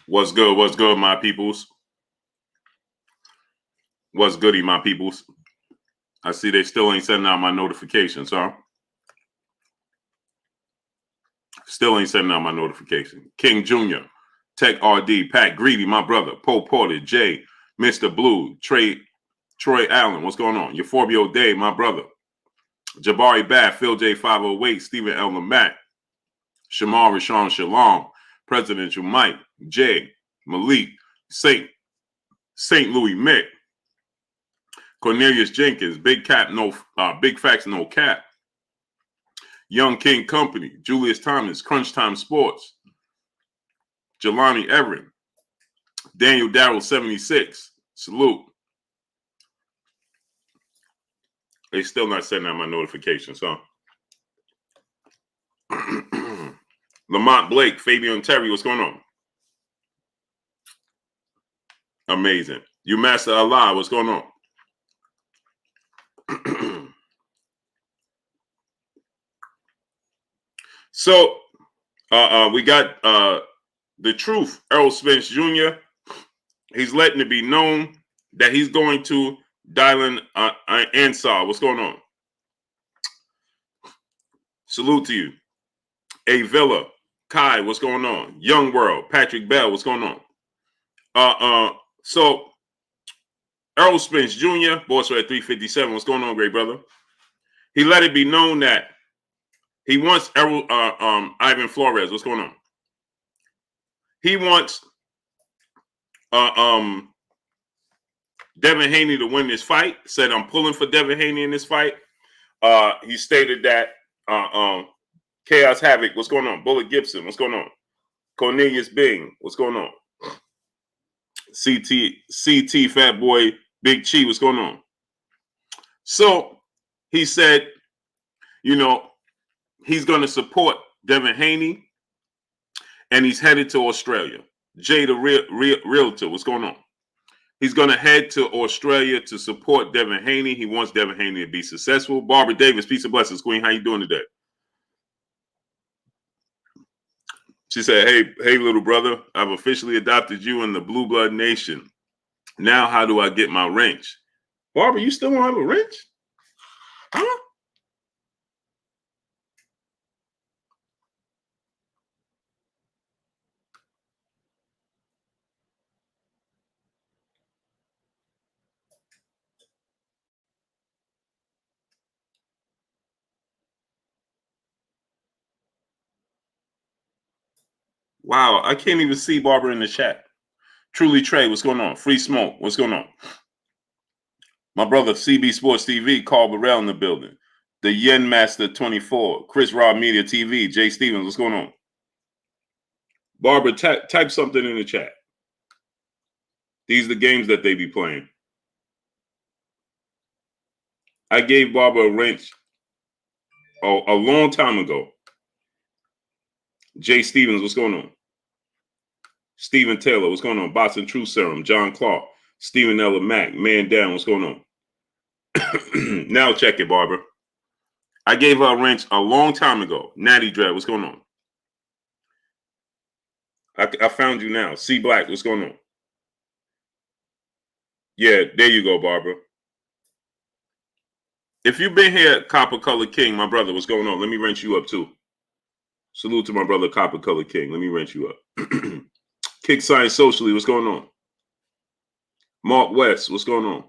What's good? What's good, my peoples? What's goody, my peoples? I see they still ain't sending out my notifications, huh? Still ain't sending out my notification. King Jr., Tech RD, Pat Greedy, my brother, Poe Porter, Jay, Mr. Blue, Troy Allen, what's going on? Euphorbia Day, my brother. Jabari Bath, Phil J 508, Stephen L. Mack, Shamar Rashawn Shalom, Presidential Mike, Jay, Malik, Saint Louis Mick, Cornelius Jenkins, Big Facts, No Cap, Young King Company, Julius Thomas, Crunch Time Sports, Jelani Everett, Daniel Darrell 76, salute. They still not sending out my notifications, huh? Lamont Blake, Fabian Terry, what's going on? Amazing. You Master Allah, what's going on? So we got the truth. Errol Spence Jr. He's letting it be known that he's going to Dylan Ansar. What's going on? Salute to you. A Villa, Kai, what's going on? Young World, Patrick Bell, what's going on? So Errol Spence Jr., boss at 357, what's going on, great brother? He let it be known that he wants Ivan Flores, what's going on? He wants Devin Haney to win this fight. Said, I'm pulling for Devin Haney in this fight. He stated that Chaos Havoc, what's going on? Bullet Gibson, what's going on? Cornelius Bing, what's going on? CT Fat Boy Big Chi, what's going on? So he said, you know, he's going to support Devin Haney, and he's headed to Australia. Jay the Realtor, what's going on? He's going to head to Australia to support Devin Haney. He wants Devin Haney to be successful. Barbara Davis, peace and blessings, Queen. How you doing today? She said, hey, little brother, I've officially adopted you in the Blue Blood Nation. Now how do I get my wrench? Barbara, you still don't have a wrench? Huh? Wow, I can't even see Barbara in the chat. Truly Trey, what's going on? Free Smoke, what's going on? My brother CB Sports TV, Carl Burrell in the building. The Yen Master 24, Chris Rob Media TV, Jay Stevens, what's going on? Barbara, type something in the chat. These are the games that they be playing. I gave Barbara a wrench a long time ago. Jay Stevens, what's going on? Stephen Taylor, what's going on? Boston True Serum, John Clark, Stephen Ella Mack, Man Down, what's going on? Now check it, Barbara. I gave her a wrench a long time ago. Natty Dread, what's going on? I found you now. C Black, what's going on? Yeah, there you go, Barbara. If you've been here, Copper Color King, my brother, what's going on? Let me wrench you up too. Salute to my brother, Copper Color King. Let me wrench you up. Kick Science Socially, what's going on? Mark West, what's going on?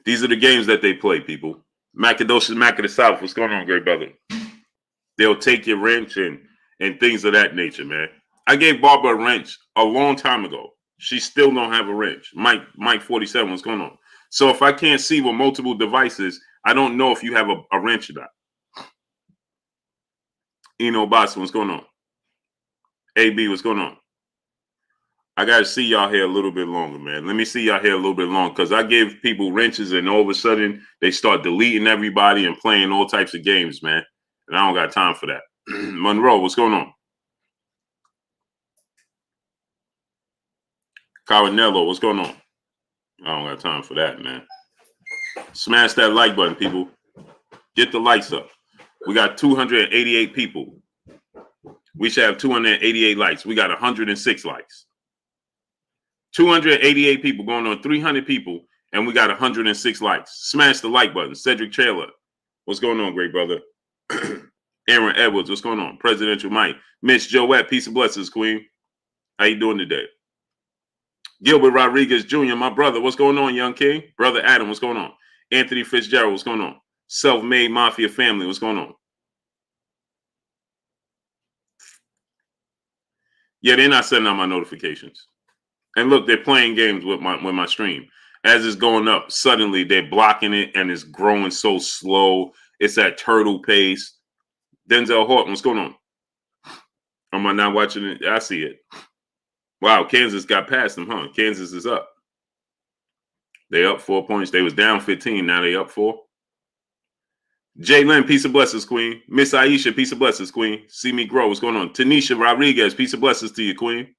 These are the games that they play, people. Macadocious Mac of the South, what's going on, great brother? They'll take your wrench and things of that nature, man. I gave Barbara a wrench a long time ago. She still don't have a wrench. Mike 47, what's going on? So if I can't see with multiple devices, I don't know if you have a wrench or not. Eno Boston, what's going on? AB, what's going on? I got to see y'all here a little bit longer, man. Let me see y'all here a little bit longer because I give people wrenches and all of a sudden they start deleting everybody and playing all types of games, man. And I don't got time for that. Monroe, what's going on? Carinello, what's going on? I don't got time for that, man. Smash that like button, people. Get the likes up. We got 288 people. We should have 288 likes. We got 106 likes. 288 people going on 300 people, and we got 106 likes. Smash the like button. Cedric Taylor, what's going on, great brother? Aaron Edwards, what's going on? Presidential Mike. Miss Joette, peace and blessings, Queen. How you doing today? Gilbert Rodriguez Jr., my brother, what's going on, young king? Brother Adam, what's going on? Anthony Fitzgerald, what's going on? Self-made Mafia family, what's going on? Yeah, they're not sending out my notifications. And look, they're playing games with my stream. As it's going up, suddenly they're blocking it, and it's growing so slow. It's at turtle pace. Denzel Horton, what's going on? Am I not watching it? I see it. Wow, Kansas got past them, huh? Kansas is up. They up 4 points. They was down 15. Now they up 4. Jay Lynn, peace of blessings, Queen. Miss Aisha, peace of blessings, Queen. See me grow. What's going on? Tanisha Rodriguez, peace of blessings to you, Queen.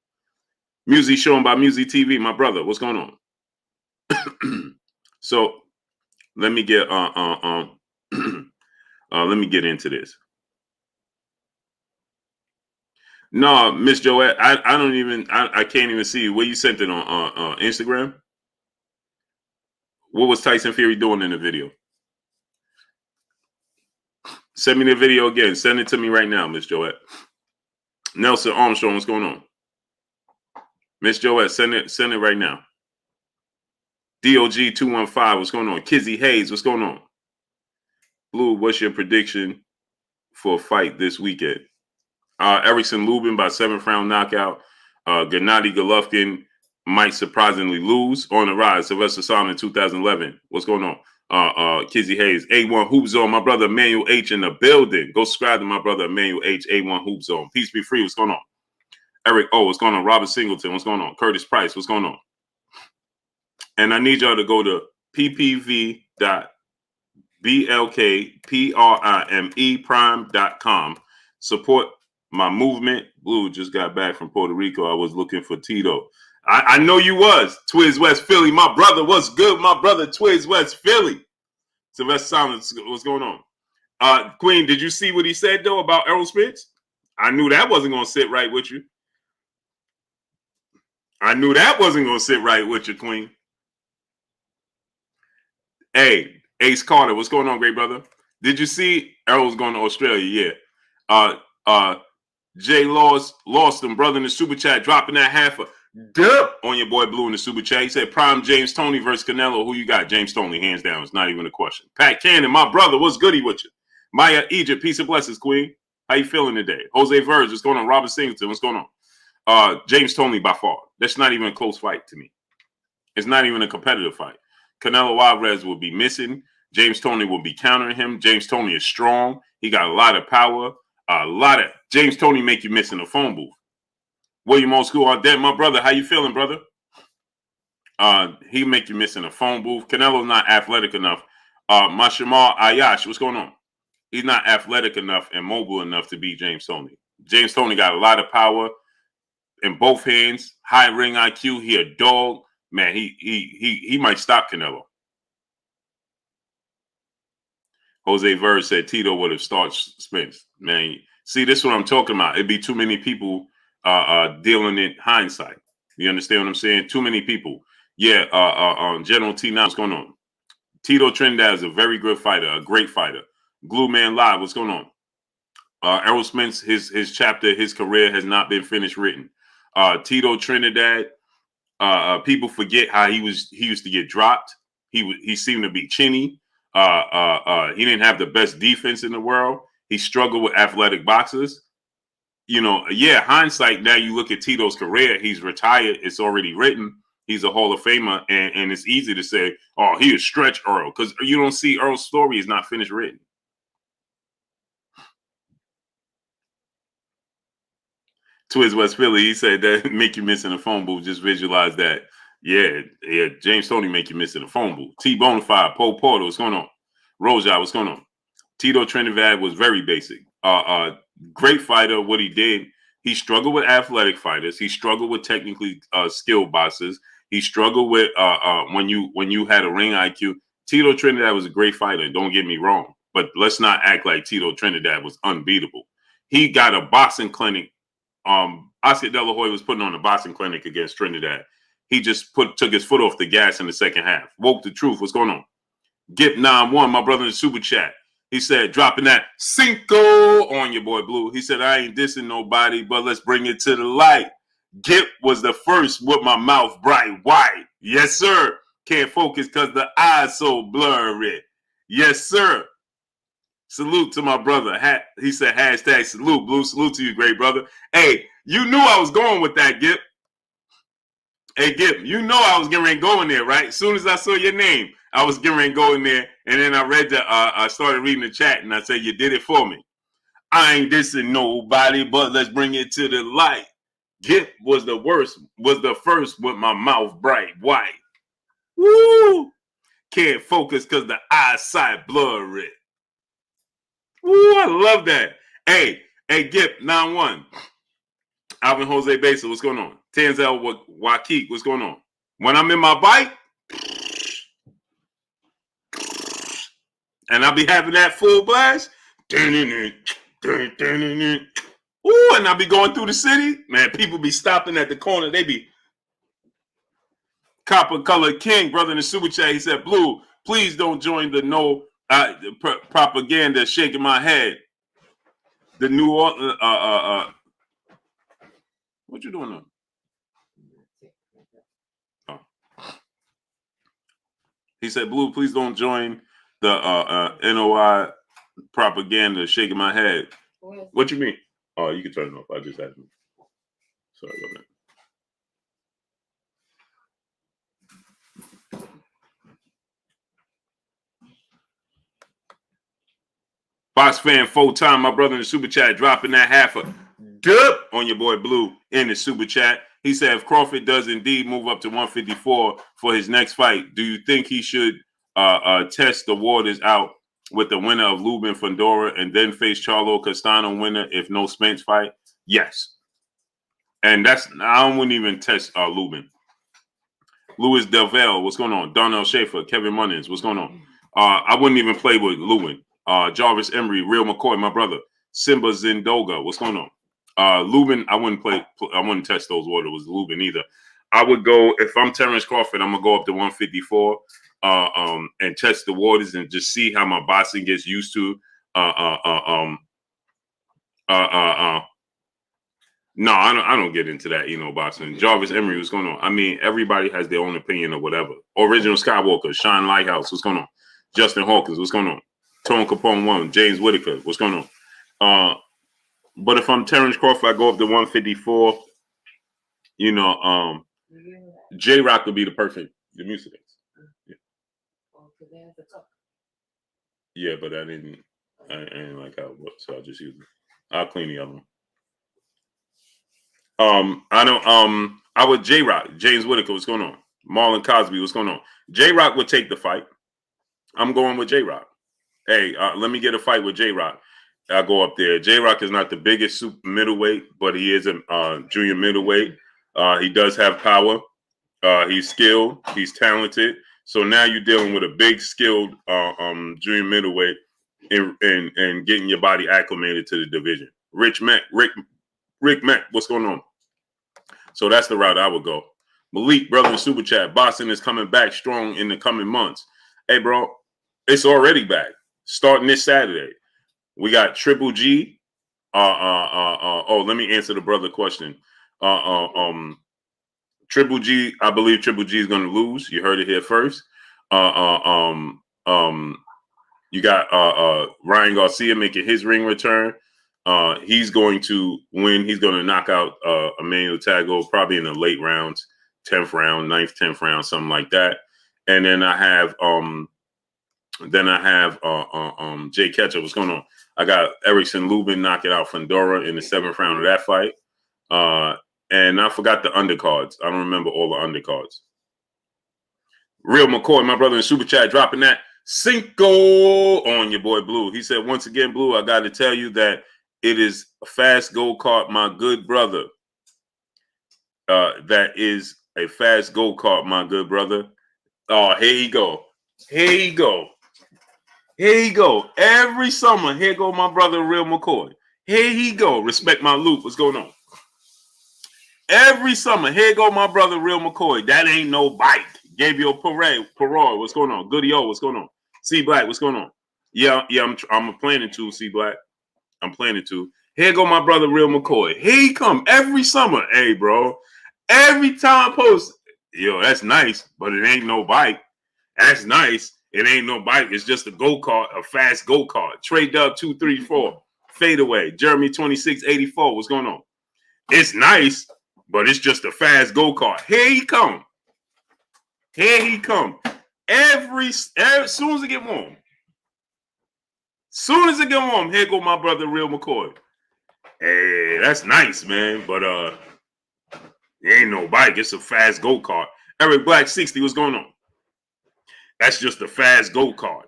Music shown by Music TV, my brother. What's going on? So let me get let me get into this. No, Miss Joette, I can't even see where you sent it on Instagram. What was Tyson Fury doing in the video? Send me the video again. Send it to me right now, Miss Joette. Nelson Armstrong, what's going on? Miss Joette, send it right now. DOG 215, what's going on? Kizzy Hayes, what's going on? Blue, what's your prediction for a fight this weekend? Erickson Lubin by 7th round knockout. Gennady Golovkin might surprisingly lose. On the rise, Sylvester Stallone in 2011. What's going on? Kizzy Hayes, A1 Hoop Zone, my brother Emmanuel H in the building. Go subscribe to my brother Emmanuel H, A1 Hoop Zone. Peace be free. What's going on? Eric O, what's going on? Robert Singleton, what's going on? Curtis Price, what's going on? And I need y'all to go to ppv.blkprime.com. Support my movement. Blue just got back from Puerto Rico. I was looking for Tito. I know you was. Twiz West Philly. My brother, what's good? My brother, Twiz West Philly. Sylvester Silence, what's going on? Queen, did you see what he said, though, about Errol Spence? I knew that wasn't going to sit right with you. I knew that wasn't going to sit right with you, Queen. Hey, Ace Carter, what's going on, great brother? Did you see Errol's going to Australia? Yeah. Jay lost him, brother, in the super chat, dropping that half a dip on your boy Blue in the super chat. He said, prime James Toney versus Canelo. Who you got? James Toney, hands down. It's not even a question. Pat Cannon, my brother, what's goody with you? Maya Egypt, peace and blessings, Queen. How you feeling today? Jose Verge, what's going on? Robert Singleton, what's going on? James Toney by far. That's not even a close fight to me. It's not even a competitive fight. Canelo Alvarez will be missing. James Toney will be countering him. James Toney is strong. He got a lot of power. James Toney make you miss in the phone booth. William Old School Ardent, my brother, how you feeling, brother? He make you miss in the phone booth. Canelo's not athletic enough. Mashamar Ayash, what's going on? He's not athletic enough and mobile enough to beat James Toney. James Toney got a lot of power in both hands, high ring IQ. He a dog. Man, he might stop Canelo. Jose Verge said Tito would have started Spence. Man, see, this is what I'm talking about. It'd be too many people dealing in hindsight. You understand what I'm saying? Too many people. Yeah, General T9, what's going on? Tito Trinidad is a very good fighter, a great fighter. Glue Man Live, what's going on? Errol Spence, his chapter, his career has not been finished written. Tito Trinidad, people forget how he used to get dropped. He seemed to be chinny. He didn't have the best defense in the world. He struggled with athletic boxers. You know, yeah, hindsight, now you look at Tito's career, he's retired, it's already written. He's a Hall of Famer, and it's easy to say, oh, he is stretch Earl, because you don't see Earl's story is not finished written. Twiz West Philly, he said that make you miss in the phone booth. Just visualize that. Yeah, James Toney make you miss in the phone booth. T Bonafide, Poe Porter, what's going on? Roja, what's going on? Tito Trinidad was very basic. Great fighter, what he did. He struggled with athletic fighters. He struggled with technically skilled boxers. He struggled with when you had a ring IQ. Tito Trinidad was a great fighter. Don't get me wrong, but let's not act like Tito Trinidad was unbeatable. he got a boxing clinic. Oscar De La Hoya was putting on a boxing clinic against Trinidad. He just took his foot off the gas in the second half. Woke the truth. What's going on? Gip 91, my brother in the super chat. He said, dropping that Cinco on your boy Blue. He said, I ain't dissing nobody, but let's bring it to the light. Gip was the first with my mouth bright white. Yes, sir. Can't focus because the eyes so blurry. Yes, sir. Salute to my brother. He said, hashtag salute, Blue. Salute to you, great brother. Hey, you knew I was going with that, Gip. Hey, Gip, you know I was getting ready to go in there, right? As soon as I saw your name, I was getting ready to go in there. And then I started reading the chat, and I said, you did it for me. I ain't dissing nobody, but let's bring it to the light. Gip was the first with my mouth bright white. Woo! Can't focus because the eyesight blurry. Woo, I love that. Hey, Gip, 9-1. Alvin Jose Besa, what's going on? Tanzel Wakeek, what's going on? When I'm in my bike, and I'll be having that full blast, ooh, and I'll be going through the city, man, people be stopping at the corner. They be Copper Color King, brother in the super chat. He said, Blue, please don't join the propaganda shaking my head. The New Orleans, what you doing now? Oh. He said, Blue, please don't join the NOI propaganda shaking my head. What you mean? Oh, you can turn it off. I just had to. Sorry about that. Box fan full time, my brother in the super chat, dropping that half a dub on your boy Blue in the super chat. He said, if Crawford does indeed move up to 154 for his next fight, do you think he should test the waters out with the winner of Lubin Fundora and then face Charlo Castano winner if no Spence fight? Yes. And I wouldn't even test Lubin. Louis Delvell, what's going on? Darnell Schaefer, Kevin Munnins, what's going on? I wouldn't even play with Lubin. Jarvis Emery, Real McCoy, my brother. Simba Zindoga, what's going on? Lubin, I wouldn't test those waters with Lubin either. I would go, if I'm Terence Crawford, I'm gonna go up to 154 and test the waters and just see how my boxing gets used to. No, I don't get into that, boxing. Jarvis Emery, what's going on? I mean, everybody has their own opinion or whatever. Original Skywalker, Sean Lighthouse, what's going on? Justin Hawkins, what's going on? Tone Capone 1, James Whitaker, what's going on? But if I'm Terence Crawford, I go up to 154. J-Rock would be the perfect music. Yeah, but I didn't like how it was, so I just used it. I'll clean the other one. I would J-Rock, James Whitaker, what's going on? Marlon Cosby, what's going on? J-Rock would take the fight. I'm going with J-Rock. Hey, let me get a fight with J-Rock. I'll go up there. J-Rock is not the biggest super middleweight, but he is a junior middleweight. He does have power. He's skilled. He's talented. So now you're dealing with a big, skilled junior middleweight and getting your body acclimated to the division. Rick Mack, what's going on? So that's the route I would go. Malik, brother in super chat, boxing is coming back strong in the coming months. Hey, bro, it's already back. Starting this Saturday. We got Triple G. Let me answer the brother question. Triple G, I believe Triple G is going to lose. You heard it here first. You got Ryan Garcia making his ring return. He's going to win. He's going to knock out Emmanuel Tago probably in the late rounds, 10th round, 9th, 10th round, something like that. And then I have Jay Ketchup. What's going on? I got Erickson Lubin knocking out Fundora in the 7th round of that fight. And I forgot the undercards. I don't remember all the undercards. Real McCoy, my brother in super chat, dropping that Cinco on your boy Blue. He said, once again, Blue, I got to tell you that it is a fast go-kart, my good brother. That is a fast go-kart, my good brother. Oh, here you go. Here you go. Here you go. Every summer, here go my brother, Real McCoy. Here he go. Respect my loop. What's going on? Every summer, here go my brother, Real McCoy. That ain't no bike. Gabriel Parole. What's going on? Goody O. What's going on? C Black. What's going on? Yeah. I'm planning to. C Black. I'm planning to. Here go my brother, Real McCoy. Here he come every summer. Hey, bro. Every time I post, yo, that's nice, but it ain't no bike. That's nice. It ain't no bike. It's just a go-kart, a fast go-kart. Trade Dub 234. Fadeaway. Jeremy 2684. What's going on? It's nice, but it's just a fast go-kart. Here he come. Here he come. Every soon as it get warm. Soon as it get warm, here go my brother, Real McCoy. Hey, that's nice, man. But it ain't no bike. It's a fast go-kart. Eric Black 60, what's going on? That's just a fast go-kart.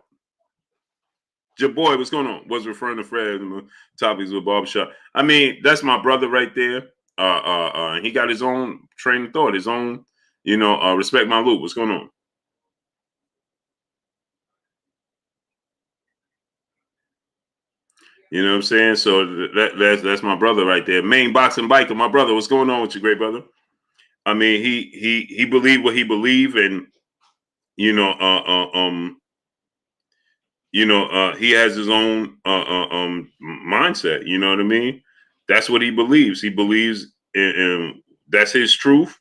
Your boy, what's going on? Was referring to Fred topics with barbershop. I mean, that's my brother right there. He got his own train of thought, his own, respect my loop. What's going on? You know what I'm saying? So that's my brother right there. Main boxing biker, my brother. What's going on with you, great brother? I mean, he believed what he believed, and he has his own mindset. You know what I mean? That's what he believes. He believes in that's his truth.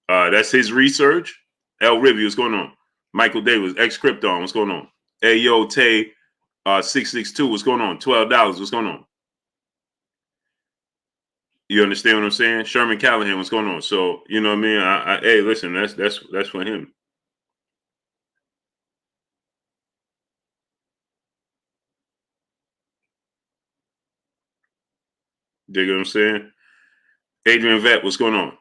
That's his research. L. Rivy, what's going on? Michael Davis, ex Krypton, what's going on? Hey, yo, Tay, 662, what's going on? $12, what's going on? You understand what I'm saying? Sherman Callahan, what's going on? So, you know what I mean? Hey, listen, that's for him. Dig what I'm saying? Adrian Vet, what's going on?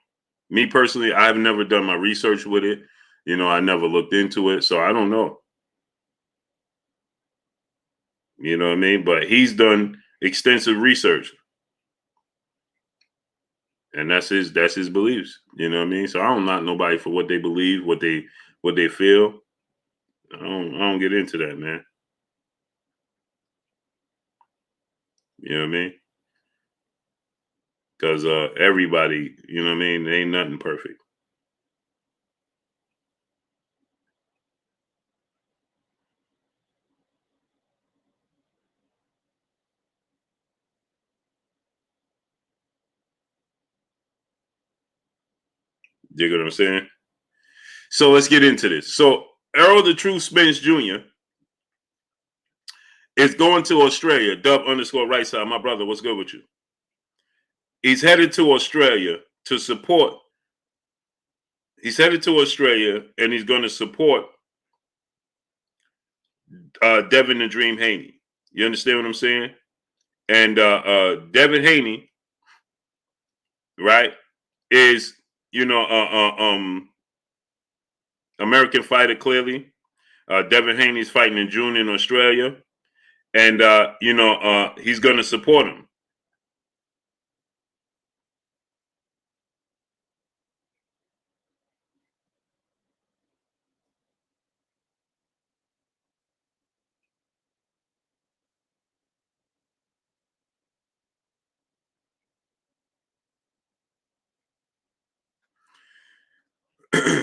Me personally, I've never done my research with it. I never looked into it, so I don't know. You know what I mean? But he's done extensive research. And that's his beliefs. You know what I mean? So I don't knock nobody for what they believe, what they feel. I don't get into that, man. You know what I mean? Because everybody, you know what I mean, there ain't nothing perfect. You know what I'm saying? So let's get into this. So Errol the True Spence Jr. is going to Australia. Dub _ right side. My brother, what's good with you? He's headed to Australia to support. He's headed to Australia and he's going to support Devin and Dream Haney. You understand what I'm saying? And Devin Haney, right, is American fighter clearly. Devin Haney's fighting in June in Australia, and he's going to support him.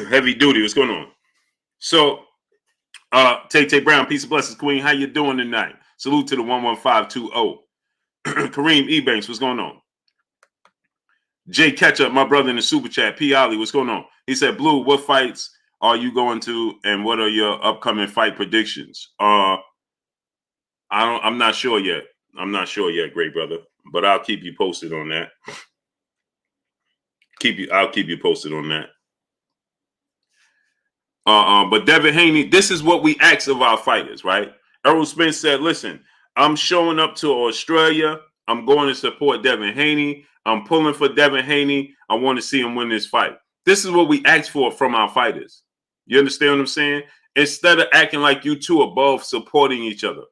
Heavy duty. What's going on? So, Tay Brown, peace of blessings, Queen. How you doing tonight? Salute to the 11520. Kareem Ebanks, what's going on? Jay Ketchup, my brother in the super chat. P. Ollie, what's going on? He said, Blue, what fights are you going to, and what are your upcoming fight predictions? I'm not sure yet. I'm not sure yet, great brother, but I'll keep you posted on that. I'll keep you posted on that. But Devin Haney, this is what we ask of our fighters, right? Errol Spence said, listen, I'm showing up to Australia. I'm going to support Devin Haney. I'm pulling for Devin Haney. I want to see him win this fight. This is what we ask for from our fighters. You understand what I'm saying? Instead of acting like you two above supporting each other.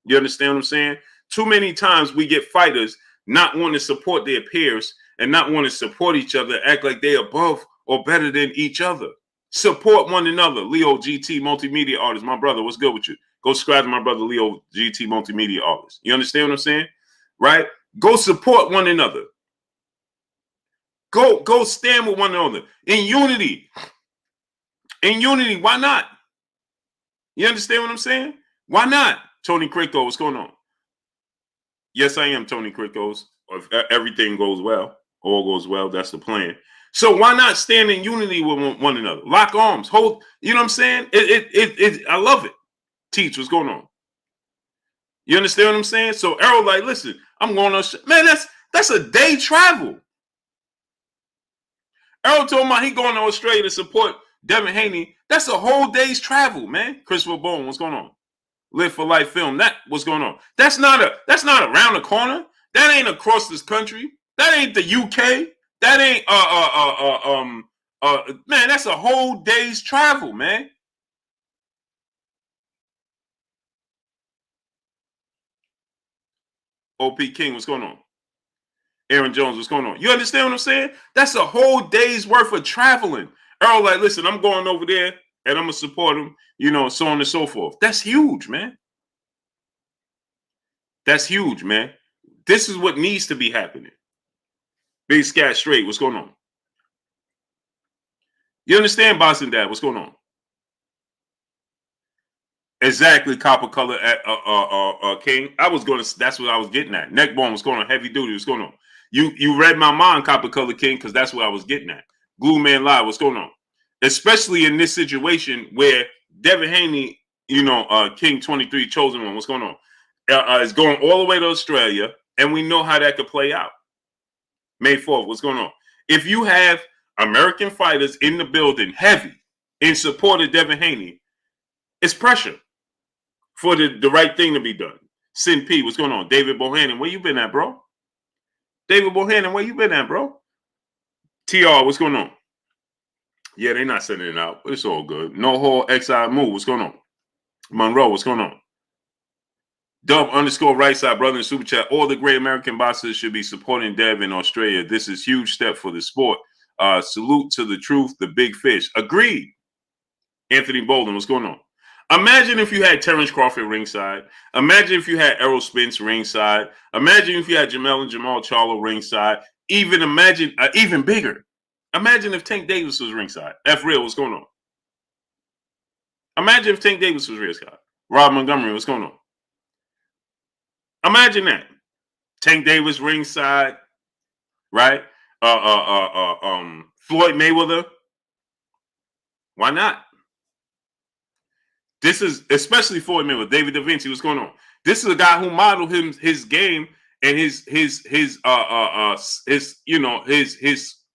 You understand what I'm saying? Too many times we get fighters not want to support their peers and not want to support each other, act like they're above or better than each other. Support one another. Leo GT Multimedia Artist. My brother, what's good with you? Go subscribe to my brother Leo GT Multimedia Artist. You understand what I'm saying? right? Go support one another. Go stand with one another in unity. In unity, why not? You understand what I'm saying? Why not? Toney Cricko, what's going on? Yes, I am Toney Crickos. If everything goes well, all goes well, that's the plan. So why not stand in unity with one another? Lock arms, hold. You know what I'm saying? I love it. Teach, what's going on? You understand what I'm saying? So Errol, like, listen, I'm going on. Man, that's a day travel. Errol told me he going to Australia to support Devin Haney. That's a whole day's travel, man. Christopher Bone, what's going on? Live for Life film. That what's going on? That's not around the corner. That ain't across this country. That ain't the UK. That ain't man, that's a whole day's travel, man. OP King, what's going on? Aaron Jones, what's going on? You understand what I'm saying? That's a whole day's worth of traveling. Earl, like, listen, I'm going over there and I'm gonna support him, you know, so on and so forth. That's huge, man. That's huge, man. This is what needs to be happening. Big Scat Straight, what's going on? You understand, Boston Dad? What's going on? Exactly, copper color at King. That's what I was getting at. Neckbone, what's going on? Heavy duty, what's going on? You read my mind, copper color King, because that's what I was getting at. Glue Man Live, what's going on? Especially in this situation where Devin Haney, you know, King 23, chosen one, what's going on? Is going all the way to Australia, and we know how that could play out. May 4th, what's going on? If you have American fighters in the building heavy in support of Devin Haney, it's pressure for the right thing to be done. Sin P, what's going on? David Bohannon, where you been at, bro? David Bohannon, where you been at, bro? TR, what's going on? Yeah, they're not sending it out, but it's all good. No Hall XI Move, what's going on? Monroe, what's going on? Dub _ right side, brother in super chat. All the great American boxers should be supporting Dev in Australia. This is a huge step for the sport. Salute to the truth, the big fish. Agreed. Anthony Bolden, what's going on? Imagine if you had Terence Crawford ringside. Imagine if you had Errol Spence ringside. Imagine if you had Jamel and Jamal Charlo ringside. Even imagine, even bigger. Imagine if Tank Davis was ringside. F Real, what's going on? Imagine if Tank Davis was ringside. Rob Montgomery, what's going on? Imagine that. Tank Davis ringside, right? Floyd Mayweather. Why not? This is especially Floyd Mayweather. David Da Vinci, what's going on? This is a guy who modeled his game and his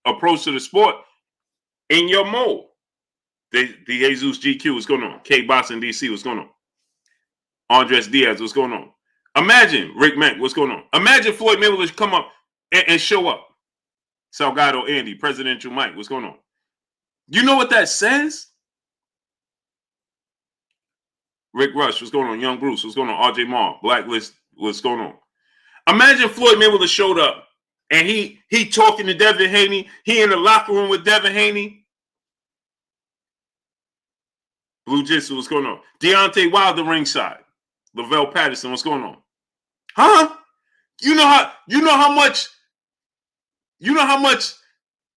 approach to the sport in your mold. The Jesus GQ, what's going on? K Boston DC, what's going on? Andres Diaz, what's going on? Imagine Rick Mack, what's going on? Imagine Floyd Mayweather come up and show up. Salgado Andy, Presidential Mike, what's going on? You know what that says? Rick Rush, what's going on? Young Bruce, what's going on? RJ Marr, Blacklist, what's going on? Imagine Floyd Mayweather showed up and he talking to Devin Haney. He in the locker room with Devin Haney. Blue Jitsu, what's going on? Deontay Wilder ringside. Lavelle Patterson, what's going on? Huh? You know how much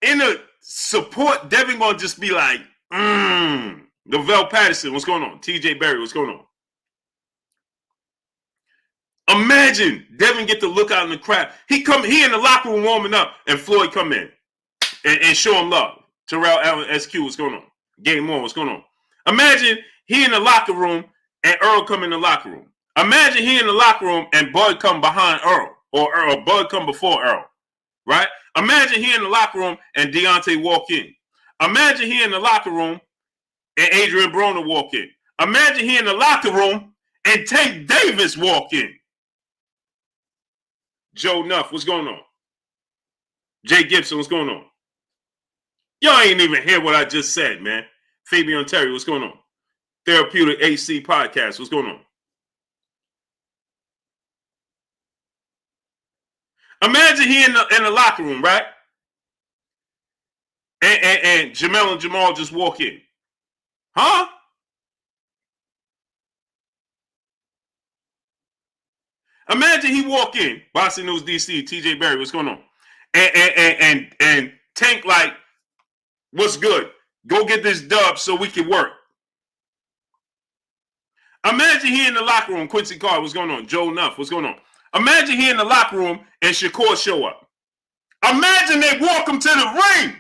in the support Devin gonna just be like, Lavelle Patterson, what's going on? TJ Berry, what's going on? Imagine Devin get to look out in the crowd. He in the locker room warming up, and Floyd come in and show him love. Terrell Allen SQ, what's going on? Game Moore, what's going on? Imagine he in the locker room and Earl come in the locker room. Imagine he in the locker room and Bud come behind Earl, or Bud come before Earl, right? Imagine he in the locker room and Deontay walk in. Imagine he in the locker room and Adrian Broner walk in. Imagine he in the locker room and Tank Davis walk in. Joe Nuff, what's going on? Jay Gibson, what's going on? Y'all ain't even hear what I just said, man. Fabian Terry, what's going on? Therapeutic AC Podcast, what's going on? Imagine he in the locker room, right? And Jamel and Jamal just walk in. Huh? Imagine he walk in, Boxing News DC, TJ Berry, what's going on? And Tank like, what's good? Go get this dub so we can work. Imagine he in the locker room, Quincy Carr, what's going on? Joe Nuff, what's going on? Imagine he in the locker room and Shakur show up. Imagine they walk him to the ring.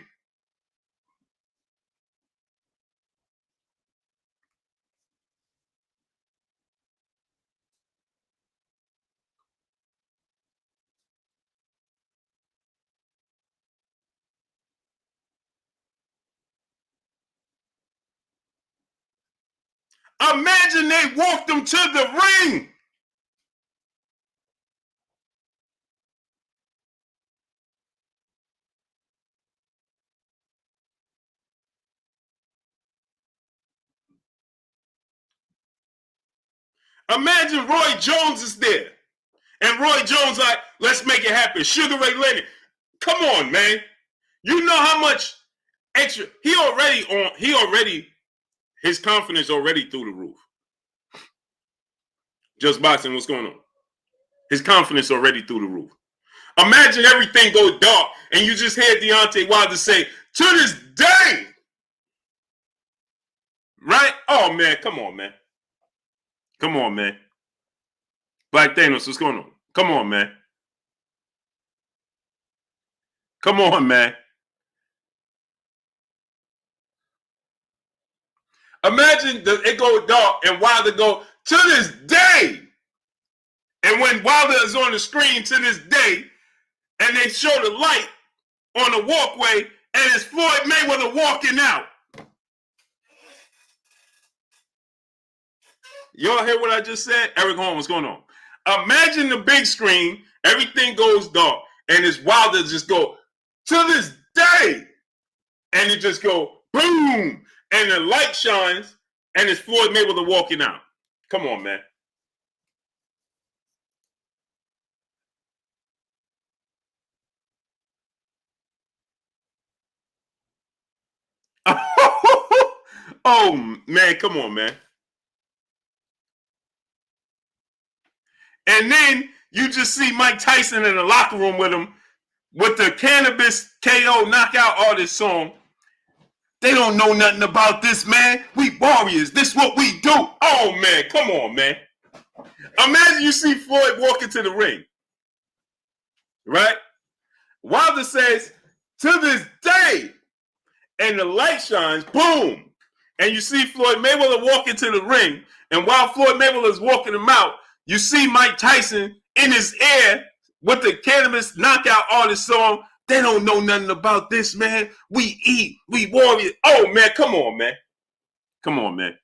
Imagine they walked him to the ring. Imagine Roy Jones is there. And Roy Jones like, let's make it happen. Sugar Ray Leonard. Come on, man. You know how much extra his confidence already through the roof. Just Boxing, what's going on? His confidence already through the roof. Imagine everything go dark and you just hear Deontay Wilder say, to this day. Right? Oh, man. Come on, man. Come on, man. Black Thanos, what's going on? Come on, man. Come on, man. Imagine it go dark and Wilder go, to this day. And when Wilder is on the screen to this day, and they show the light on the walkway, and it's Floyd Mayweather walking out. Y'all hear what I just said? Eric Holmes, what's going on? Imagine the big screen, everything goes dark, and it's Wilder just go, to this day. And it just go, boom, and the light shines, and it's Floyd Mayweather walking out. Come on, man. Oh, man, come on, man. And then you just see Mike Tyson in the locker room with him with the Cannabis KO knockout artist song. They don't know nothing about this, man. We warriors. This what we do. Oh, man, come on, man. Imagine you see Floyd walk into the ring, right? Wilder says, to this day, and the light shines, boom, and you see Floyd Mayweather walk into the ring, and while Floyd Mayweather is walking him out, you see Mike Tyson in his ear with the Cannabis knockout artist song. They don't know nothing about this, man. We eat, we warriors. Oh, man, come on, man. Come on, man.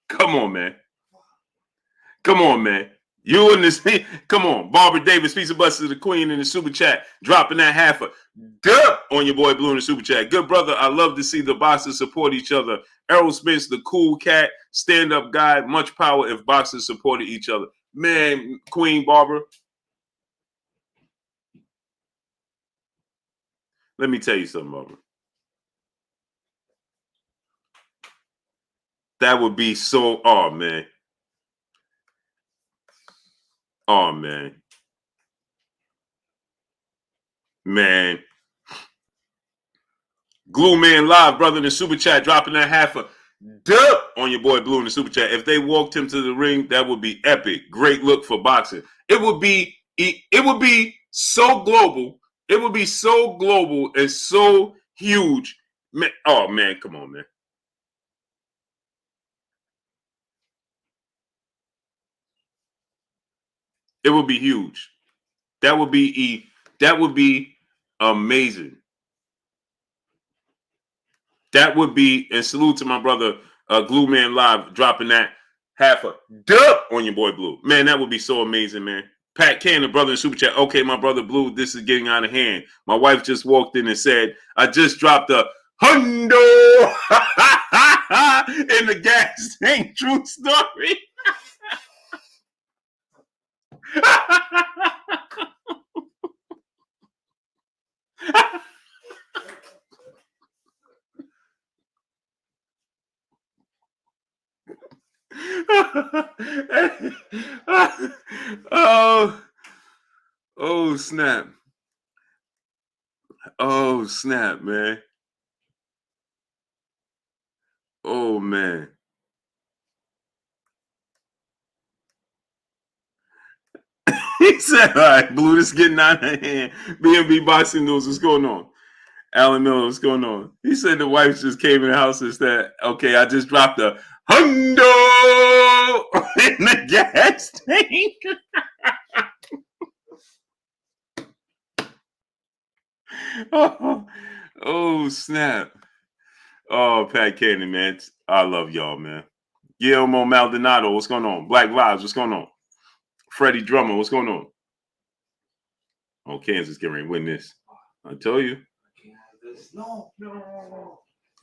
Come on, man. Come on, man. You and this, come on. Barbara Davis, Pizza Bus to the Queen in the super chat, dropping that half a dub on your boy Blue in the super chat. Good brother, I love to see the boxers support each other. Errol Spence, the cool cat, stand-up guy. Much power if boxers supported each other. Man, Queen Barbara. Let me tell you something, Barbara. That would be so, oh, man. Oh, man. Man. Glue Man Live, brother, in the super chat, dropping that half a dub on your boy Blue in the super chat. If they walked him to the ring, that would be epic. Great look for boxing. It would be so global. It would be so global and so huge. Man, oh, man, come on, man. It would be huge. That would be amazing. That would be, and salute to my brother Glue Man Live, dropping that half a dub on your boy Blue. Man, that would be so amazing, man. Pat Can, the brother in super chat. Okay, my brother Blue, this is getting out of hand. My wife just walked in and said, I just dropped a hundo in the gas tank. True story. Oh, snap. Oh, snap, man. Oh, man. He said, all right, Blue, this is getting out of hand. B&B Boxing News, what's going on? Alan Miller, what's going on? He said the wife just came in the house and said, okay, I just dropped a hundo in the gas tank. Oh, snap. Oh, Pat Candy, man. I love y'all, man. Guillermo Maldonado, what's going on? Black Vibes, what's going on? Freddie Drummer, what's going on? Oh, Kansas getting ready to win this. I told you. No.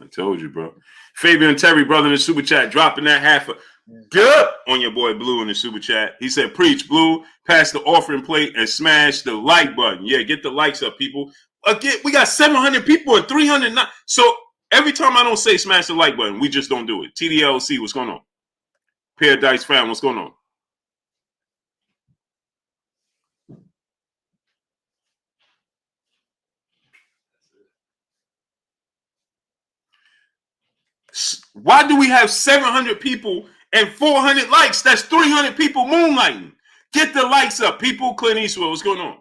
I told you, bro. Fabian Terry, brother in the super chat, dropping that half a good on your boy Blue in the super chat. He said, preach, Blue, pass the offering plate and smash the like button. Yeah, get the likes up, people. Again, we got 700 people and 309. So every time I don't say smash the like button, we just don't do it. TDLC, what's going on? Paradise Fam, what's going on? Why do we have 700 people and 400 likes? That's 300 people moonlighting. Get the likes up, people. Clint Eastwood, what's going on?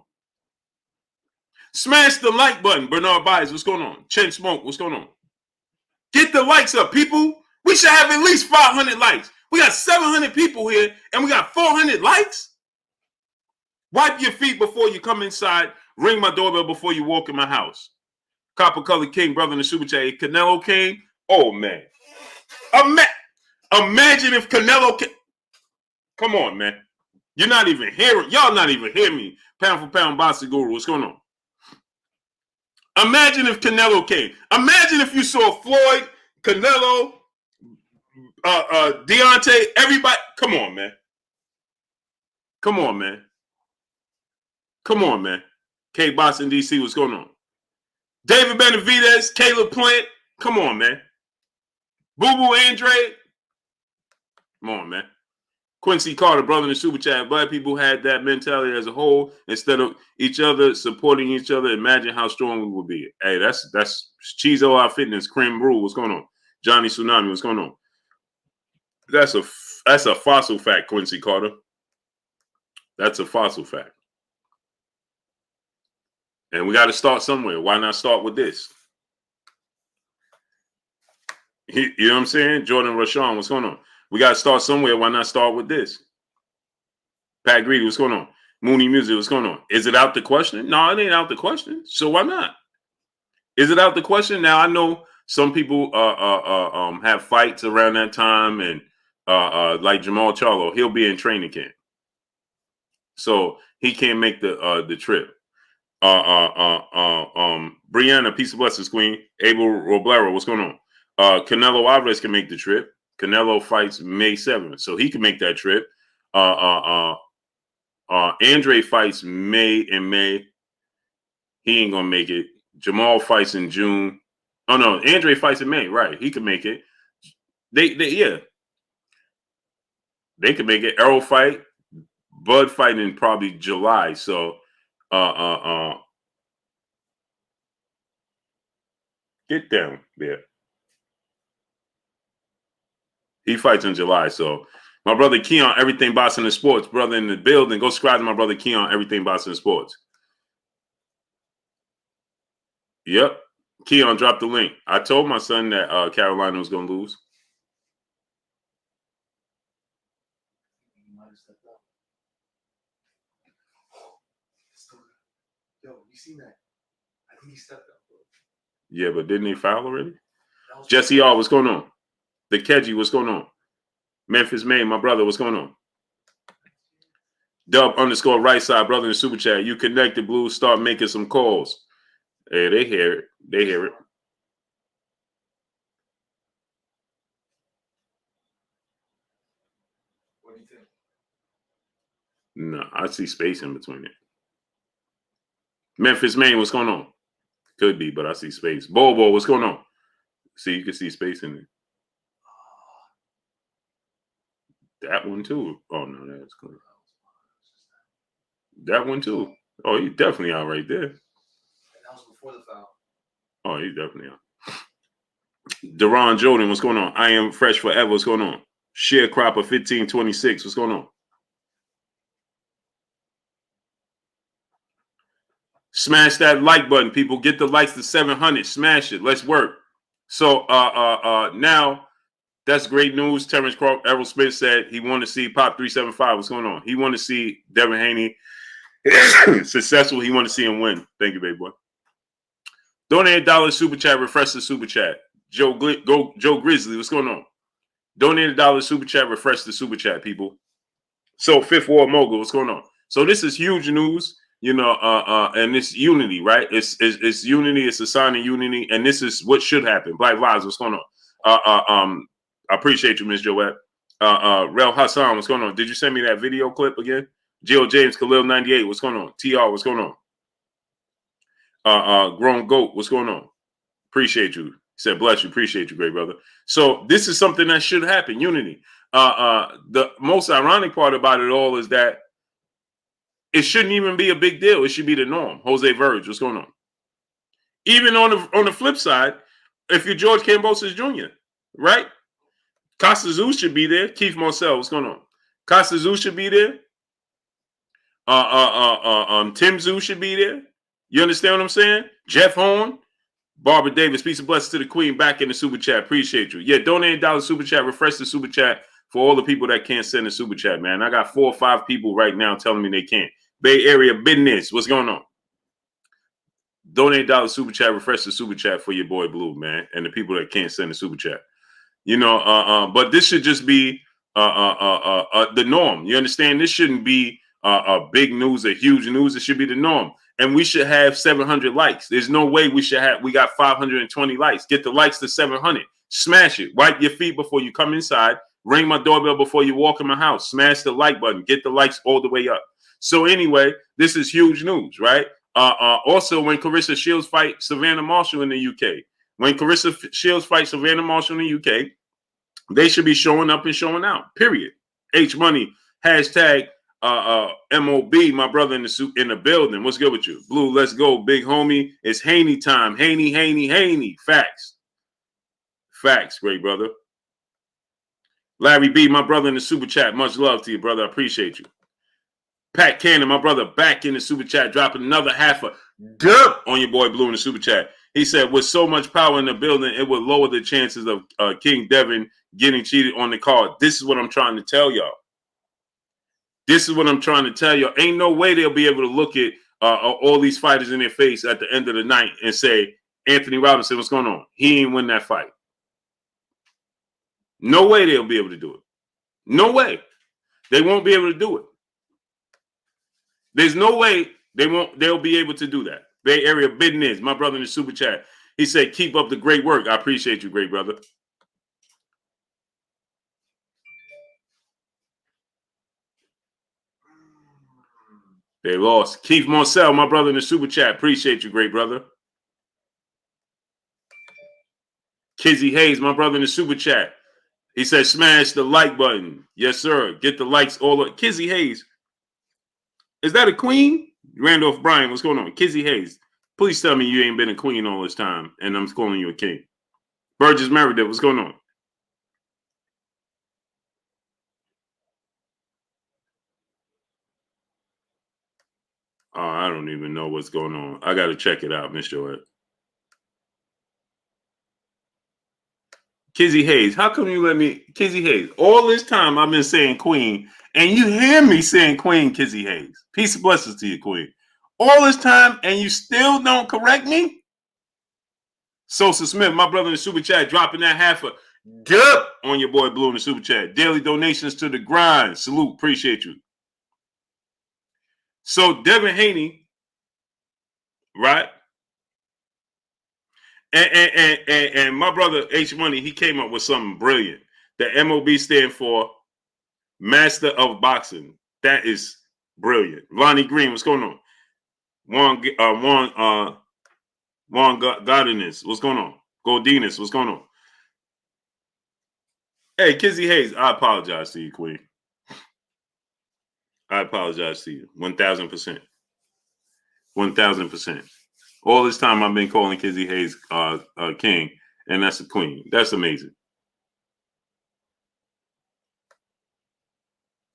Smash the like button. Bernard Byers, what's going on? Chen Smoke, what's going on? Get the likes up, people. We should have at least 500 likes. We got 700 people here and we got 400 likes. Wipe your feet before you come inside. Ring my doorbell before you walk in my house. Copper Color King, brother in the super chat. Canelo came. Oh, man. Imagine if Canelo came. Come on, man. You're not even hearing. Y'all not even hearing me. Pound for pound, boxing guru. What's going on? Imagine if Canelo came. Imagine if you saw Floyd, Canelo, Deontay, everybody. Come on, man. Come on, man. Come on, man. K Boston DC, what's going on? David Benavidez, Caleb Plant. Come on, man. Boo Boo Andre. Come on, man. Quincy Carter, brother in the super chat. Black people had that mentality as a whole instead of each other supporting each other. Imagine how strong we would be. Hey, that's Chizo Our Fitness, Cream Brew. What's going on? Johnny Tsunami, what's going on? That's a fossil fact, Quincy Carter. That's a fossil fact. And we got to start somewhere. Why not start with this? You know what I'm saying? Jordan Rashawn, what's going on? We got to start somewhere. Why not start with this? Pat Greedy, what's going on? Mooney Music, what's going on? Is it out the question? No, it ain't out the question. So why not? Is it out the question? Now, I know some people have fights around that time, and like Jamal Charlo, he'll be in training camp. So he can't make the trip. Brianna, peace of blessings, Queen. Abel Roblero, what's going on? Canelo Alvarez can make the trip. Canelo fights May 7th, so he can make that trip. Andre fights in May. He ain't gonna make it. Jamal fights in June. Oh no, Andre fights in May. Right, he can make it. They can make it. Errol fight. Bud fight in probably July. So get down there. He fights in July. So my brother Keon, Everything Boxing and Sports, brother in the building. Go subscribe to my brother Keon, Everything Boxing and Sports. Yep. Keon dropped the link. I told my son that Carolina was going to lose. Yo, you seen that? I think he stepped up. Yeah, but didn't he foul already? Jesse R, what's going on? The Keji, what's going on? Memphis Maine, my brother, what's going on? Dub _ right side, brother in the super chat. You connected, Blue. Start making some calls. Hey, they hear it. They hear it. What do you think? No, I see space in between it. Memphis Maine, what's going on? Could be, but I see space. Bobo, what's going on? See, you can see space in it. That one too. Oh no, that's cool. That one too. Oh, he's definitely out right there. That was before the foul. Oh, he's definitely out. Deron Jordan, what's going on? I am fresh forever. What's going on? Sharecropper 1526. What's going on? Smash that like button, people. Get the likes to 700. Smash it. Let's work. So now that's great news. Terence Crawford, Errol Spence said he wanted to see Pop 375. What's going on? He wanted to see Devin Haney successful. He wanted to see him win. Thank you, baby boy. Donate $1 super chat. Refresh the super chat. Joe Grizzly, what's going on? Donate $1 super chat. Refresh the super chat, people. So Fifth Ward Mogul, what's going on? So this is huge news, you know, and it's unity, right? It's unity. It's a sign of unity, and this is what should happen. Black Lives, what's going on? I appreciate you, Miss Joette. Rel Hassan, what's going on? Did you send me that video clip again? Gio James Khalil 98, what's going on? TR, what's going on? Grown Goat, what's going on? Appreciate you. He said, bless you. Appreciate you, great brother. So this is something that should happen. Unity. The most ironic part about it all is that it shouldn't even be a big deal. It should be the norm. Jose Verge, what's going on? Even on the flip side, if you're George Kambosos Jr., right? Costa Zeus should be there. Keith Marcel, what's going on? Costa Zeus should be there. Tim Zeus should be there. You understand what I'm saying? Jeff Horn, Barbara Davis, peace and blessings to the queen back in the super chat. Appreciate you. Yeah, donate $1 super chat. Refresh the super chat for all the people that can't send a super chat, man. I got 4 or 5 people right now telling me they can't. Bay Area business. What's going on? Donate $1 super chat. Refresh the super chat for your boy Blue, man, and the people that can't send a super chat. You know, but this should just be the norm. You understand? This shouldn't be a big news, a huge news. It should be the norm. And we should have 700 likes. There's no way we got 520 likes. Get the likes to 700. Smash it. Wipe your feet before you come inside. Ring my doorbell before you walk in my house. Smash the like button. Get the likes all the way up. So anyway, this is huge news, right? Also, when Clarissa Shields fight Savannah Marshall in the UK, when Clarissa Shields fight Savannah Marshall in the UK, they should be showing up and showing out, period. H Money, hashtag MOB, my brother in the building. What's good with you? Blue, let's go, big homie. It's Haney time. Haney. Facts. Facts, great brother. Larry B, my brother in the super chat. Much love to you, brother. I appreciate you. Pat Cannon, my brother, back in the super chat, dropping another half a dub on your boy Blue in the super chat. He said, with so much power in the building, it would lower the chances of King Devin getting cheated on the card. This is what I'm trying to tell y'all. This is what I'm trying to tell y'all. Ain't no way they'll be able to look at all these fighters in their face at the end of the night and say, Anthony Robinson, what's going on? He ain't win that fight. No way they'll be able to do it. No way. They won't be able to do it. There's no way they'll be able to do that. Bay Area business, my brother in the super chat. He said, keep up the great work. I appreciate you, great brother. They lost. Keith Marcel, my brother in the super chat. Appreciate you, great brother. Kizzy Hayes, my brother in the super chat. He said, smash the like button. Yes, sir. Get the likes all up. Kizzy Hayes. Is that a queen? Randolph Bryan, what's going on? Kizzy Hayes. Please tell me you ain't been a queen all this time and I'm calling you a king. Burgess Meredith, what's going on? Oh, I don't even know what's going on. I got to check it out, Miss Joette. Kizzy Hayes, how come you let me? Kizzy Hayes, all this time I've been saying queen, and you hear me saying queen, Kizzy Hayes. Peace and blessings to you, queen. All this time, and you still don't correct me? Sosa Smith, my brother in the super chat, dropping that half a dub on your boy Blue in the super chat. Daily donations to the grind. Salute, appreciate you. So Devin Haney, right? And my brother H Money, he came up with something brilliant. The MOB stand for Master of Boxing. That is brilliant. Lonnie Green, what's going on? Juan Godinez, what's going on? Goldinas, what's going on? Hey, Kizzy Hayes, I apologize to you, Queen. I apologize to you, 1,000%. 1000%. All this time I've been calling Kizzy Hayes king, and that's a queen. That's amazing.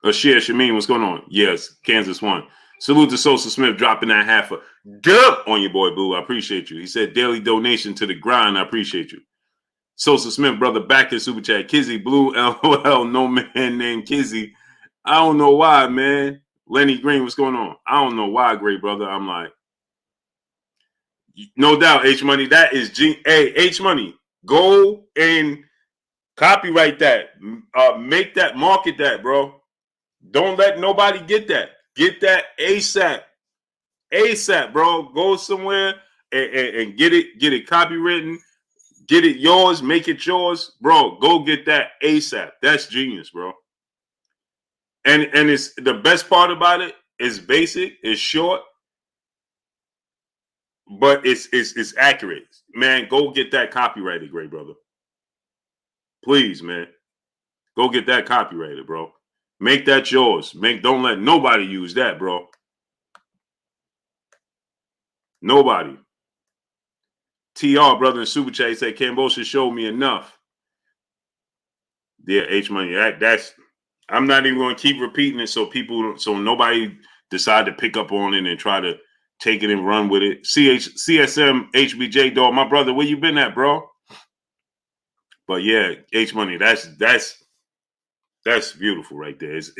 Ashir Shameen, what's going on? Yes, Kansas won. Salute to Sosa Smith dropping that half a dub on your boy, Boo. I appreciate you. He said daily donation to the grind. I appreciate you. Sosa Smith, brother, back in Super Chat. Kizzy Blue, LOL, no man named Kizzy. I don't know why, man. Lenny Green, what's going on? I don't know why, great brother. I'm like, no doubt, H Money. That is Hey, H Money, go and copyright that. Make that, market that, bro. Don't let nobody get that. Get that ASAP. ASAP, bro. Go somewhere and get it copywritten. Get it yours. Make it yours. Bro, go get that ASAP. That's genius, bro. And it's the best part about it is basic, it's short, but it's accurate. Man, go get that copyrighted, great brother. Please, man. Go get that copyrighted, bro. Make that yours. Don't let nobody use that, bro. Nobody. TR, brother in Super Chat, said Cambodia showed me enough. Yeah, H Money. That's I'm not even going to keep repeating it so nobody decide to pick up on it and try to take it and run with it. CSM HBJ dog, my brother, where you been at, bro? But yeah, H Money, that's beautiful right there. It's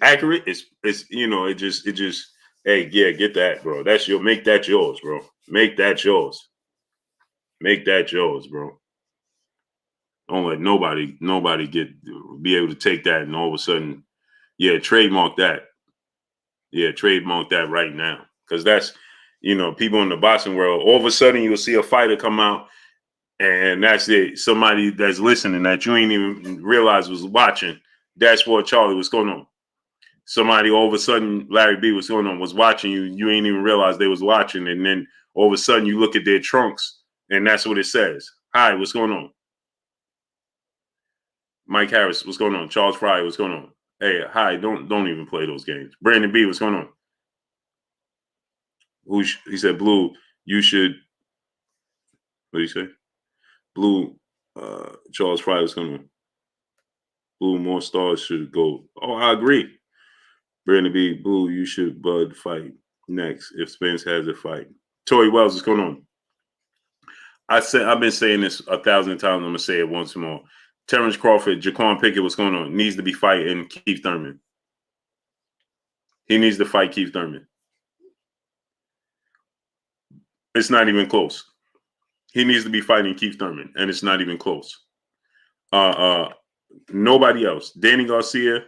accurate. It's you know, it just hey, yeah, get that, bro. Make that yours, bro. Make that yours. Make that yours, bro. Don't let nobody be able to take that and all of a sudden, yeah, trademark that. Yeah, trademark that right now. Because that's, people in the boxing world, all of a sudden you'll see a fighter come out and that's it. Somebody that's listening that you ain't even realize was watching. Dashboard Charlie, what's going on? Somebody all of a sudden, Larry B, what's going on, was watching you. You ain't even realize they was watching. And then all of a sudden you look at their trunks and that's what it says. Hi, what's going on? Mike Harris, what's going on? Charles Fry, what's going on? Hey, hi, don't even play those games. Brandon B, what's going on? He said, Blue, you should, what do you say? Blue, Charles Fry, what's going on? Blue, more stars should go. Oh, I agree. Brandon B, Blue, you should Bud fight next if Spence has a fight. Tori Wells, what's going on? I've been saying this 1,000 times. I'm gonna say it once more. Terence Crawford, Jaquan Pickett, what's going on? Needs to be fighting Keith Thurman. He needs to fight Keith Thurman. It's not even close. He needs to be fighting Keith Thurman, and it's not even close. Nobody else. Danny Garcia,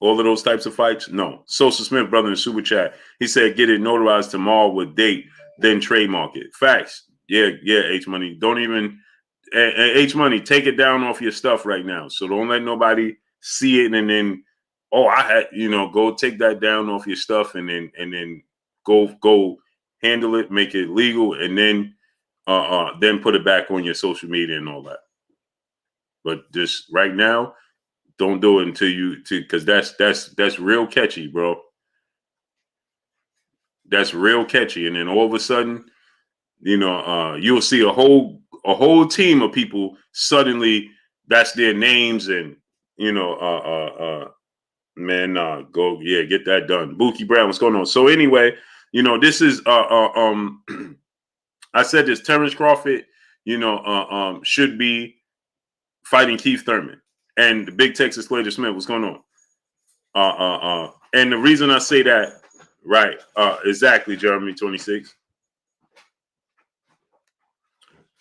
all of those types of fights, no. Sosa Smith, brother in Super Chat, he said get it notarized tomorrow with date, then trademark it. Facts. Yeah, H Money. Don't even H Money, take it down off your stuff right now. So don't let nobody see it and then, go take that down off your stuff and then go handle it, make it legal, and then put it back on your social media and all that. But just right now, don't do it because that's real catchy, bro. That's real catchy, and then all of a sudden, you'll see a whole team of people suddenly that's their names and go get that done. Bookie Brown, what's going on? So anyway, this is I said this Terence Crawford, should be fighting Keith Thurman and the Big Texas Slater Smith. What's going on? And the reason I say that, right? Exactly, Jeremy 26.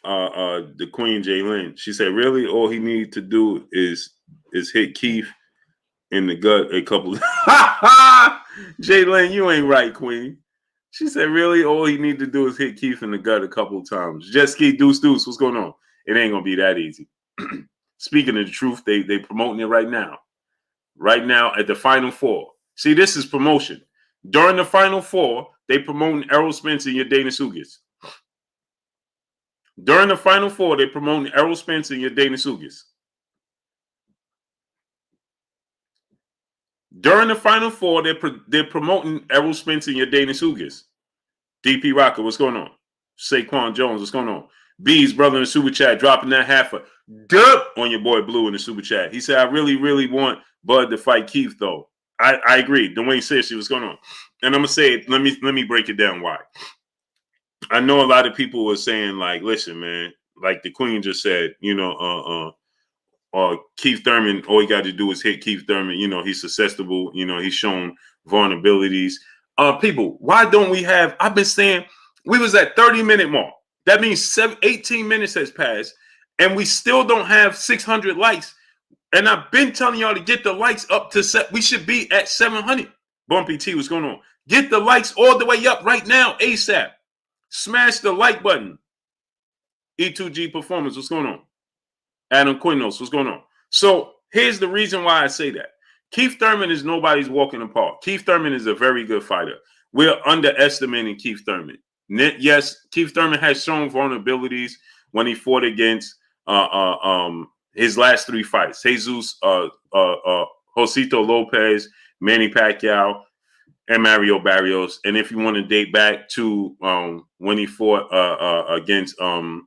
The Queen Jaylyn, she said, really, all he needs to do is hit Keith in the gut a couple. Jaylyn, you ain't right, Queen. She said, really, all he need to do is hit Keith in the gut a couple of times. Just Keith Deuce, what's going on? It ain't gonna be that easy. Speaking of the truth, they promoting it right now. Right now at the Final Four. See, this is promotion. During the Final Four, they promoting Errol Spence and your Dana Sugis. During the Final Four, they promoting Errol Spence and your Dana Sugis. During the Final Four, they're promoting Errol Spence and your Dana Sugas. DP Rocker, what's going on? Saquon Jones, what's going on? B's brother in the super chat dropping that half a dub on your boy Blue in the super chat. He said, I really, really want Bud to fight Keith, though. I agree. Dwayne says what's going on. And I'm gonna say it, let me break it down why. I know a lot of people were saying, like, listen, man, like the Queen just said, Keith Thurman, all he got to do is hit Keith Thurman. He's susceptible. He's shown vulnerabilities. People, why don't we have? I've been saying we was at 30-minute mark. That means 18 minutes has passed, and we still don't have 600 likes. And I've been telling y'all to get the likes up to set. We should be at 700. Bumpy T, what's going on? Get the likes all the way up right now, ASAP. Smash the like button. E2G Performance, what's going on? Adam Quinos, what's going on? So here's the reason why I say that. Keith Thurman is nobody's walk in the park. Keith Thurman is a very good fighter. We're underestimating Keith Thurman. Yes, Keith Thurman has shown vulnerabilities when he fought against his last 3 fights. Jesus, Josito Lopez, Manny Pacquiao, and Mario Barrios. And if you want to date back to when he fought against Luis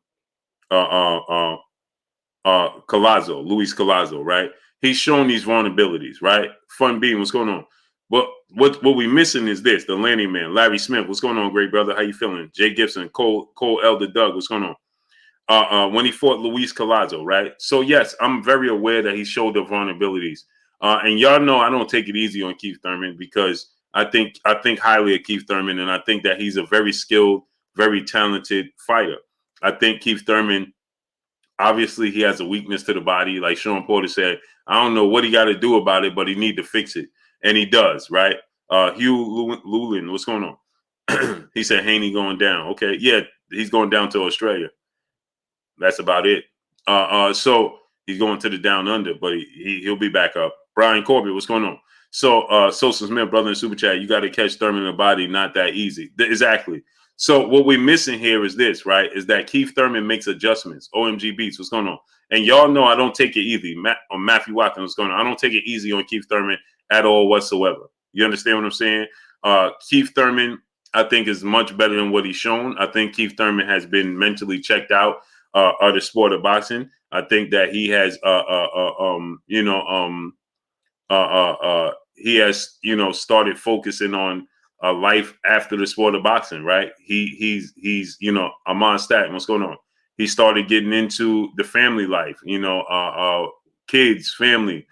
Collazo, right? He's shown these vulnerabilities, right? Fun Bean, what's going on? But what we missing is this: the landing man, Larry Smith. What's going on, great brother? How you feeling? Jay Gibson, Cole Elder Doug. What's going on? When he fought Luis Collazo, right? So yes, I'm very aware that he showed the vulnerabilities. And y'all know I don't take it easy on Keith Thurman because I think highly of Keith Thurman, and I think that he's a very skilled, very talented fighter. I think Keith Thurman, obviously, he has a weakness to the body. Like Sean Porter said, I don't know what he got to do about it, but he need to fix it. And he does, right? Hugh Lulin, what's going on? He said Haney going down. Okay, yeah, he's going down to Australia. That's about it. So he's going to the down under, but he'll be back up. Brian Corbett, what's going on? So Sosa Smith, brother in Super Chat, you got to catch Thurman in the body, not that easy. Exactly. So what we're missing here is this, right? Is that Keith Thurman makes adjustments. OMG Beats, what's going on? And y'all know I don't take it easy. Matthew Watkins, what's going on? I don't take it easy on Keith Thurman at all whatsoever. You understand what I'm saying? Keith Thurman, I think, is much better than what he's shown. I think Keith Thurman has been mentally checked out of the sport of boxing. I think that he has, he has, started focusing on life after the sport of boxing, right? He's Amon Staten, what's going on? He started getting into the family life, kids, family,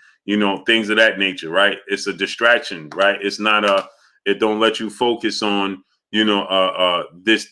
things of that nature, right? It's a distraction, right? It's not it don't let you focus on, this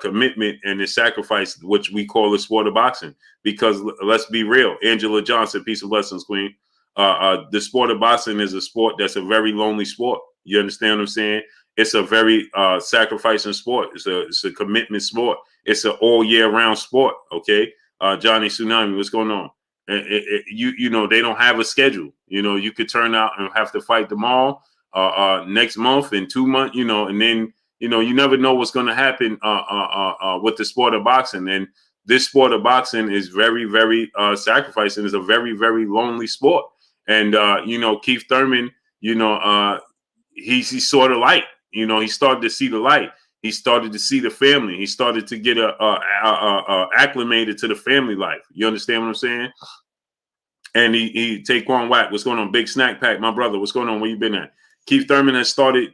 commitment and this sacrifice, which we call the sport of boxing. Because let's be real, Angela Johnson, peace and blessings, Queen. The sport of boxing is a sport that's a very lonely sport. You understand what I'm saying? It's a very sacrificing sport. It's a commitment sport. It's an all year round sport. Okay, Johnny Tsunami, what's going on? They don't have a schedule. You could turn out and have to fight tomorrow, next month, in 2 months. And then you never know what's going to happen with the sport of boxing. And this sport of boxing is very, very sacrificing. It's a very, very lonely sport. And Keith Thurman, he's sort of light. He started to see the light. He started to see the family. He started to get acclimated to the family life. You understand what I'm saying? And he Taquan Wack, what's going on? Big Snack Pack, my brother, what's going on? Where you been at? Keith Thurman has started,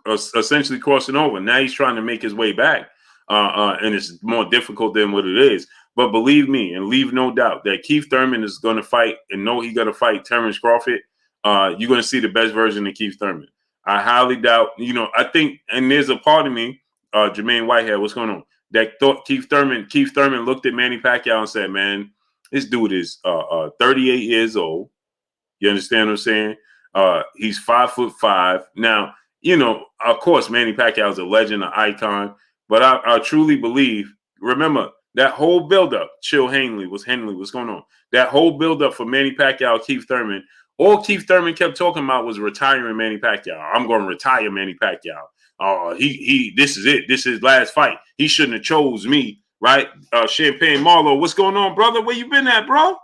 essentially crossing over. Now he's trying to make his way back, and it's more difficult than what it is. But believe me, and leave no doubt that Keith Thurman is going to fight, and know he's going to fight Terence Crawford. You're going to see the best version of Keith Thurman. I highly doubt, I think, and there's a part of me, Jermaine Whitehead, what's going on, that thought Keith Thurman looked at Manny Pacquiao and said, man, this dude is 38 years old. You understand what I'm saying? He's 5'5". Now, of course, Manny Pacquiao is a legend, an icon, but I truly believe, remember, that whole buildup, Haney, what's going on? That whole buildup for Manny Pacquiao, Keith Thurman, all Keith Thurman kept talking about was retiring Manny Pacquiao. I'm going to retire Manny Pacquiao. This is it. This is his last fight. He shouldn't have chose me, right? Champagne Marlowe, what's going on, brother? Where you been at, bro?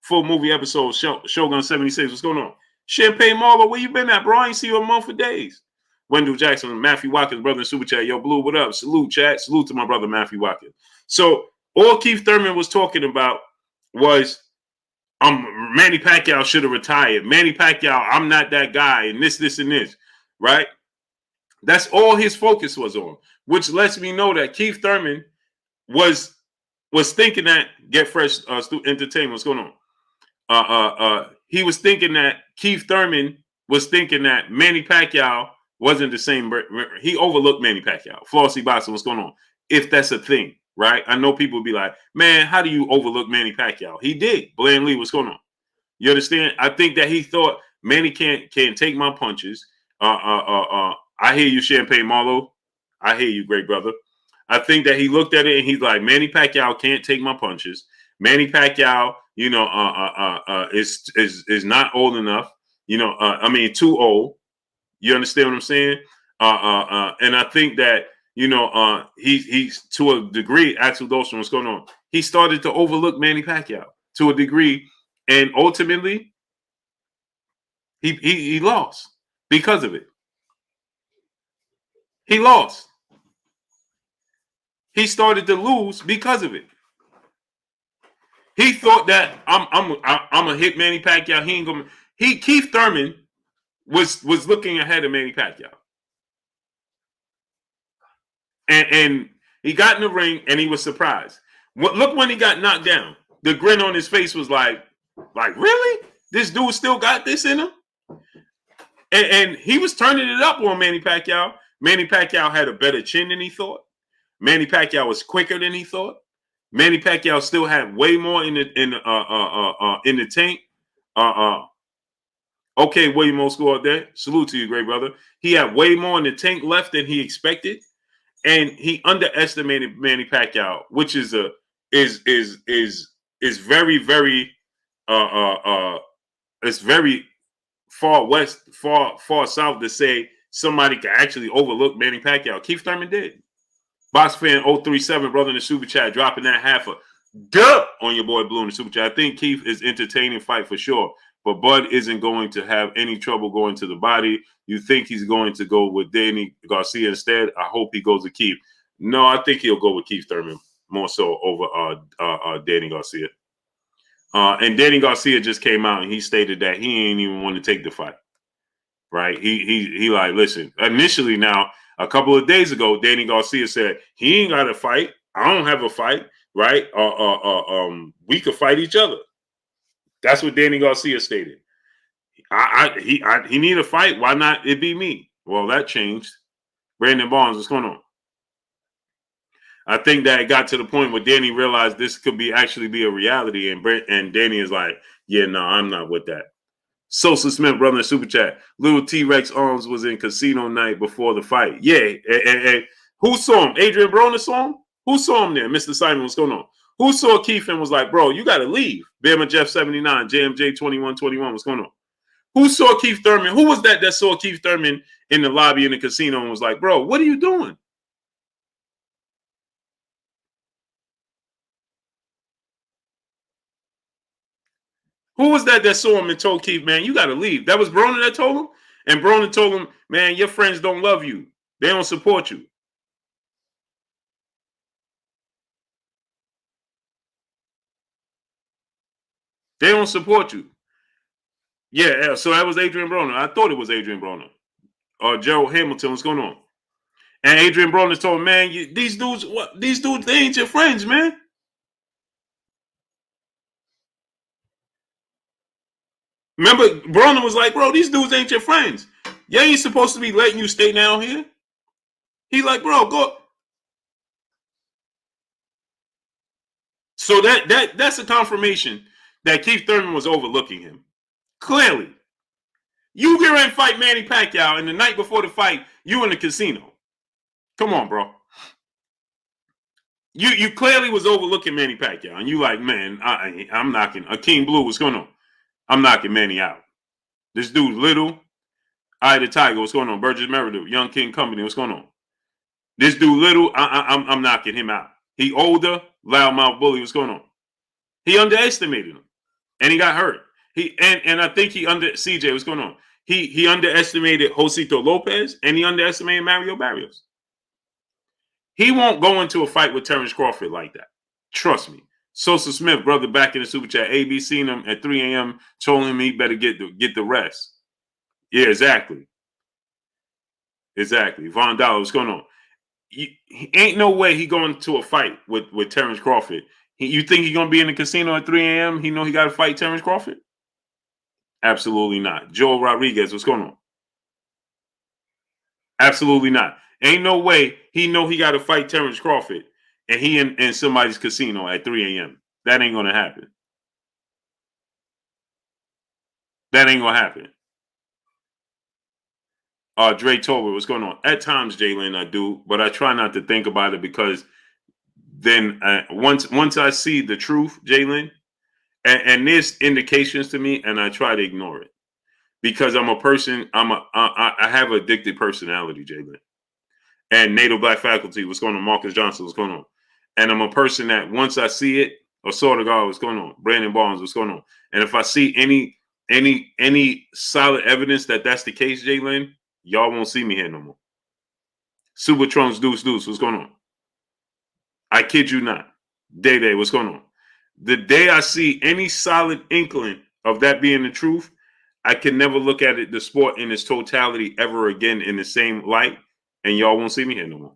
Full movie episode, Shogun 76. What's going on? Champagne Marlowe, where you been at, bro? I ain't see you a month for days. Wendell Jackson, Matthew Watkins, brother in Super Chat. Yo, Blue, what up? Salute, chat. Salute to my brother, Matthew Watkins. So all Keith Thurman was talking about was Manny Pacquiao should have retired. Manny Pacquiao, I'm not that guy, and this, and this, right? That's all his focus was on, which lets me know that Keith Thurman was thinking that Get Fresh Entertainment. What's going on? He was thinking that Keith Thurman was thinking that Manny Pacquiao wasn't the same. He overlooked Manny Pacquiao. Flossie Boston, what's going on? If that's a thing, right? I know people will be like, man, how do you overlook Manny Pacquiao? He did. Bland Lee, what's going on? You understand? I think that he thought Manny can't take my punches. I hear you, Champagne Marlowe. I hear you, great brother. I think that he looked at it and he's like, Manny Pacquiao can't take my punches. Manny Pacquiao, you know, is not old enough. You know, I mean, too old. You understand what I'm saying? And I think that, you know, he's to a degree, Axel Dolstrom, what's going on? He started to overlook Manny Pacquiao to a degree, and ultimately, he lost because of it. He lost. He started to lose because of it. He thought that I'm gonna hit Manny Pacquiao. He ain't gonna. Keith Thurman was looking ahead of Manny Pacquiao, and he got in the ring and he was surprised. Look when he got knocked down. The grin on his face was like really? This dude still got this in him? And he was turning it up on Manny Pacquiao. Manny Pacquiao had a better chin than he thought. Manny Pacquiao was quicker than he thought. Manny Pacquiao still had way more in the tank. Okay, William Old School out there. Salute to you, great brother. He had way more in the tank left than he expected, and he underestimated Manny Pacquiao, which is very, very it's very far west, far south to say somebody can actually overlook Manny Pacquiao. Keith Thurman did. Box fan 037, brother in the super chat, dropping that half a duh on your boy Blue in the super chat. I think Keith is entertaining fight for sure, but Bud isn't going to have any trouble going to the body. You think he's going to go with Danny Garcia instead? I hope he goes to Keith. No, I think he'll go with Keith Thurman more so over Danny Garcia. And Danny Garcia just came out and he stated that he ain't even want to take the fight. Right? He like, listen, initially now, a couple of days ago, Danny Garcia said, he ain't got a fight. I don't have a fight, right? We could fight each other. That's what Danny Garcia stated. He need a fight. Why not it be me? Well, that changed. Brandon Barnes, what's going on? I think that it got to the point where Danny realized this could actually be a reality, and Danny is like, yeah, no, I'm not with that. Sosa Smith, brother in super chat. Little T-Rex Arms was in casino night before the fight. Yeah, and who saw him? Adrian Broner saw him? Who saw him there? Mr. Simon, what's going on? Who saw Keith and was like, bro, you got to leave? Bama Jeff 79, JMJ 2121, what's going on? Who saw Keith Thurman? Who was that saw Keith Thurman in the lobby in the casino and was like, bro, what are you doing? Who was that saw him and told Keith, man, you got to leave? That was Broner that told him? And Broner told him, man, your friends don't love you. They don't support you. They don't support you. Yeah, so that was Adrian Broner. I thought it was Adrian Broner. Or Gerald Hamilton, what's going on? And Adrian Broner told him, man, these dudes, they ain't your friends, man. Remember, Broner was like, bro, these dudes ain't your friends. You ain't supposed to be letting you stay down here. He like, bro, go. So that's a confirmation that Keith Thurman was overlooking him. Clearly. You get ready to fight Manny Pacquiao, and the night before the fight, you in the casino. Come on, bro. You clearly was overlooking Manny Pacquiao, and you like, man, I'm knocking. King Blue, what's going on? I'm knocking Manny out. This dude, Little, Eye the Tiger, what's going on? Burgess Meredith, Young King Company, what's going on? This dude, Little, I'm knocking him out. He older, loudmouth bully, what's going on? He underestimated him, and he got hurt. And I think CJ, what's going on? He underestimated Josito Lopez and he underestimated Mario Barrios. He won't go into a fight with Terence Crawford like that. Trust me. Sosa Smith, brother, back in the super chat. AB seen him at 3 a.m. told him he better get the rest. Yeah, exactly. Exactly. Von Dollar, what's going on? He ain't no way he going to a fight with Terence Crawford. You think he gonna be in the casino at 3 a.m.? He know he got to fight Terence Crawford? Absolutely not. Joel Rodriguez, what's going on? Absolutely not. Ain't no way he know he got to fight Terence Crawford and he in somebody's casino at 3 a.m. That ain't gonna happen. That ain't gonna happen. Dre Tolbert, what's going on? At times, Jalen, I do, but I try not to think about it because then once I see the truth, Jalen, and there's indications to me, and I try to ignore it because I'm a person. I have an addicted personality, Jalen. And Native Black Faculty, what's going on? Marcus Johnson, what's going on? And I'm a person that once I see it, or sort of God, what's going on? Brandon Barnes, what's going on? And if I see any solid evidence that that's the case, Jalen, y'all won't see me here no more. Supertron's Deuce, what's going on? I kid you not. Day, what's going on? The day I see any solid inkling of that being the truth, I can never look at the sport in its totality ever again in the same light, and y'all won't see me here no more.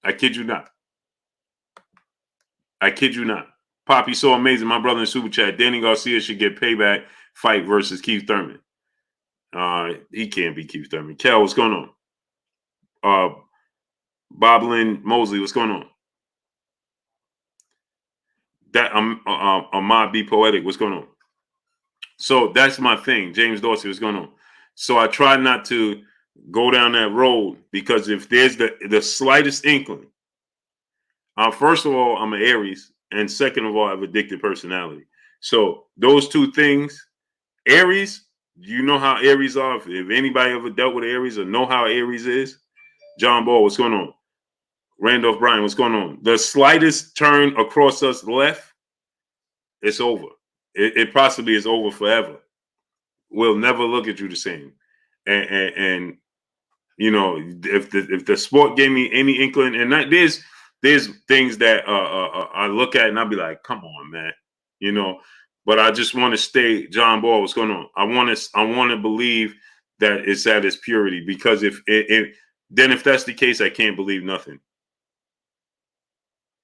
I kid you not. I kid you not. Poppy, so amazing. My brother in Super Chat, Danny Garcia should get payback fight versus Keith Thurman. He can't be Keith Thurman. Kel, what's going on? Boblin Mosley, what's going on? That Ahmad Be Poetic, what's going on? So that's my thing. James Dorsey, what's going on? So I try not to go down that road because if there's the slightest inkling, first of all, I'm an Aries, and second of all, I have addicted personality. So those two things, Aries, you know how Aries are. If anybody ever dealt with Aries or know how Aries is, John Ball, what's going on? Randolph Bryan, what's going on? The slightest turn across us left, it's over. It possibly is over forever. We'll never look at you the same. And you know, if the sport gave me any inkling, and there's things that I look at and I'll be like, come on, man, you know. But I just want to stay, John Ball, what's going on? I want to believe that it's at its purity because if that's the case, I can't believe nothing.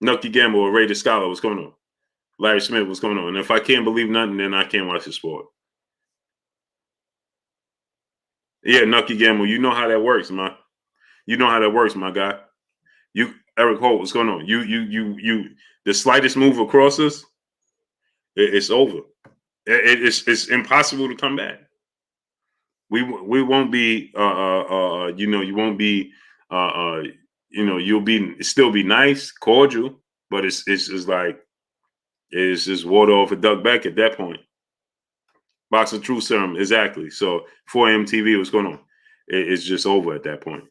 Nucky Gamble or Ray the Scholar, what's going on? Larry Smith, what's going on? And if I can't believe nothing, then I can't watch the sport. Yeah, Nucky Gamble, you know how that works, man. You know how that works, my guy. You, Eric Holt, what's going on? You. The slightest move across us, it's over. It's impossible to come back. We won't be. You know, you won't be. You know, you'll still be nice, cordial, but it's like it's just water off a duck back at that point. Box of Truth Serum, exactly. So 4am TV, what's going on? It's just over at that point.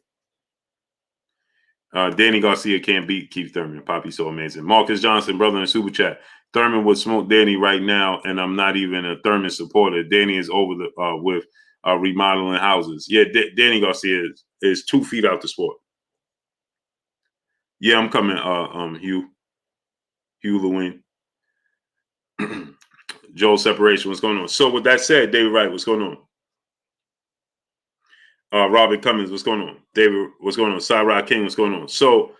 Danny Garcia can't beat Keith Thurman. Poppy, so amazing. Marcus Johnson, brother in Super Chat. Thurman would smoke Danny right now, and I'm not even a Thurman supporter. Danny is over with remodeling houses. Yeah, Danny Garcia is 2 feet out the sport. Yeah, I'm coming. Hugh Lewin. Joel Separation, what's going on? So with that said, David Wright, what's going on? Robert Cummings, what's going on? David, what's going on? Cyrod King, what's going on? So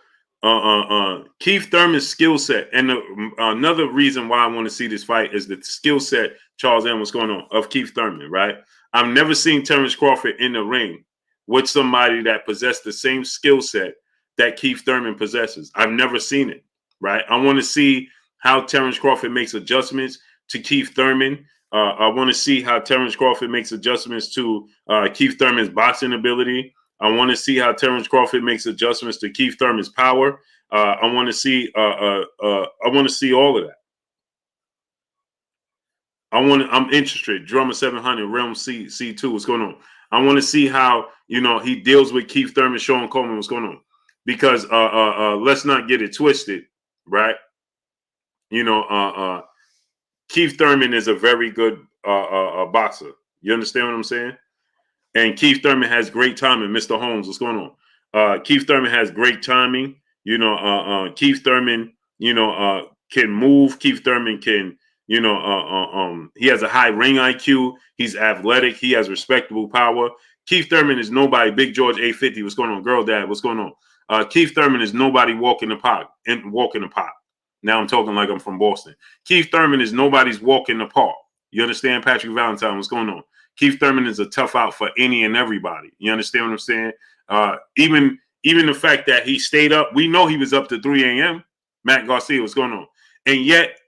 Keith Thurman's skill set, and another reason why I want to see this fight is the skill set, Charles M, what's going on, of Keith Thurman, right? I've never seen Terence Crawford in the ring with somebody that possessed the same skill set that Keith Thurman possesses. I've never seen it, right? I want to see how Terence Crawford makes adjustments to Keith Thurman. I want to see how Terence Crawford makes adjustments to Keith Thurman's boxing ability. I want to see how Terence Crawford makes adjustments to Keith Thurman's power. I want to see. I want to see all of that. I'm interested. Drummer 700, Realm C2. What's going on? I want to see how he deals with Keith Thurman, Sean Coleman. What's going on? Because let's not get it twisted, right? Keith Thurman is a very good boxer. You understand what I'm saying? And Keith Thurman has great timing. Mr. Holmes, what's going on? Keith Thurman has great timing. Keith Thurman, can move. Keith Thurman can, he has a high ring IQ. He's athletic. He has respectable power. Keith Thurman is nobody. Big George 850, what's going on? Girl Dad, what's going on? Keith Thurman is nobody walking the park. Now I'm talking like I'm from Boston. Keith Thurman is nobody's walk in the park. You understand? Patrick Valentine, what's going on? Keith Thurman is a tough out for any and everybody. You understand what I'm saying? Even the fact that he stayed up, we know he was up to 3 a.m. Matt Garcia, what's going on? And yet,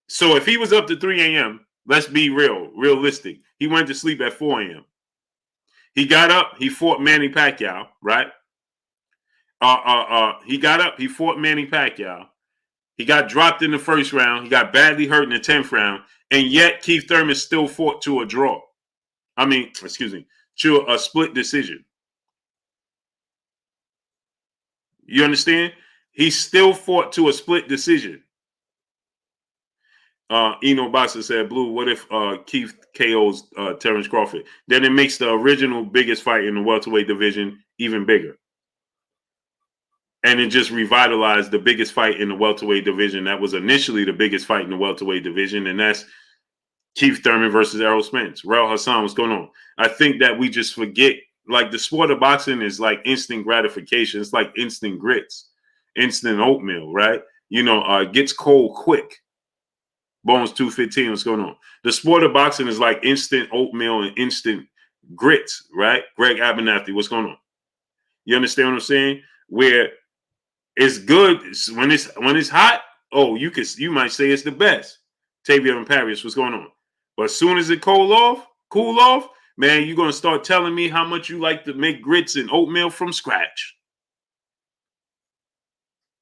so if he was up to 3 a.m., let's be realistic. He went to sleep at 4 a.m. He got up, he fought Manny Pacquiao, right? He got up, he fought Manny Pacquiao. He got dropped in the first round. He got badly hurt in the 10th round. And yet Keith Thurman still fought to a draw. To a split decision. You understand? He still fought to a split decision. Eno Boxer said, Blue, what if Keith KOs Terence Crawford? Then it makes the original biggest fight in the welterweight division even bigger. And it just revitalized the biggest fight in the welterweight division. That was initially the biggest fight in the welterweight division, and that's Keith Thurman versus Errol Spence. Raul Hassan, what's going on? I think that we just forget, like, the sport of boxing is like instant gratification. It's like instant grits, instant oatmeal, right? It gets cold quick. Bones 215, what's going on? The sport of boxing is like instant oatmeal and instant grits, right? Greg Abernathy, what's going on? You understand what I'm saying? Where it's good when it's hot. Oh, you might say it's the best. Tavia and Paris, what's going on? But as soon as it cool off, man, you're gonna start telling me how much you like to make grits and oatmeal from scratch.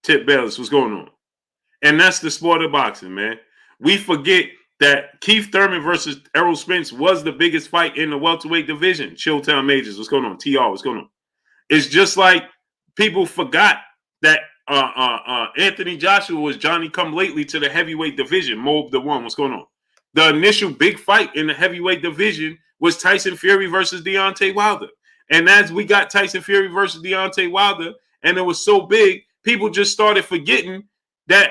Tip Bellis, what's going on? And that's the sport of boxing, man. We forget that Keith Thurman versus Errol Spence was the biggest fight in the welterweight division. Chilltown Majors, what's going on? TR, what's going on? It's just like people forgot that Anthony Joshua was Johnny come lately to the heavyweight division. Mob the one, what's going on? The initial big fight in the heavyweight division was Tyson Fury versus Deontay Wilder. And as we got Tyson Fury versus Deontay Wilder, and it was so big, people just started forgetting that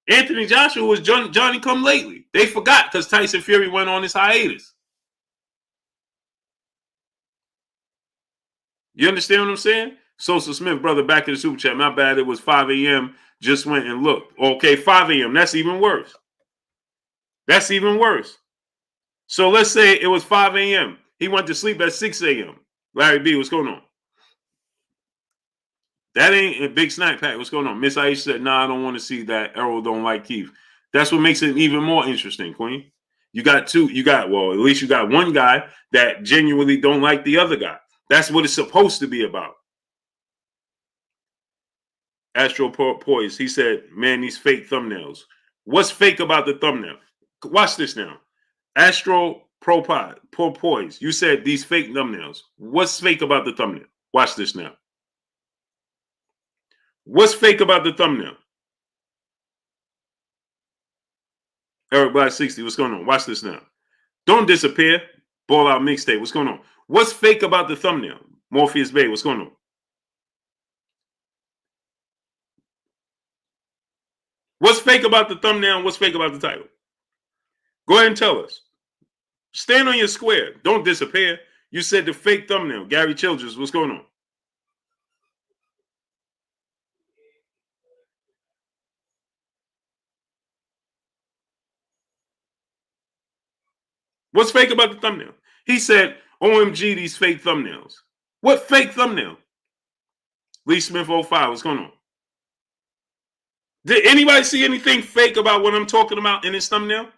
Anthony Joshua was Johnny come lately. They forgot because Tyson Fury went on his hiatus. You understand what I'm saying? Sosa Smith, brother, back in the super chat. My bad, it was 5 a.m. Just went and looked. Okay, 5 a.m. That's even worse. That's even worse. So let's say it was 5 a.m. He went to sleep at 6 a.m. Larry B, what's going on? That ain't a big snack pack. What's going on? Miss Aisha said, nah, I don't want to see that. Errol don't like Keith. That's what makes it even more interesting, Queen. At least you got one guy that genuinely don't like the other guy. That's what it's supposed to be about. Astro Poise, he said, man, these fake thumbnails. What's fake about the thumbnail? Watch this now. Astro Poise, you said these fake thumbnails. What's fake about the thumbnail? Watch this now. What's fake about the thumbnail? Eric Black 60, what's going on? Watch this now. Don't disappear. Ball out mixtape, what's going on? What's fake about the thumbnail? Morpheus Bay, what's going on? What's fake about the thumbnail and what's fake about the title? Go ahead and tell us. Stand on your square. Don't disappear. You said the fake thumbnail. Gary Childress, what's going on? What's fake about the thumbnail? He said, OMG, these fake thumbnails. What fake thumbnail? Lee Smith 05, what's going on? Did anybody see anything fake about what I'm talking about in this thumbnail?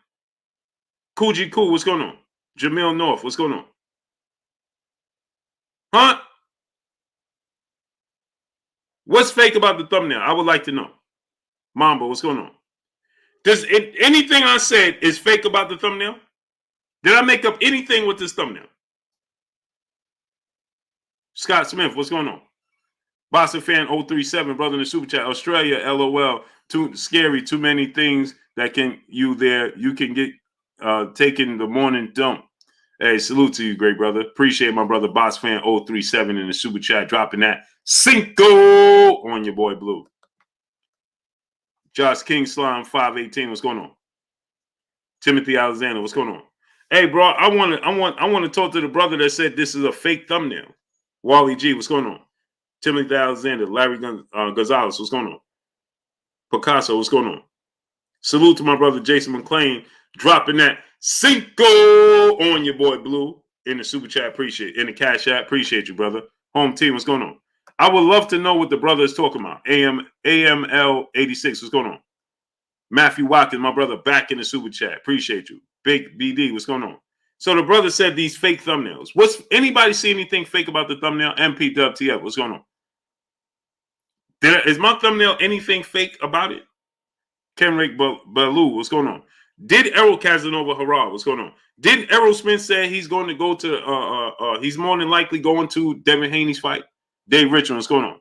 Coogee Cool, what's going on? Jamil North, what's going on? Huh? What's fake about the thumbnail? I would like to know. Mamba, what's going on? Does anything I said is fake about the thumbnail? Did I make up anything with this thumbnail? Scott Smith, what's going on? Boxer fan 037, brother in the super chat. Australia, LOL. too scary, too many things that can you can get taking the morning dump. Hey, salute to you, great brother. Appreciate my brother Boss Fan 037 in the super chat dropping that Cinco on your boy Blue. Josh King Slime 518, what's going on? Timothy Alexander, what's going on? Hey, bro, I want to talk to the brother that said this is a fake thumbnail. Wally G, what's going on? Timothy Alexander, Larry Gonzalez, what's going on? Picasso, what's going on? Salute to my brother Jason McClain dropping that Cinco on your boy Blue in the super chat. Appreciate in the cash app. Appreciate you, brother. Home team, what's going on? I would love to know what the brother is talking about. AML 86, what's going on? Matthew Watkins, my brother, back in the super chat. Appreciate you. Big BD, what's going on? So the brother said these fake thumbnails. What's anybody see anything fake about the thumbnail? MPWTF, what's going on? Is my thumbnail anything fake about it? Kenrick Baloo, what's going on? Did Errol Casanova hurrah? What's going on? Didn't Errol Spence say he's going to go to he's more than likely going to Devin Haney's fight? Dave Richmond, what's going on?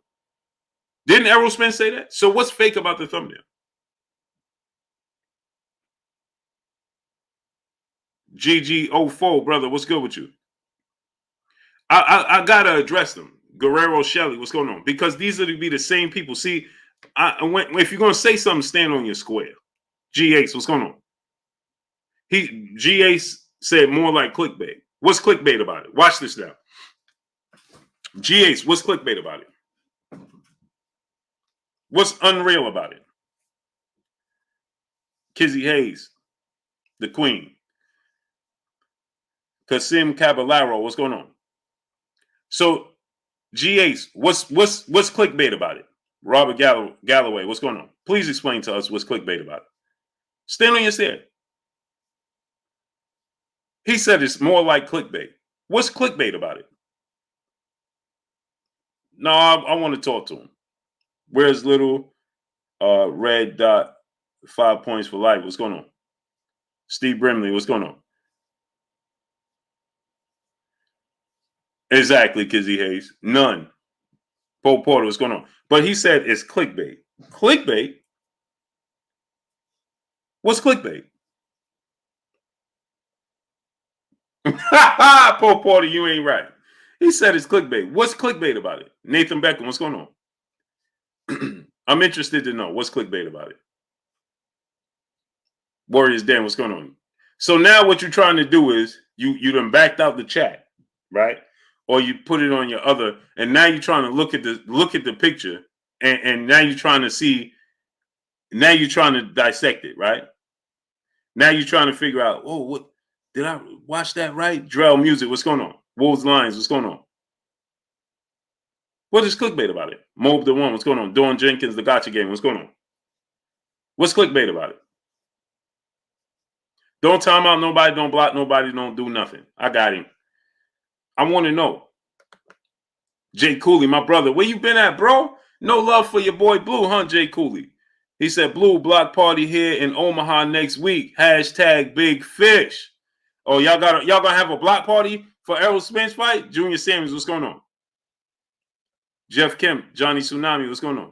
Didn't Errol Spence say that? So what's fake about the thumbnail? GG04, brother, what's good with you? I gotta address them. Guerrero Shelley, what's going on? Because these are to be the same people. See, if you're gonna say something, stand on your square. G8, what's going on? G8 said more like clickbait. What's clickbait about it? Watch this now. G8, what's clickbait about it? What's unreal about it? Kizzy Hayes, the queen. Kasim Caballero, what's going on? So, G8, what's clickbait about it? Robert Galloway, what's going on? Please explain to us what's clickbait about it. Stand on your stand. He said it's more like clickbait. What's clickbait about it? No, I want to talk to him. Where's little red dot 5 points for life? What's going on? Steve Brimley, what's going on? Exactly, Kizzy Hayes. None. Paul Porter, what's going on? But he said it's clickbait. Clickbait? What's clickbait? Paul Porter, you ain't right. He said it's clickbait. What's clickbait about it? Nathan Beckham, what's going on? I'm interested to know what's clickbait about it. Warriors Dan, what's going on? So now what you're trying to do is you done backed out the chat, right? Or you put it on your other, and now you're trying to look at the picture, and now you're trying to see, now you're trying to dissect it, right? Now you're trying to figure out, oh, what did I watch that right? Drell Music, what's going on? Wolves Lions, what's going on? What is clickbait about it? Mob the One, what's going on? Dawn Jenkins, the Gotcha Game, what's going on? What's clickbait about it? Don't time out nobody, don't block nobody, don't do nothing. I got him. I want to know. Jay Cooley, my brother, where you been at, bro? No love for your boy Blue, huh, Jay Cooley? He said, Blue block party here in Omaha next week. # Big Fish. Oh, y'all gonna have a block party for Errol Spence fight? Junior Samuels, what's going on? Jeff Kemp, Johnny Tsunami, what's going on?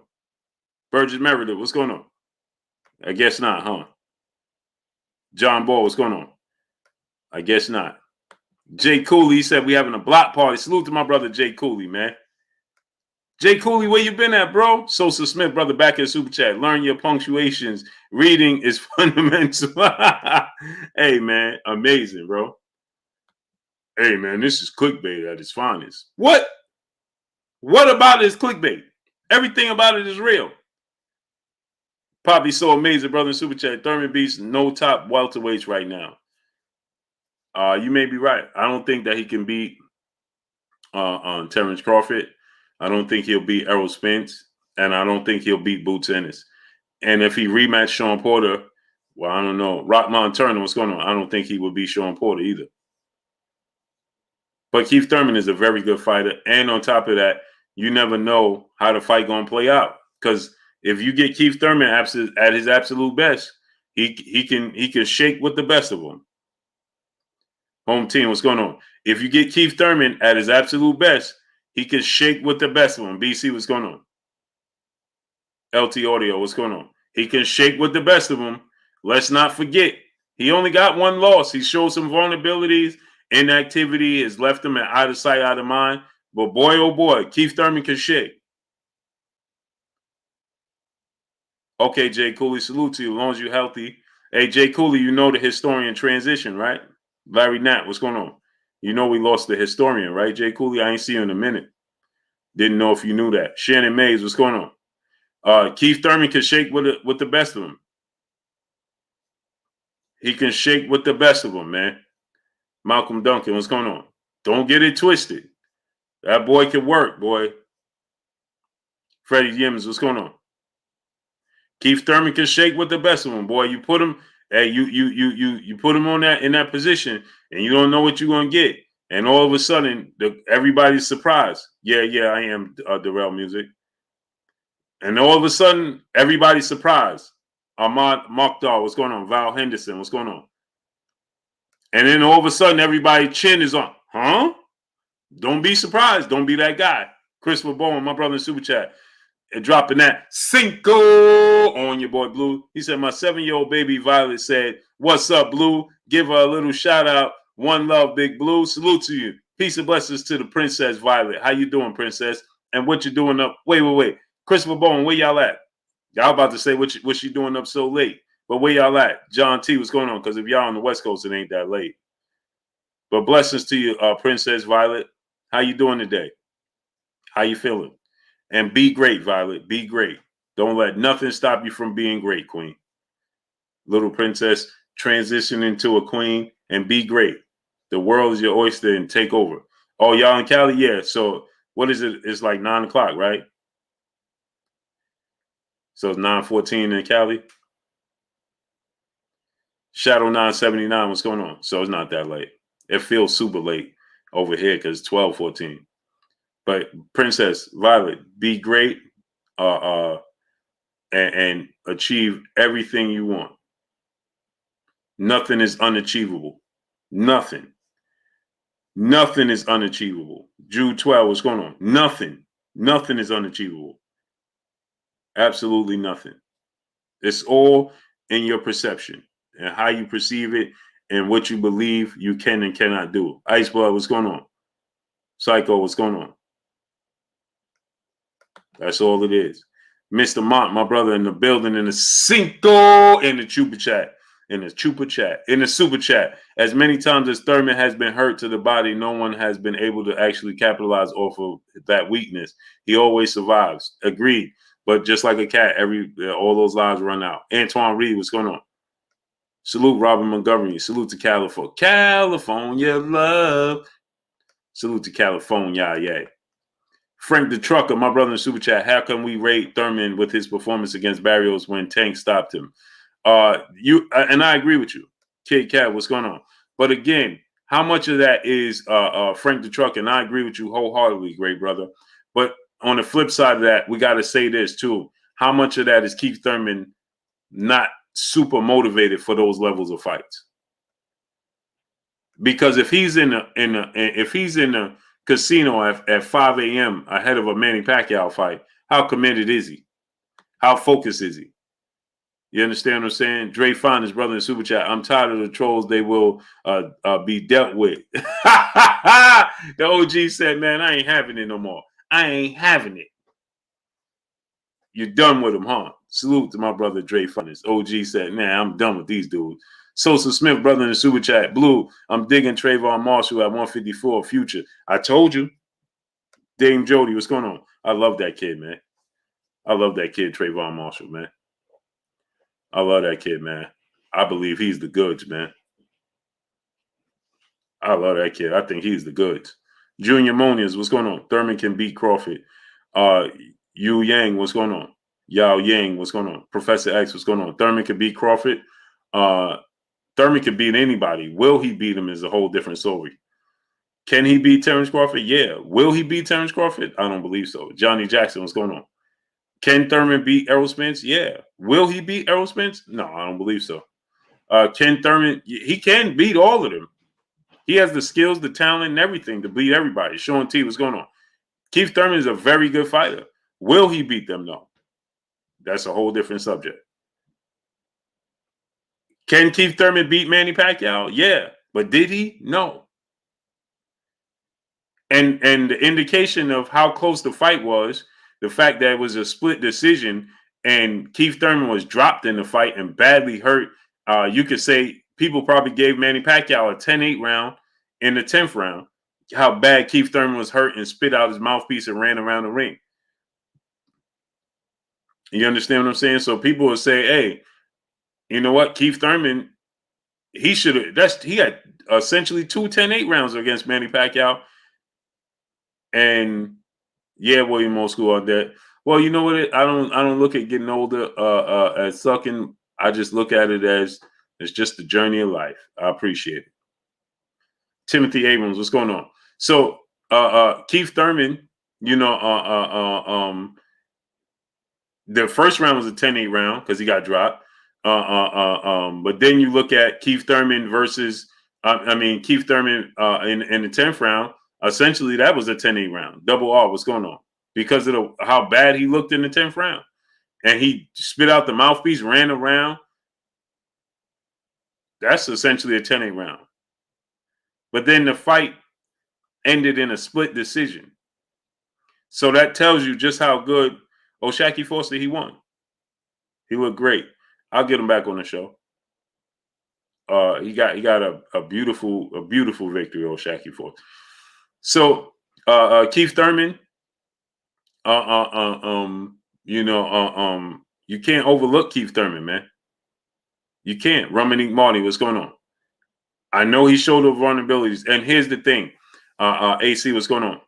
Burgess Meredith, what's going on? I guess not, huh? John Ball, what's going on? I guess not. Jay Cooley said we having a block party. Salute to my brother Jay Cooley, man. Jay Cooley, where you been at, bro? Sosa Smith, brother, back in the super chat. Learn your punctuations. Reading is fundamental. Hey, man, amazing, bro. Hey, man, this is clickbait at its finest. What? What about it is clickbait? Everything about it is real. Probably so amazing, brother in super chat. Thurman beats no top welterweights right now. You may be right. I don't think that he can beat Terence Crawford. I don't think he'll beat Errol Spence, and I don't think he'll beat Boots Ennis. And if he rematched Sean Porter, well, I don't know. Rockmont Turner, what's going on? I don't think he would beat Sean Porter either. But Keith Thurman is a very good fighter, and on top of that, you never know how the fight gonna play out. Because if you get Keith Thurman at his absolute best, he can shake with the best of them. Home team, what's going on? If you get Keith Thurman at his absolute best, he can shake with the best of them. BC, what's going on? LT Audio, what's going on? He can shake with the best of them. Let's not forget, he only got one loss. He showed some vulnerabilities. Inactivity has left him out of sight, out of mind. But boy, oh boy, Keith Thurman can shake. Okay, Jay Cooley, salute to you. As long as you're healthy. Hey, Jay Cooley, you know the historian transition, right? Larry Knapp, what's going on? You know we lost the historian, right, Jay Cooley? I ain't see you in a minute. Didn't know if you knew that. Shannon Mays, what's going on? Keith Thurman can shake with the best of them. He can shake with the best of them, man. Malcolm Duncan, what's going on? Don't get it twisted. That boy can work, boy. Freddie Yims, what's going on? Keith Thurman can shake with the best of them, boy. You put him, hey, you put him on that in that position, and you don't know what you're gonna get, and all of a sudden, everybody's surprised. Yeah, I am Darrell Music, and all of a sudden, everybody's surprised. Ahmad Mokhtar, what's going on? Val Henderson, what's going on? And then all of a sudden, everybody's chin is on. Huh? Don't be surprised. Don't be that guy. Christopher Bowen, my brother in Super Chat, dropping that Cinco on your boy Blue. He said, my 7-year-old baby Violet said, what's up, Blue? Give her a little shout out. One love, Big Blue. Salute to you. Peace and blessings to the Princess Violet. How you doing, Princess? And what you doing up? Wait. Christopher Bowen, where y'all at? Y'all about to say what she doing up so late. But where y'all at? John T, what's going on? Because if y'all on the West Coast, it ain't that late. But blessings to you, Princess Violet. How you doing today? How you feeling? And be great, Violet. Be great. Don't let nothing stop you from being great, Queen. Little princess, transition into a queen and be great. The world is your oyster and take over. Oh, y'all in Cali? Yeah. So what is it? It's like 9 o'clock, right? So it's 9:14 in Cali. Shadow 979, what's going on? So it's not that late. It feels super late over here because it's 12:14. But Princess Violet, be great and achieve everything you want. Nothing is unachievable. Nothing is unachievable. Jude 12, what's going on? Nothing is unachievable. Absolutely nothing. It's all in your perception and how you perceive it and what you believe you can and cannot do. Iceblood, what's going on? Psycho, what's going on? That's all it is. Mr. Mont, my brother in the building, in the Cinco, in the Chupa Chat, in the Super Chat. As many times as Thurman has been hurt to the body, no one has been able to actually capitalize off of that weakness. He always survives. Agreed. But just like a cat, all those lives run out. Antoine Reed, what's going on? Salute Robin Montgomery. Salute to California. California love. Salute to California, yeah. Frank the Trucker, my brother in Super Chat, how can we rate Thurman with his performance against Barrios when Tank stopped him? And I agree with you. Kid Cat, what's going on? But again, how much of that is Frank the Trucker? And I agree with you wholeheartedly, great brother. But on the flip side of that, we got to say this too. How much of that is Keith Thurman not super motivated for those levels of fights? Because if he's in a casino at 5 a.m. ahead of a Manny Pacquiao fight, how committed is he? How focused is he? You understand what I'm saying? Dre Fine, his brother in Super Chat, I'm tired of the trolls. They will be dealt with. The OG said, man, I ain't having it no more. I ain't having it. You're done with them, huh? Salute to my brother Dre Fine. His OG said, man, I'm done with these dudes. Sosa Smith, brother in the Super Chat, Blue, I'm digging Trayvon Marshall at 154 Future. I told you. Dame Jody, what's going on? I love that kid, man. I love that kid, Trayvon Marshall, man. I love that kid, man. I believe he's the goods, man. I love that kid. I think he's the goods. Junior Moniz, what's going on? Thurman can beat Crawford. Yu Yang, what's going on? Yao Yang, what's going on? Professor X, what's going on? Thurman can beat Crawford. Thurman can beat anybody. Will he beat him is a whole different story. Can he beat Terence Crawford? Yeah. Will he beat Terence Crawford? I don't believe so. Johnny Jackson, what's going on? Can Thurman beat Errol Spence? Yeah. Will he beat Errol Spence? No, I don't believe so. Can Thurman? He can beat all of them. He has the skills, the talent, and everything to beat everybody. Sean T, what's going on? Keith Thurman is a very good fighter. Will he beat them? No. That's a whole different subject. Can Keith Thurman beat Manny Pacquiao? Yeah. But did he? No. And the indication of how close the fight was, the fact that it was a split decision and Keith Thurman was dropped in the fight and badly hurt. You could say people probably gave Manny Pacquiao a 10-8 round in the 10th round. How bad Keith Thurman was hurt and spit out his mouthpiece and ran around the ring. You understand what I'm saying? So people will say, hey, you know what? Keith Thurman, he had essentially 2 10-8 rounds against Manny Pacquiao. And yeah, William Old School on that. Well, you know what? I don't look at getting older as sucking. I just look at it as it's just the journey of life. I appreciate it. Timothy Abrams, what's going on? So Keith Thurman, you know, the first round was a 10-8 round because he got dropped. But then you look at Keith Thurman versus Keith Thurman in the 10th round. Essentially, that was a 10-8 round. Double R, what's going on? Because of how bad he looked in the 10th round. And he spit out the mouthpiece, ran around. That's essentially a 10-8 round. But then the fight ended in a split decision. So that tells you just how good O'Shaquie Foster, he won. He looked great. I'll get him back on the show. He got a beautiful victory, O'Shaquie Foster. So Keith Thurman, you can't overlook Keith Thurman, man. You can't. Rumanique Marty, what's going on? I know he showed the vulnerabilities. And here's the thing. AC, what's going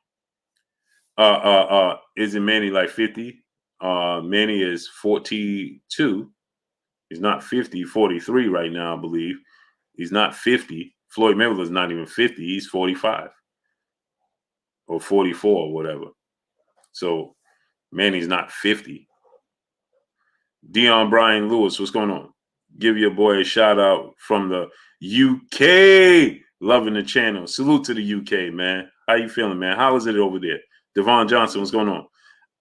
on? Isn't Manny like 50? Manny is 42. He's not 50, 43 right now, I believe. He's not 50. Floyd Mayweather's not even 50. He's 45 or 44 or whatever. So Manny's not 50. Dion Brian Lewis, what's going on? Give your boy a shout out from the UK. Loving the channel. Salute to the UK, man. How you feeling, man? How is it over there? Devon Johnson, what's going on?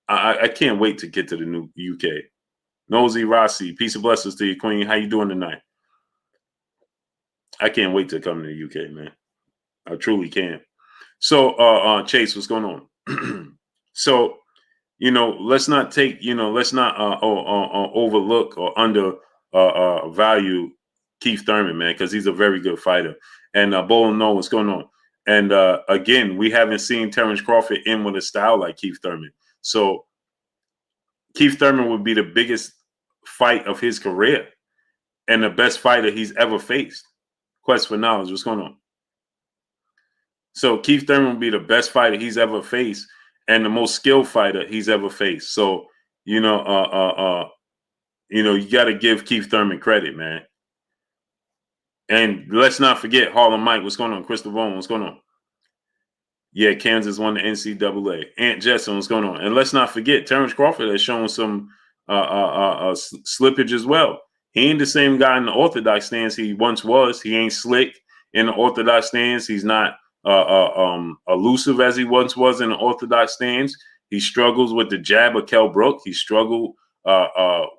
I can't wait to get to the new UK. Nosy Rossi, peace and blessings to you, Queen. How you doing tonight? I can't wait to come to the UK, man. I truly can. So, Chase, what's going on? So, let's not take, let's not overlook or value Keith Thurman, man, because he's a very good fighter. And Bolin, know what's going on. And again, we haven't seen Terence Crawford in with a style like Keith Thurman. So Keith Thurman would be the biggest fight of his career and the best fighter he's ever faced. Quest for knowledge, what's going on? So Keith Thurman would be the best fighter he's ever faced and the most skilled fighter he's ever faced. So, you got to give Keith Thurman credit, man. And let's not forget Harlem Mike. What's going on? Crystal Bone, what's going on? Yeah, Kansas won the NCAA. Ant Jetson, what's going on? And let's not forget Terence Crawford has shown some slippage as well. He ain't the same guy in the orthodox stance he once was. He ain't slick in the orthodox stance. He's not elusive as he once was in the orthodox stance. He struggles with the jab of Kell Brook. He struggled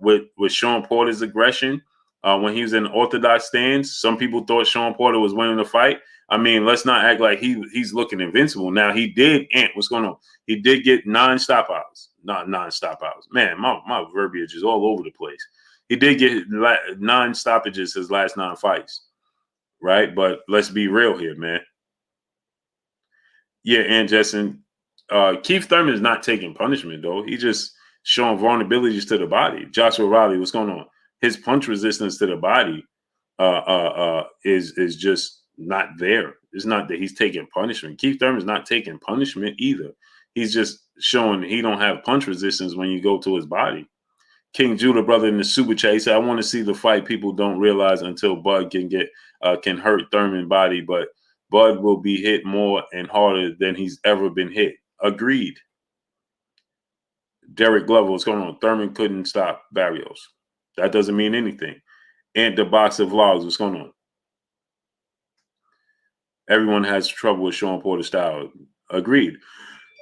with Sean Porter's aggression when he was in the orthodox stance. Some people thought Sean Porter was winning the fight. I mean, let's not act like he's looking invincible. Now, he did, what's going on? He did get 9 stop outs. Not non-stop outs. Man, my verbiage is all over the place. He did get 9 stoppages his last 9 fights, right? But let's be real here, man. Yeah, and Justin, Keith Thurman is not taking punishment, though. He just showing vulnerabilities to the body. Joshua Riley, what's going on? His punch resistance to the body is just not there. It's not that he's taking punishment. Keith Thurman's not taking punishment either. He's just showing he don't have punch resistance when you go to his body. King Judah, brother, in the super chat, he said, I want to see the fight people don't realize until Bud can hurt Thurman body, but Bud will be hit more and harder than he's ever been hit. Agreed. Derek Glover, what's going on? Thurman couldn't stop Barrios. That doesn't mean anything. And the box of vlogs, what's going on? Everyone has trouble with Sean Porter's style. Agreed.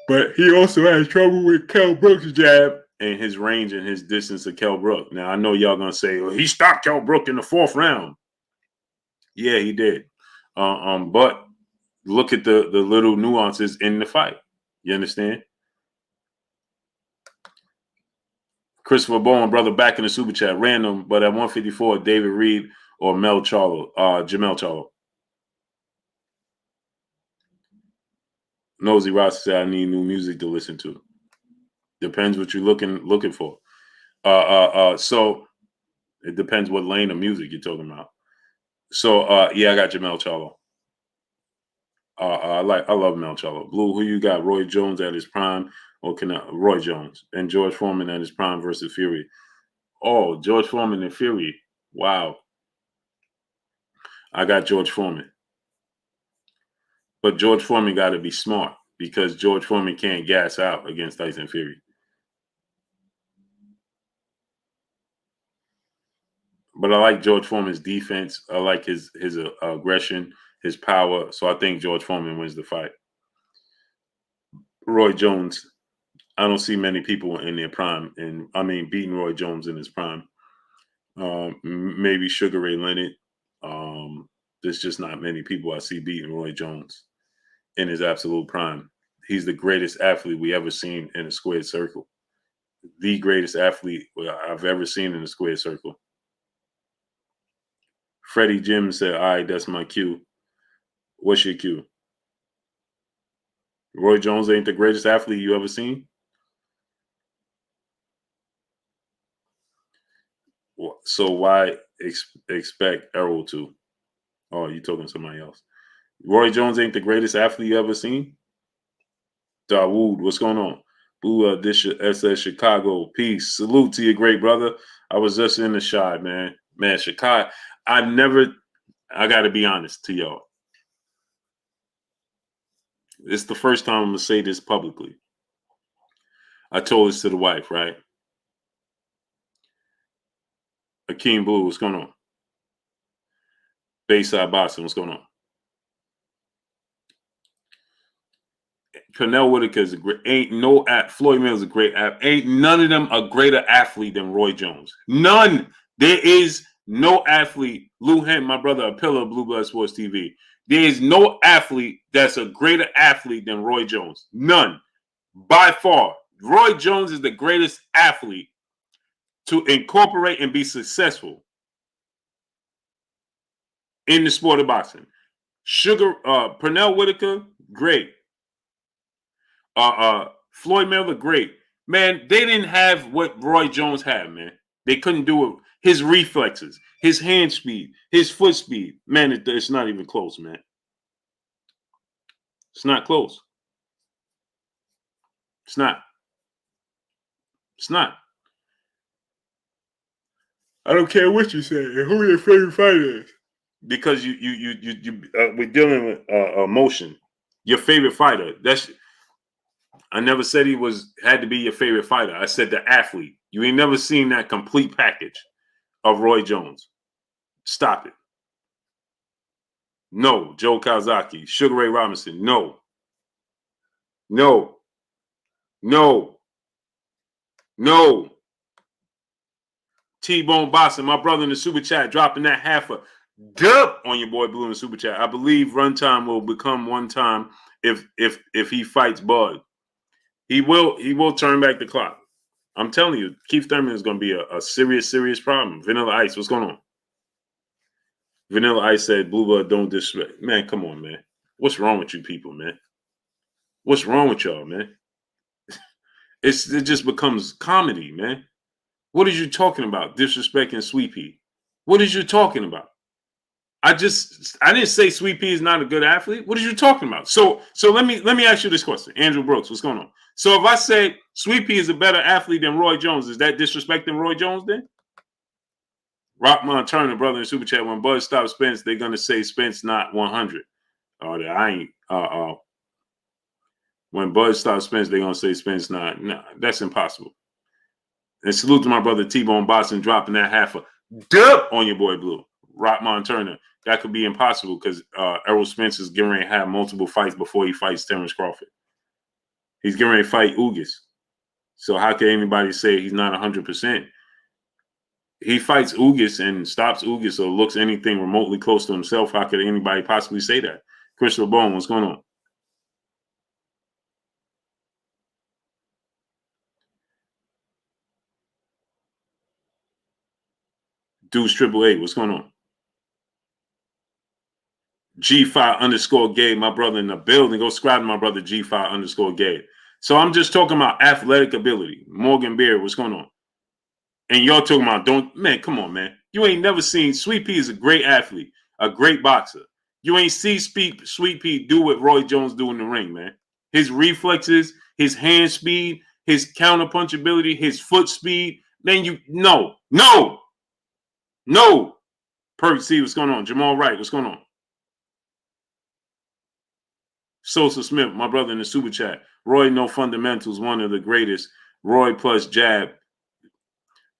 But he also has trouble with Kell Brook's jab and his range and his distance to Kell Brook. Now, I know y'all going to say, well, he stopped Kell Brook in the 4th round. Yeah, he did. But look at the little nuances in the fight. You understand? Christopher Bowen, brother, back in the super chat. Random, but at 154, David Reed or Jamel Charlo. Nosy Ross said, I need new music to listen to. Depends what you're looking for. So it depends what lane of music you're talking about. So yeah, I got Jamel Charlo. I love Mel Charlo. Blue, who you got? Roy Jones at his prime or Roy Jones and George Foreman at his prime versus Fury? Oh, George Foreman and Fury. Wow. I got George Foreman. But George Foreman got to be smart because George Foreman can't gas out against Tyson Fury. But I like George Foreman's defense. I like his aggression, his power. So I think George Foreman wins the fight. Roy Jones, I don't see many people in their prime, and I mean beating Roy Jones in his prime. Maybe Sugar Ray Leonard. There's just not many people I see beating Roy Jones in his absolute prime. He's the greatest athlete we ever seen in a squared circle. The greatest athlete I've ever seen in a squared circle. Freddie Jim said, all right, that's my cue. What's your cue? Roy Jones ain't the greatest athlete you ever seen? So why expect Errol to? Oh, you talking to somebody else. Roy Jones ain't the greatest athlete you ever seen? Dawood, what's going on? Blue Dish SS Chicago. Peace. Salute to you, great brother. I was just in the shot, man. Man, Chicago. I got to be honest to y'all. It's the first time I'm going to say this publicly. I told this to the wife, right? Akeem Blue, what's going on? Bayside Boston, what's going on? Canelo Whitaker is a great. Floyd Mayweather is a great athlete. Ain't none of them a greater athlete than Roy Jones. None. There is no athlete. Lou Hent, my brother, a pillar of Blue Blood Sports TV. There is no athlete that's a greater athlete than Roy Jones. None. By far. Roy Jones is the greatest athlete to incorporate and be successful in the sport of boxing. Pernell Whitaker, great. Floyd Mayweather, great. Man, they didn't have what Roy Jones had, man. They couldn't do it. His reflexes, his hand speed, his foot speed. Man, it's not even close, man. It's not close. It's not. It's not. I don't care what you say. Who your favorite fighter is? Because we're dealing with emotion. Your favorite fighter. I never said he had to be your favorite fighter. I said the athlete. You ain't never seen that complete package of Roy Jones. Stop it. No. Joe Kawasaki, Sugar Ray Robinson. No. No. No. No. T-Bone Boston, my brother in the super chat, dropping that half a dub on your boy Blue in the super chat. I believe runtime will become one time if he fights Bud. He will turn back the clock. I'm telling you, Keith Thurman is going to be a serious problem. Vanilla Ice, what's going on? Vanilla Ice said, Blue Blood, don't disrespect. Man, come on, man. What's wrong with you people, man? What's wrong with y'all, man? It just becomes comedy, man. What are you talking about? Disrespecting Sweet Pea. What are you talking about? I didn't say Sweet Pea is not a good athlete. What are you talking about? So let me ask you this question. Andrew Brooks, what's going on? So if I say Sweet Pea is a better athlete than Roy Jones, is that disrespecting Roy Jones then? Rockmont Turner, brother in super chat, when Bud stops Spence, they're gonna say Spence not 100. I ain't. When Bud stops Spence, they're gonna say Spence not. Nah, that's impossible. And salute to my brother T-Bone Boston dropping that half a dub on your boy Blue. Rockmont Turner. That could be impossible because Errol Spence is getting ready to have multiple fights before he fights Terence Crawford. He's getting ready to fight Ugas. So how can anybody say he's not 100%? he fights Ugas and stops Ugas or looks anything remotely close to himself, how could anybody possibly say that? Crystal Bone, what's going on? Deuce Triple A, what's going on? G5_Gabe, my brother in the building. Go subscribe to my brother G5_Gabe. So I'm just talking about athletic ability. Morgan Beard, what's going on? And y'all talking about man, come on, man. You ain't never seen Sweet Pea is a great athlete, a great boxer. You ain't see Sweet Pea do what Roy Jones do in the ring, man. His reflexes, his hand speed, his counter punch ability, his foot speed. Man, no. Perk C, what's going on? Jamal Wright, what's going on? Sosa Smith, my brother in the super chat. Roy, no fundamentals, one of the greatest. Roy plus jab.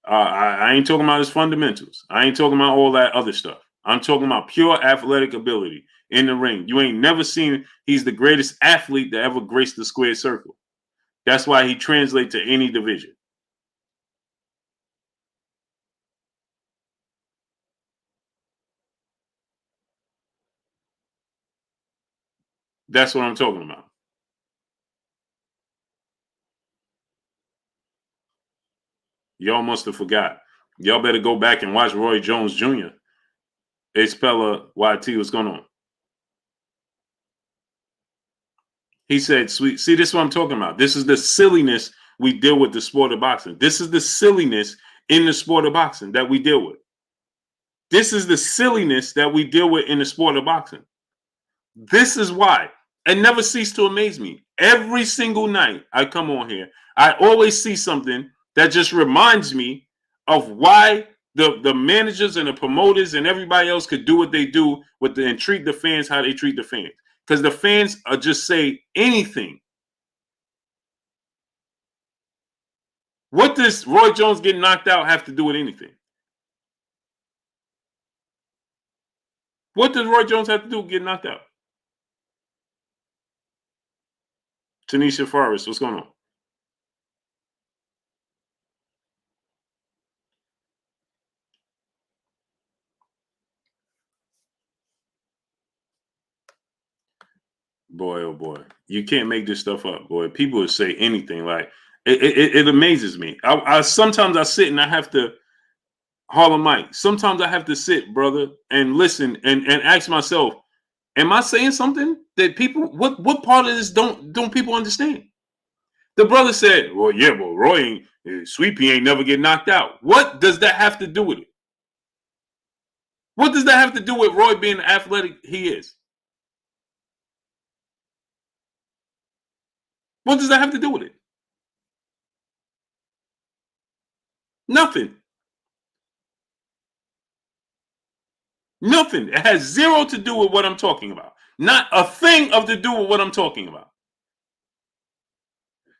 I ain't talking about his fundamentals. I ain't talking about all that other stuff. I'm talking about pure athletic ability in the ring. You ain't never seen he's the greatest athlete that ever graced the squared circle. That's why he translates to any division. That's what I'm talking about. Y'all must have forgot. Y'all better go back and watch Roy Jones Jr. Expella YT, what's going on? He said, sweet. See, this is what I'm talking about. This is the silliness we deal with the sport of boxing. This is the silliness in the sport of boxing that we deal with. This is the silliness that we deal with in the sport of boxing. This is why. It never ceased to amaze me. Every single night I come on here, I always see something that just reminds me of why the managers and the promoters and everybody else could do what they do and treat the fans how they treat the fans. Because the fans just say anything. What does Roy Jones getting knocked out have to do with anything? What does Roy Jones have to do with getting knocked out? Tanisha Forrest, what's going on? Boy, oh boy. You can't make this stuff up, boy. People would say anything. Like, it amazes me. I sometimes I sit and I have to Harlem Mike. Sometimes I have to sit, brother, and listen and ask myself, am I saying something that people what part of this don't people understand? The brother said, well, yeah, well, Roy ain't Sweet Pea ain't never get knocked out. What does that have to do with it? What does that have to do with Roy being athletic he is? What does that have to do with it? Nothing. Nothing. It has zero to do with what I'm talking about. Not a thing of to do with what I'm talking about.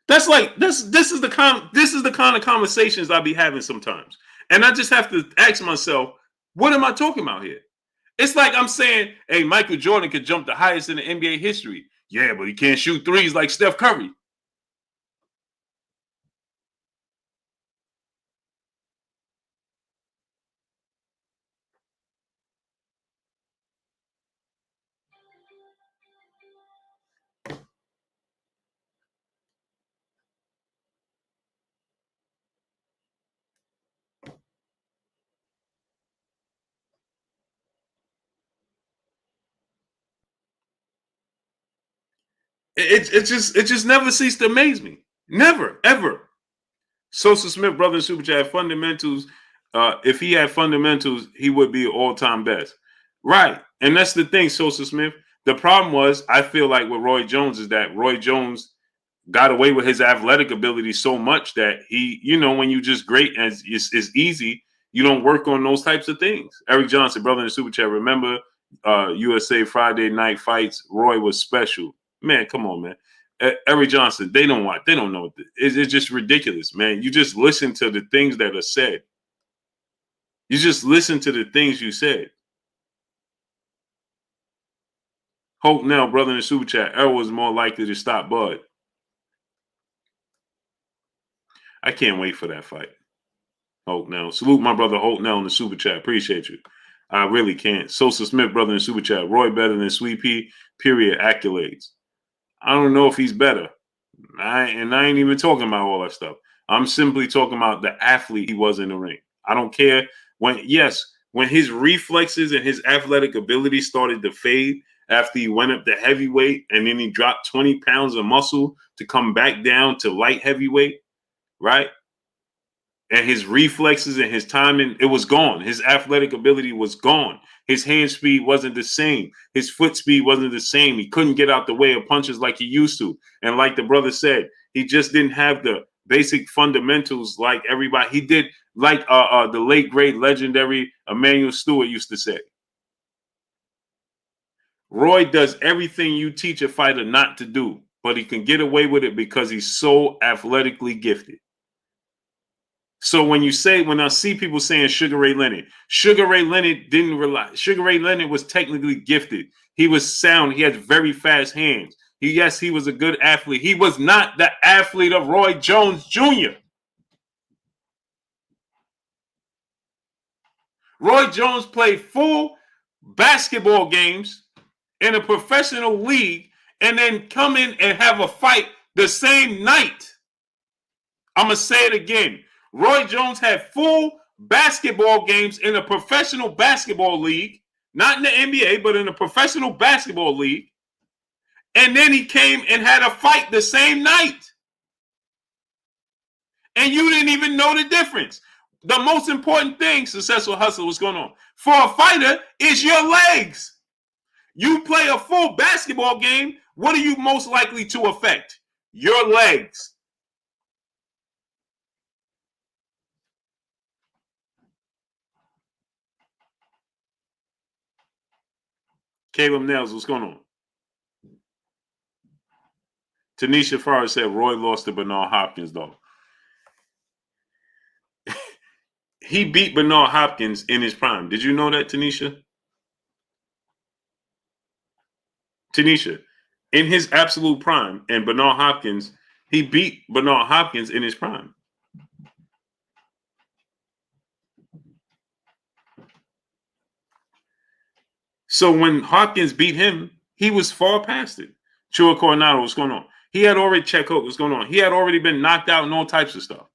That's like this is the kind of conversations I be having sometimes. And I just have to ask myself, what am I talking about here? It's like I'm saying, hey, Michael Jordan could jump the highest in the NBA history. Yeah, but he can't shoot threes like Steph Curry. It just never ceased to amaze me. Never, ever. Sosa Smith, brother in Super Chat, fundamentals. If he had fundamentals, he would be all-time best. Right. And that's the thing, Sosa Smith. The problem was, I feel like with Roy Jones is that Roy Jones got away with his athletic ability so much that he, when you just great and it's easy, you don't work on those types of things. Eric Johnson, brother in the Super Chat, remember USA Friday night fights? Roy was special. Man, come on, man. Eric Johnson, they don't know. It's just ridiculous, man. You just listen to the things that are said. You just listen to the things you said. Hope now, brother in the Super Chat, Errol was more likely to stop Bud. I can't wait for that fight. Holt Nell. Salute my brother Holt Nell in the super chat. Appreciate you. I really can't. Sosa Smith, brother in the super chat. Roy better than Sweet Pea, period, accolades. I don't know if he's better. I ain't even talking about all that stuff. I'm simply talking about the athlete he was in the ring. I don't care when his reflexes and his athletic ability started to fade after he went up to heavyweight and then he dropped 20 pounds of muscle to come back down to light heavyweight, right? And his reflexes and his timing, it was gone. His athletic ability was gone. His hand speed wasn't the same. His foot speed wasn't the same. He couldn't get out the way of punches like he used to. And like the brother said, he just didn't have the basic fundamentals like everybody. He did like the late, great, legendary Emmanuel Stewart used to say. Roy does everything you teach a fighter not to do, but he can get away with it because he's so athletically gifted. So when I see people saying Sugar Ray Leonard didn't rely. Sugar Ray Leonard was technically gifted. He was sound. He had very fast hands. He was a good athlete. He was not the athlete of Roy Jones Jr. Roy Jones played full basketball games in a professional league and then come in and have a fight the same night. I'm going to say it again. Roy Jones had full basketball games in a professional basketball league, not in the NBA, but in a professional basketball league. And then he came and had a fight the same night. And you didn't even know the difference. The most important thing, successful hustle, what's going on? For a fighter, is your legs. You play a full basketball game, what are you most likely to affect? Your legs. Caleb Nels, what's going on? Tanisha Farr said Roy lost to Bernard Hopkins, though. He beat Bernard Hopkins in his prime. Did you know that, Tanisha? Tanisha, in his absolute prime, and Bernard Hopkins, he beat Bernard Hopkins in his prime. So when Hopkins beat him, he was far past it. Chua Coronado, what's going on? He had already checked out what's going on. He had already been knocked out and all types of stuff.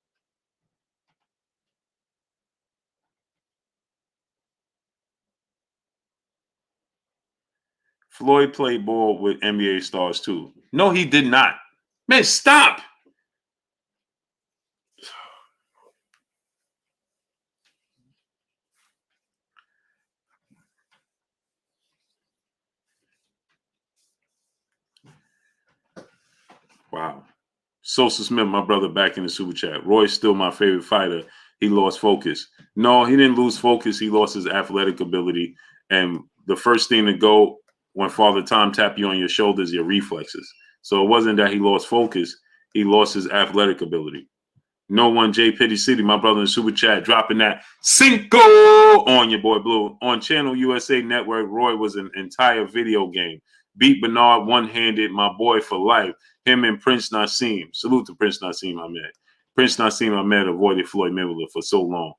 Floyd played ball with NBA stars too. No, he did not. Man, stop. Wow. Sosa Smith, my brother, back in the super chat. Roy's still my favorite fighter. He lost focus. No, he didn't lose focus. He lost his athletic ability. And the first thing to go when Father Time tap you on your shoulders, your reflexes. So it wasn't that he lost focus. He lost his athletic ability. No one, J. Pity City, my brother in the super chat, dropping that Cinco on your boy Blue. On Channel USA Network, Roy was an entire video game. Beat Bernard one-handed, my boy for life. Him and Prince Nassim. Salute to Prince Nassim Ahmed. Prince Nassim Ahmed avoided Floyd Mayweather for so long.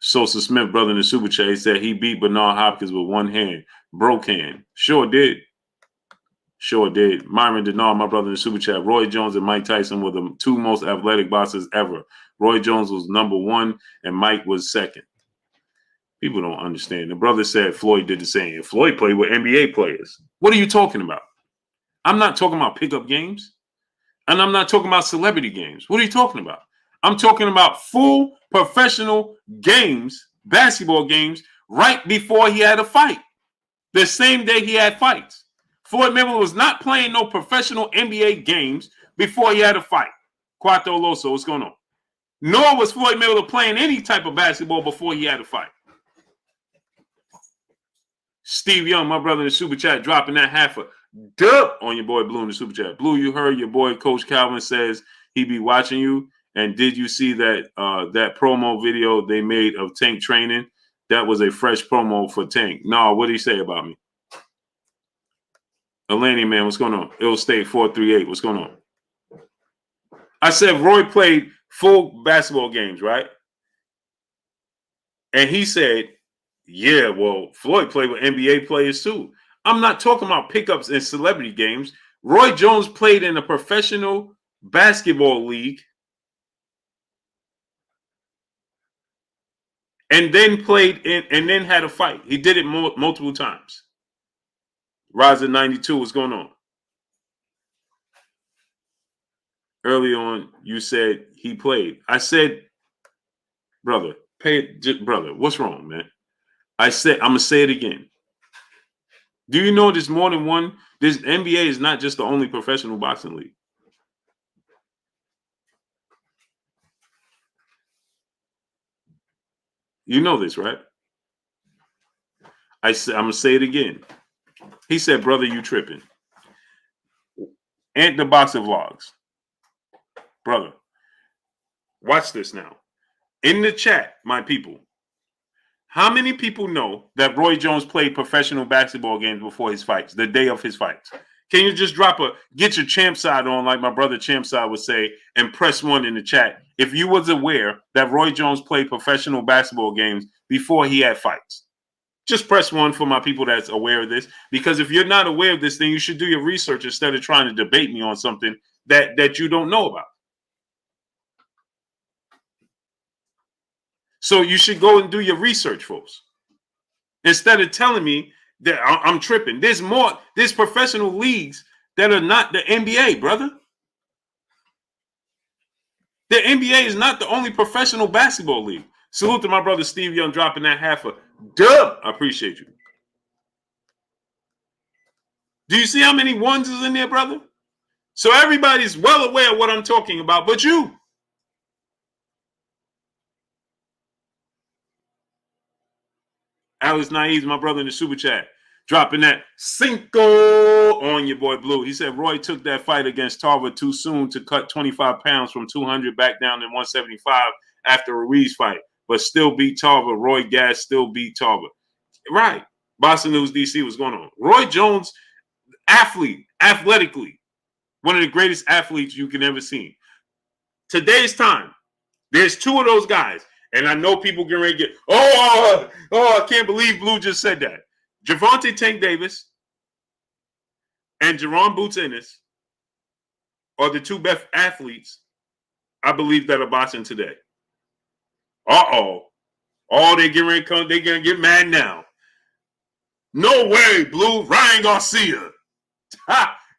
Sosa Smith, brother in the super chat, he said he beat Bernard Hopkins with one hand. Broke hand. Sure did. Sure did. Myron Denard, my brother in the super chat. Roy Jones and Mike Tyson were the two most athletic boxers ever. Roy Jones was number one and Mike was second. People don't understand. The brother said Floyd did the same. Floyd played with NBA players. What are you talking about? I'm not talking about pickup games. And I'm not talking about celebrity games. What are you talking about? I'm talking about full professional games, basketball games, right before he had a fight. The same day he had fights. Floyd Mayweather was not playing no professional NBA games before he had a fight. Cuatro Loso, what's going on? Nor was Floyd Mayweather playing any type of basketball before he had a fight. Steve Young, my brother in the super chat, dropping that half a dub on your boy Blue in the super chat. Blue, you heard your boy Coach Calvin says he be watching you. And did you see that that promo video they made of Tank training? That was a fresh promo for Tank. No, what did he say about me? Eleni, man, what's going on? It'll stay 438. What's going on? I said Roy played full basketball games, right? And he said, yeah, well, Floyd played with NBA players too. I'm not talking about pickups in celebrity games. Roy Jones played in a professional basketball league and then played in and then had a fight. He did it multiple times. Rise of 92, what's going on? Early on, you said he played. I said, brother, brother, what's wrong, man? I said, I'm going to say it again. Do you know there's more than one? This NBA is not just the only professional boxing league. You know this, right? I said, I'm going to say it again. He said, brother, you tripping. And the boxer vlogs. Brother, watch this now. In the chat, my people, how many people know that Roy Jones played professional basketball games before his fights, the day of his fights? Can you just get your champ side on, like my brother champ side would say, and press 1 in the chat if you was aware that Roy Jones played professional basketball games before he had fights? Just press 1 for my people that's aware of this, because if you're not aware of this, then you should do your research instead of trying to debate me on something that you don't know about. So you should go and do your research, folks. Instead of telling me that I'm tripping. There's professional leagues that are not the NBA, brother. The NBA is not the only professional basketball league. Salute to my brother Steve Young dropping that half a dub. I appreciate you. Do you see how many ones is in there, brother? So everybody's well aware of what I'm talking about, but you. Alex Naives, my brother in the super chat, dropping that cinco on your boy Blue. He said Roy took that fight against Tarver too soon to cut 25 pounds from 200 back down to 175 after a Ruiz fight, but still beat Tarver. Roy Gas still beat Tarver. Right. Boston News DC, what's going on? Roy Jones, athletically, one of the greatest athletes you can ever see. Today's time, there's 2 of those guys. And I know people get ready to get, I can't believe Blue just said that. Gervonta Tank Davis and Jerome Boots Ennis are the 2 best athletes, I believe, that are boxing today. Oh, they get ready to come. They're going to get mad now. No way, Blue. Ryan Garcia.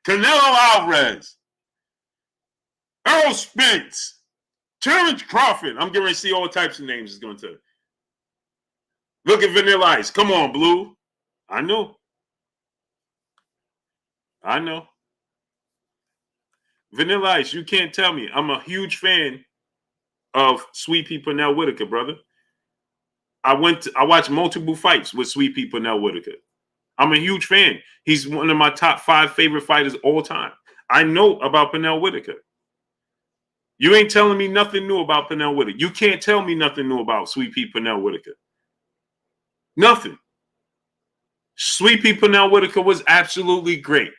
Canelo Alvarez. Errol Spence. Terence Crawford. I'm getting ready to see all types of names is going to. Look at Vanilla Ice. Come on, Blue. I know. Vanilla Ice, you can't tell me. I'm a huge fan of Sweet Pea Pernell Whitaker, brother. I watched multiple fights with Sweet Pea Pernell Whitaker. I'm a huge fan. He's one of my top 5 favorite fighters all time. I know about Pernell Whitaker. You ain't telling me nothing new about Pernell Whitaker. You can't tell me nothing new about Sweet Pea Pernell Whitaker. Nothing. Sweet Pea Pernell Whitaker was absolutely great.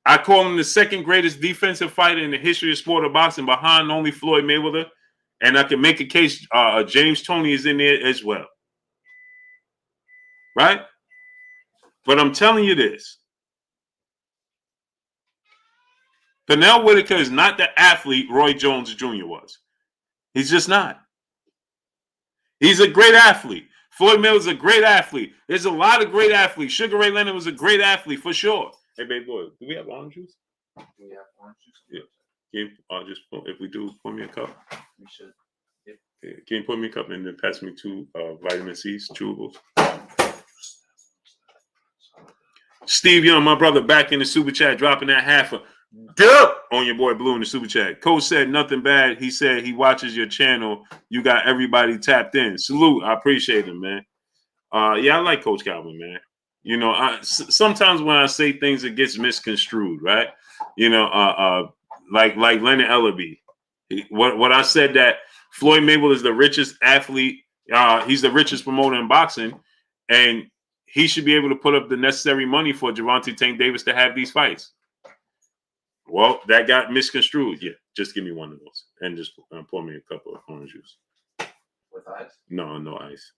I call him the 2nd greatest defensive fighter in the history of sport of boxing, behind only Floyd Mayweather. And I can make a case James Toney is in there as well. Right? But I'm telling you this. Pernell Whitaker is not the athlete Roy Jones Jr. was. He's just not. He's a great athlete. Floyd Mayweather's a great athlete. There's a lot of great athletes. Sugar Ray Leonard was a great athlete for sure. Hey, baby boy, do we have orange juice? We have orange juice. Yeah. Can you just if we do, pour me a cup? We should. Yep. Yeah. Can you pour me a cup and then pass me 2 vitamin C's, chewables? Steve Young, my brother, back in the super chat, dropping that half a dub on your boy Blue in the super chat. Coach said nothing bad. He said he watches your channel. You got everybody tapped in. Salute. I appreciate him, man. Yeah, I like Coach Calvin, man. You know, sometimes when I say things, it gets misconstrued, right? You know, like Leonard Ellerby. What I said that Floyd Mayweather is the richest athlete. He's the richest promoter in boxing, and he should be able to put up the necessary money for Gervonta Tank Davis to have these fights. Well, that got misconstrued. Yeah, Just give me one of those. And just pour me a cup of orange juice. With ice? No ice.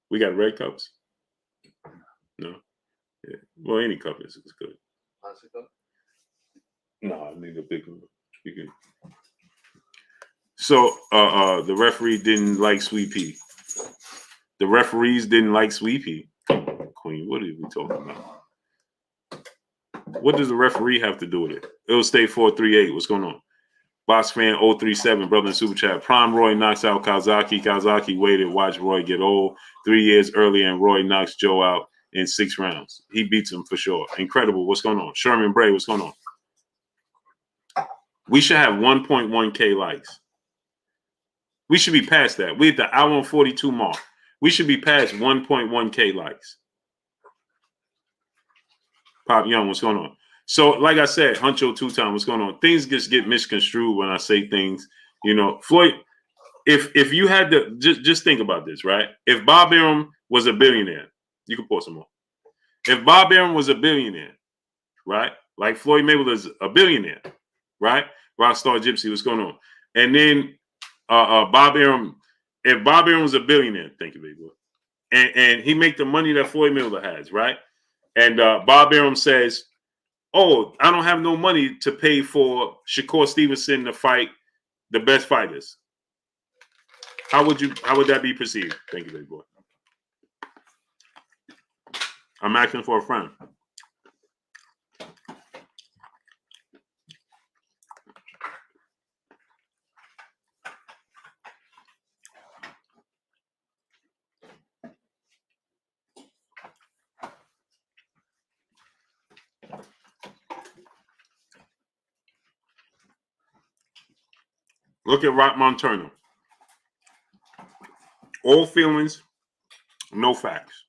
We got red cups? No? Yeah. Well, any cup is good. Plastic cup? No, I need a big one. You can. So the referee didn't like Sweet Pea. The referees didn't like Sweet Pea. Queen, what are we talking about? What does the referee have to do with it? It'll stay 438. What's going on? Box fan 037, brother in super chat. Prime Roy knocks out Kawasaki. Kawasaki waited, watch Roy get old 3 years earlier, and Roy knocks Joe out in 6 rounds. He beats him for sure. Incredible. What's going on? Sherman Bray, what's going on? We should have 1.1K likes. We should be past that. We're at the hour and 42 mark. We should be past 1.1K likes. Pop Young, what's going on? So, like I said, Huncho 2-time, what's going on? Things just get misconstrued when I say things. You know, Floyd, if you had to just think about this, right? If Bob Arum was a billionaire, you can pour some more. If Bob Arum was a billionaire, right? Like Floyd Mayweather's a billionaire, right? Rockstar Gypsy, what's going on? And then Bob Arum, if Bob Arum was a billionaire, thank you, baby boy, and he make the money that Floyd Mayweather has, right? And Bob Arum says, oh, I don't have no money to pay for Shakur Stevenson to fight the best fighters. How would that be perceived? Thank you, baby boy. I'm asking for a friend. Look at Rock Montano. All feelings, no facts.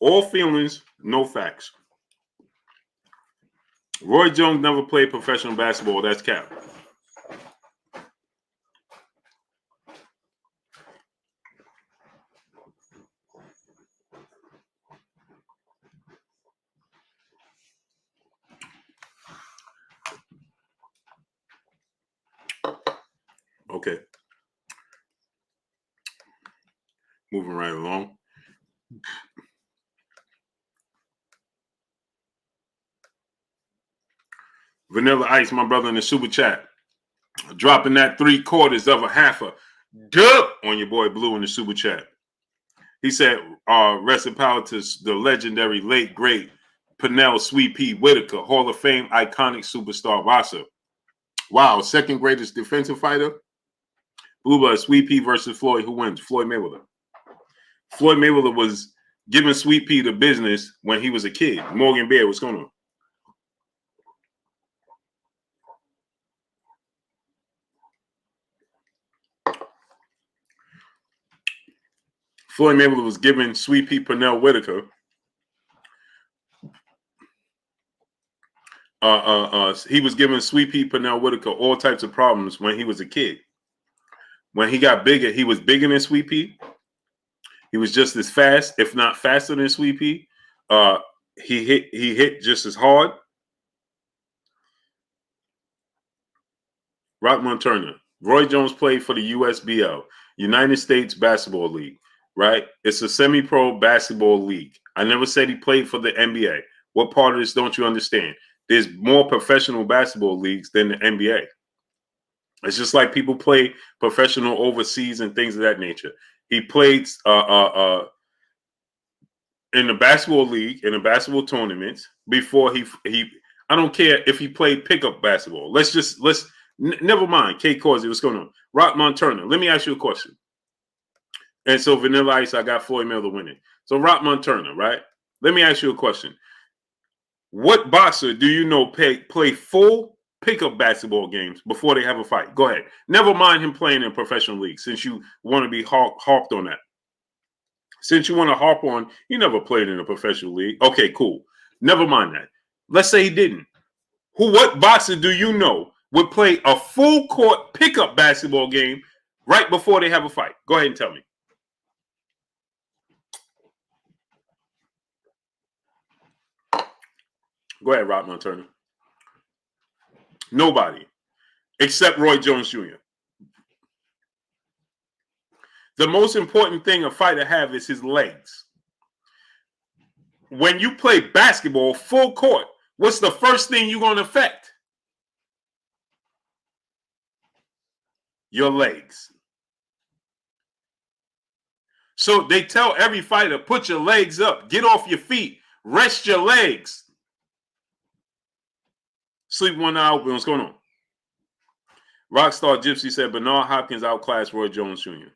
All feelings, no facts. Roy Jones never played professional basketball. That's cap. Okay. Moving right along. Vanilla Ice, my brother in the super chat. Dropping that 3/4 of a half a dub on your boy Blue in the super chat. He said, rest in power to the legendary late, great Pernell Sweet Pea Whitaker, Hall of Fame iconic superstar Vasa. Wow, second greatest defensive fighter. Blue Blood, Sweet Pea versus Floyd. Who wins? Floyd Mayweather. Floyd Mayweather was giving Sweet Pea the business when he was a kid. Morgan Bear, what's going on? Floyd Mayweather was giving Sweet Pea Pernell Whitaker he was giving Sweet Pea Pernell Whitaker all types of problems when he was a kid. When he got bigger, he was bigger than Sweet Pea. He was just as fast, if not faster than Sweet Pea. He hit just as hard. Rockmont Turner. Roy Jones played for the USBL, United States Basketball League, right? It's a semi-pro basketball league. I never said he played for the NBA. What part of this don't you understand? There's more professional basketball leagues than the NBA. It's just like people play professional overseas and things of that nature. He played in the basketball league, in the basketball tournaments before he I don't care if he played pickup basketball. Never mind. Kate Causey, what's going on? Rockmont Turner, let me ask you a question. And so Vanilla Ice, I got Floyd Mayweather winning. So Rockmont Turner, right? Let me ask you a question. What boxer do you know play full pickup basketball games before they have a fight? Go ahead. Never mind him playing in professional league, since you want to be harped on that. Since you want to harp on, he never played in a professional league. Okay, cool. Never mind that. Let's say he didn't. What boxer do you know would play a full court pickup basketball game right before they have a fight? Go ahead and tell me. Go ahead, Rodman Turner. Nobody except Roy Jones Jr. The most important thing a fighter have is his legs. When you play basketball full court, what's the first thing you're going to affect? Your legs. So they tell every fighter, put your legs up, get off your feet, rest your legs. Sleep one eye open. What's going on? Rockstar Gypsy said Bernard Hopkins outclassed Roy Jones Jr.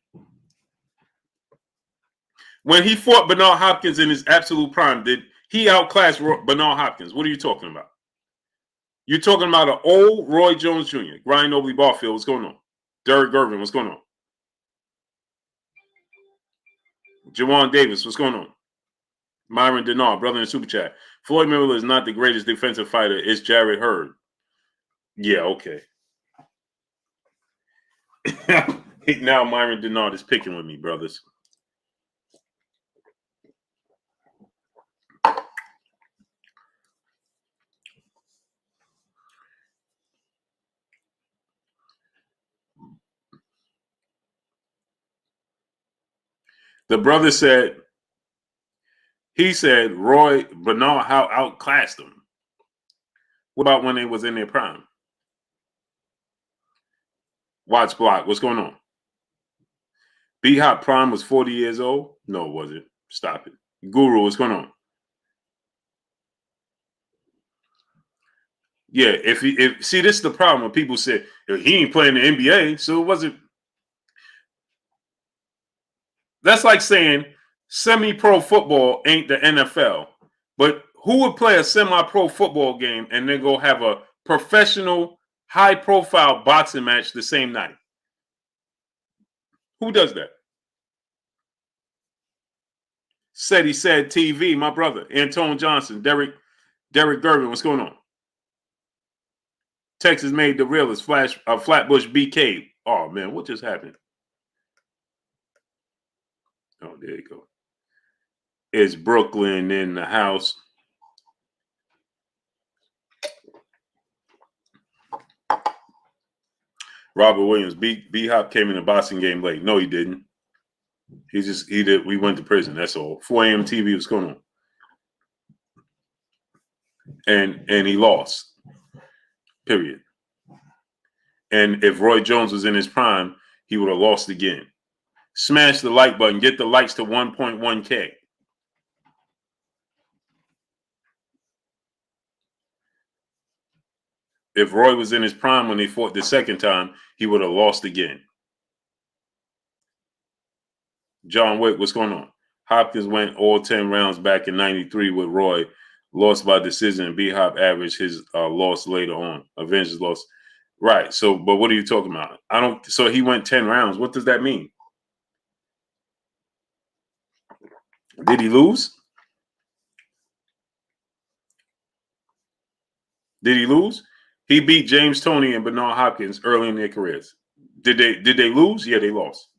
When he fought Bernard Hopkins in his absolute prime, did he outclass Bernard Hopkins? What are you talking about? You're talking about an old Roy Jones Jr. Ryan Obley Barfield. What's going on? Derek Gervin. What's going on? Jawan Davis. What's going on? Myron Denard, brother in the super chat. Floyd Mayweather is not the greatest defensive fighter. It's Jarrett Hurd. Yeah, okay. Now Myron Denard is picking with me, brothers. The brother said, he said Roy Bernard outclassed him. What about when they was in their prime? Watch Block, what's going on? B-Hop Prime was 40 years old? No, it wasn't. Stop it. Guru, what's going on? Yeah, if see, this is the problem when people say he ain't playing the NBA, so it wasn't. That's like saying semi-pro football ain't the NFL. But who would play a semi-pro football game and then go have a professional, high-profile boxing match the same night? Who does that? Said he said TV, my brother. Antone Johnson, Derek Gervin, what's going on? Texas made the realest Flatbush BK. Oh, man, what just happened? Oh, there you go. It's Brooklyn in the house. Robert Williams, B-Hop came in the boxing game late. No, he didn't. He did. We went to prison. That's all. 4 a.m. TV, what's going on? And he lost. Period. And if Roy Jones was in his prime, he would have lost again. Smash the like button. Get the likes to 1.1K. If Roy was in his prime when they fought the second time, he would have lost again. John Wick, what's going on? Hopkins went all 10 rounds back in 93 with Roy, lost by decision, and B-Hop averaged his loss later on. Avengers loss. Right. So, but what are you talking about? So he went 10 rounds. What does that mean? Did he lose? Did he lose? He beat James Toney and Bernard Hopkins early in their careers. Did they lose? Yeah, they lost.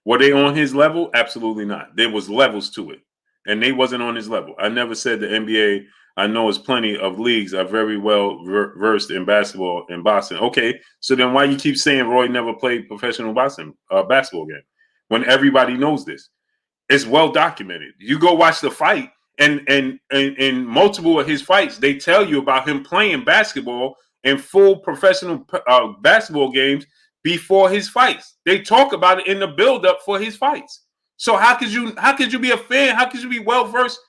Were they on his level? Absolutely not. There was levels to it, and they wasn't on his level. I never said the NBA. I know it's plenty of leagues are very well versed in basketball and boxing. Okay, so then why you keep saying Roy never played professional basketball game when everybody knows this? It's well documented. You go watch the fight, and in multiple of his fights, they tell you about him playing basketball in full professional basketball games before his fights. They talk about it in the build-up for his fights. So how could you be a fan? How could you be well versed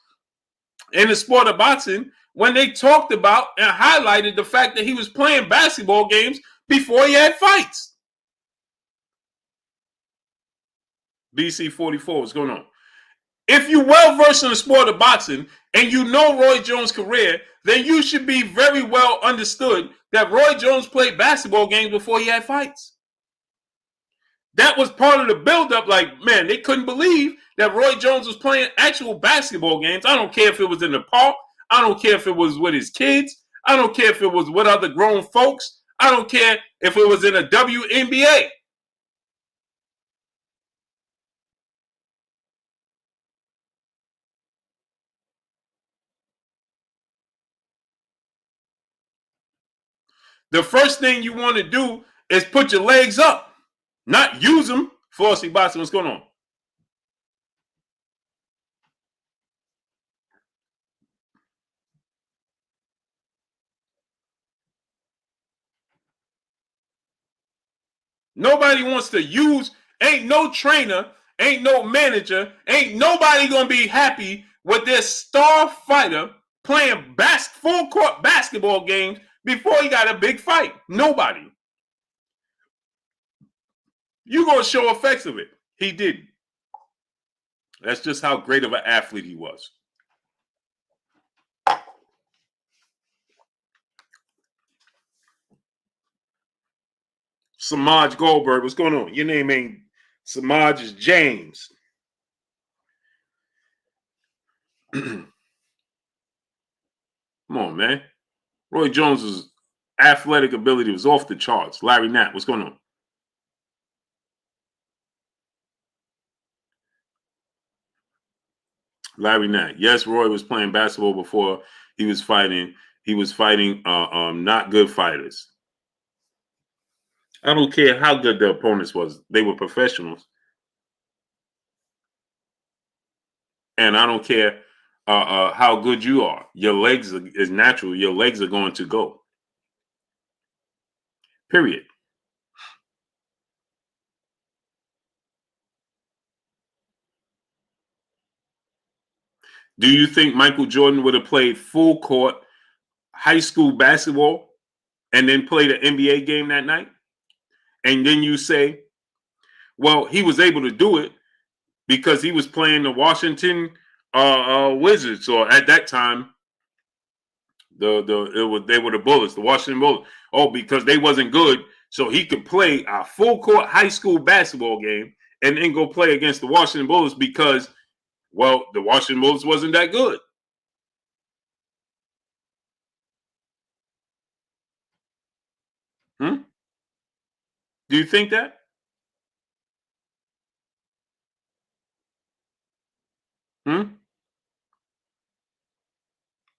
in the sport of boxing when they talked about and highlighted the fact that he was playing basketball games before he had fights? BC 44, what's going on? If you're well versed in the sport of boxing and you know Roy Jones' career, then you should be very well understood that Roy Jones played basketball games before he had fights. That was part of the buildup. Like, man, they couldn't believe that Roy Jones was playing actual basketball games. I don't care if it was in the park. I don't care if it was with his kids. I don't care if it was with other grown folks. I don't care if it was in a WNBA. the first thing you want to do is put your legs up, not use them. Flossy Boxing, what's going on? Nobody wants to use, ain't no trainer, ain't no manager, ain't nobody going to be happy with their star fighter playing full court basketball games before he got a big fight. Nobody. You going to show effects of it. He didn't. That's just how great of an athlete he was. Samaj Goldberg, what's going on? Your name ain't Samaj, is James. Come on, man. Roy Jones's athletic ability was off the charts. Larry Knapp, what's going on? Larry Knapp. Yes, Roy was playing basketball before he was fighting. He was fighting not good fighters. I don't care how good the opponents was. They were professionals. And I don't care how good you are. Your legs is natural. Your legs are going to go. Period. Do you think Michael Jordan would have played full court high school basketball and then played an NBA game that night? And then you say, well, he was able to do it because he was playing the Washington Wizards, or at that time, they were the Bullets, the Washington Bullets. Oh, because they wasn't good, so he could play a full court high school basketball game and then go play against the Washington Bullets because, well, the Washington Bullets wasn't that good. Do you think that?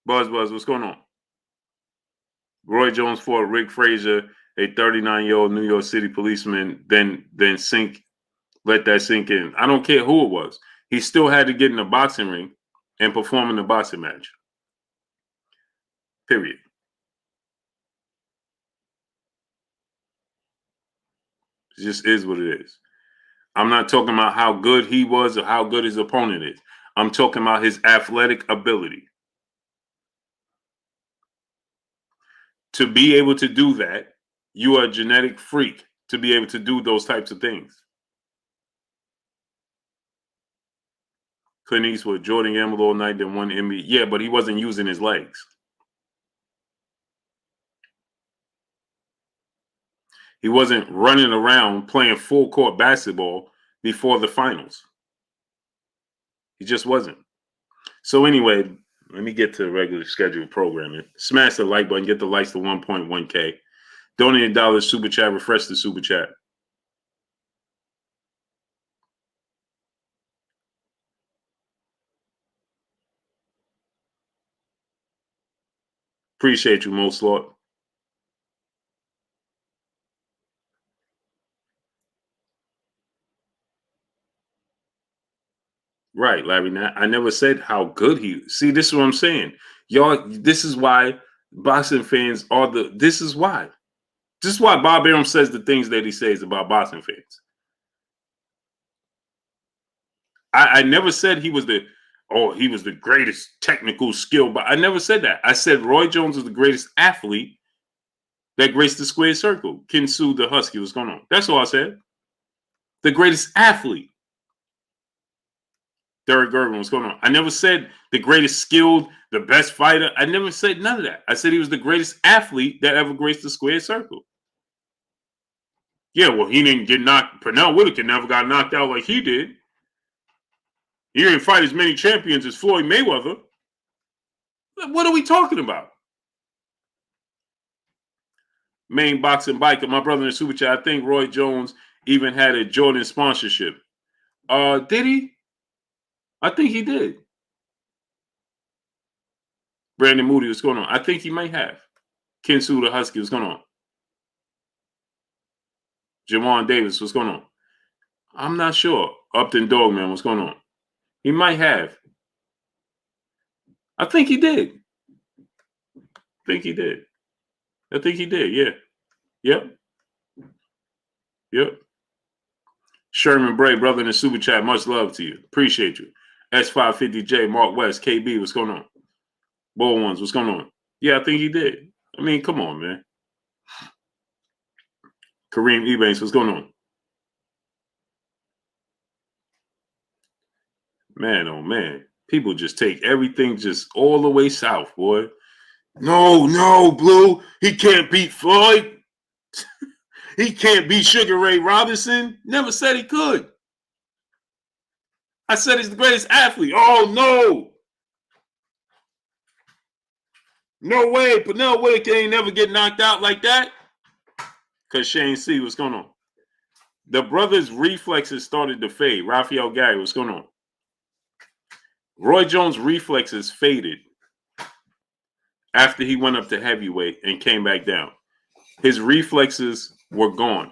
Buzz, what's going on? Roy Jones fought Rick Frazier, a 39-year-old New York City policeman, then let that sink in. I don't care who it was. He still had to get in the boxing ring and perform in the boxing match. Period. It just is what it is. I'm not talking about how good he was or how good his opponent is. I'm talking about his athletic ability. To be able to do that, you are a genetic freak to be able to do those types of things. Clint Eastwood, Jordan gambled all night, then won NBA. Yeah, but he wasn't using his legs. He wasn't running around playing full court basketball before the finals. He just wasn't. So anyway, let me get to the regular scheduled programming. Smash the like button, get the likes to 1.1K. Donate $1 super chat, refresh the super chat. Appreciate you, Most Lord. Right, Larry. I never said how good he. See, this is what I'm saying. Y'all, this is why boxing fans are the. This is why. This is why Bob Arum says the things that he says about boxing fans. I never said he was the greatest technical skill, but I never said that. I said Roy Jones is the greatest athlete that graced the square circle. Kinsu the Husky, what's going on? That's all I said. The greatest athlete. Derek Gervin, what's going on? I never said the greatest skilled, the best fighter. I never said none of that. I said he was the greatest athlete that ever graced the square circle. Yeah, well, he didn't get knocked. Pernell Whitaker never got knocked out like he did. He didn't fight as many champions as Floyd Mayweather. What are we talking about? Main boxing biker, my brother in the super chat. I think Roy Jones even had a Jordan sponsorship. Did he? I think he did. Brandon Moody, what's going on? I think he might have. Kinsu the Husky, what's going on? Javon Davis, what's going on? I'm not sure. Upton Dogman, what's going on? He might have. I think he did. I think he did. Yeah. Yep. Sherman Bray, brother in the super chat, much love to you. Appreciate you. S550J, Mark West, KB, what's going on? Bull Ones, what's going on? Yeah, I think he did. I mean, come on, man. Kareem Ebanks, what's going on? Man, oh man. People just take everything just all the way south, boy. No, Blue. He can't beat Floyd. He can't beat Sugar Ray Robinson. Never said he could. I said he's the greatest athlete. Oh, no. No way. Pernell Whitaker ain't never get knocked out like that. Because Shane C, what's going on? The brothers' reflexes started to fade. Raphael Gary, what's going on? Roy Jones' reflexes faded after he went up to heavyweight and came back down. His reflexes were gone.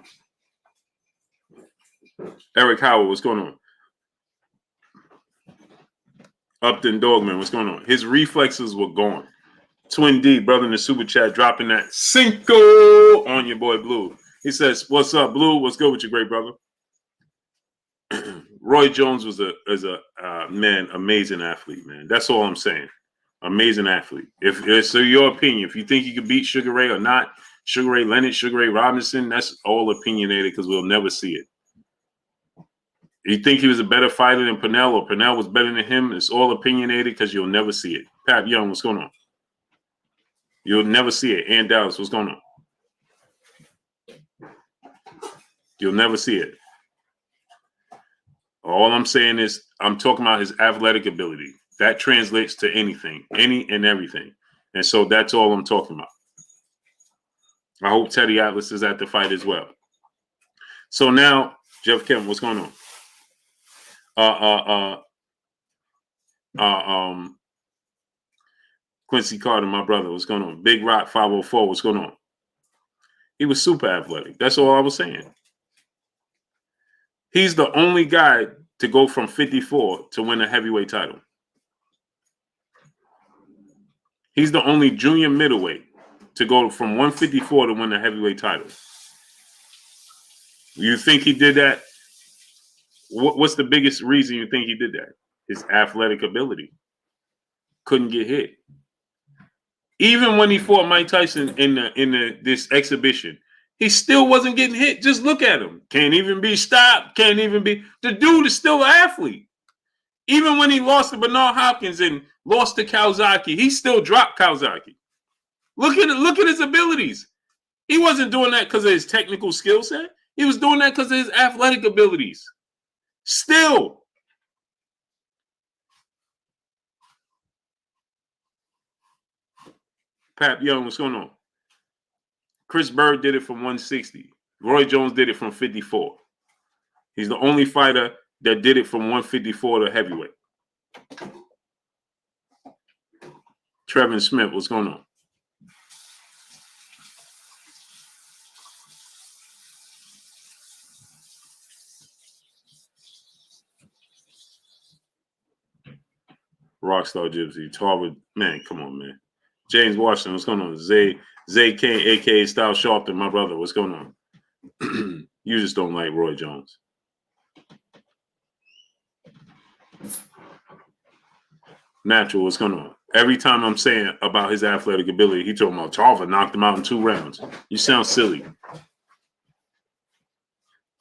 Eric Howard, what's going on? Upton Dogman, what's going on? His reflexes were gone. Twin D, brother in the super chat, dropping that Cinco on your boy Blue. He says, "What's up, Blue? What's good with you, great brother?" Roy Jones was a man, amazing athlete, man. That's all I'm saying. Amazing athlete. If so, your opinion, if you think he could beat Sugar Ray or not, Sugar Ray Leonard, Sugar Ray Robinson, that's all opinionated because we'll never see it. You think he was a better fighter than Pernell or Pernell was better than him, it's all opinionated because you'll never see it. Pat Young, what's going on? You'll never see it. Ann Dallas, what's going on? You'll never see it. All I'm saying is I'm talking about his athletic ability. That translates to anything, any and everything. And so that's all I'm talking about. I hope Teddy Atlas is at the fight as well. So now, Jeff Kemp, what's going on? Quincy Carter, my brother, what's going on? Big Rock 504, what's going on? He was super athletic. That's all I was saying. He's the only guy to go from 54 to win a heavyweight title. He's the only junior middleweight to go from 154 to win a heavyweight title. You think he did that? What's the biggest reason you think he did that? His athletic ability. Couldn't get hit. Even when he fought Mike Tyson in this exhibition, he still wasn't getting hit. Just look at him. Can't even be stopped. Can't even be. The dude is still an athlete. Even when he lost to Bernard Hopkins and lost to Kawasaki, he still dropped Kawasaki. Look at his abilities. He wasn't doing that because of his technical skill set. He was doing that because of his athletic abilities. Still. Pat Young, what's going on? Chris Bird did it from 160. Roy Jones did it from 54. He's the only fighter that did it from 154 to heavyweight. Trevin Smith, what's going on? Rockstar Gypsy, Tarver, man, come on, man. James Washington, what's going on? Zay Kane, a.k.a. Style Sharpton, my brother, what's going on? You just don't like Roy Jones. Natural, what's going on? Every time I'm saying about his athletic ability, he talking about Tarver knocked him out in 2 rounds. You sound silly.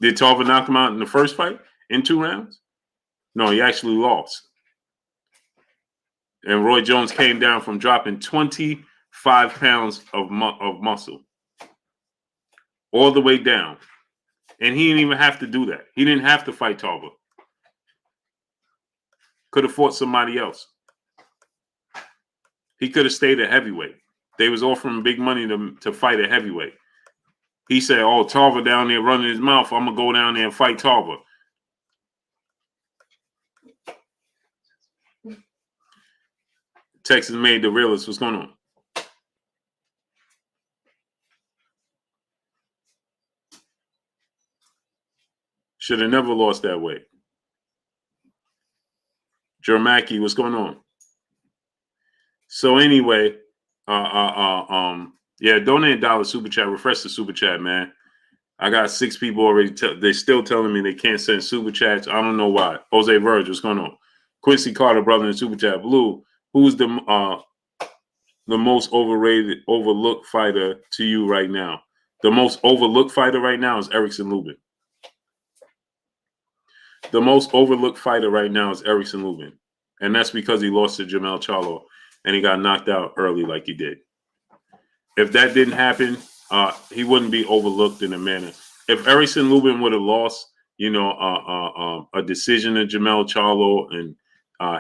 Did Tarver knock him out in the first fight in 2 rounds? No, he actually lost. And Roy Jones came down from dropping 25 pounds of muscle all the way down. And he didn't even have to do that. He didn't have to fight Tarver. Could have fought somebody else. He could have stayed at heavyweight. They was offering big money to fight at heavyweight. He said, oh, Tarver down there running his mouth. I'm going to go down there and fight Tarver. Texas made the realist. What's going on? Should have never lost that weight. Jermacki, what's going on? So anyway, yeah, donate $1 super chat. Refresh the super chat, man. I got 6 people already. They're still telling me they can't send super chats. I don't know why. Jose Verge, what's going on? Quincy Carter, brother in super chat. Blue, who's the most overlooked fighter to you right now? The most overlooked fighter right now is Erickson Lubin. The most overlooked fighter right now is Erickson Lubin. And that's because he lost to Jermell Charlo and he got knocked out early like he did. If that didn't happen, he wouldn't be overlooked in a manner. If Erickson Lubin would have lost, a decision to Jermell Charlo and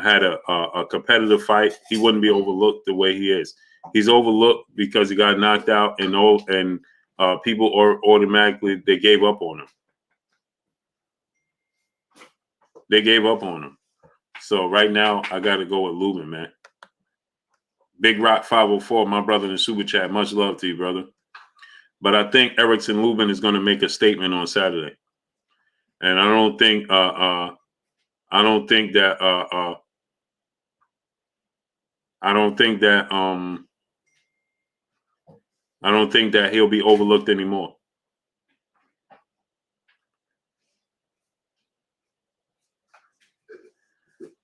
had a competitive fight, he wouldn't be overlooked the way he is. He's overlooked because he got knocked out and people automatically they gave up on him. They gave up on him. So right now, I got to go with Lubin, man. Big Rock 504, my brother in the super chat. Much love to you, brother. But I think Erickson Lubin is going to make a statement on Saturday, and I don't think that he'll be overlooked anymore.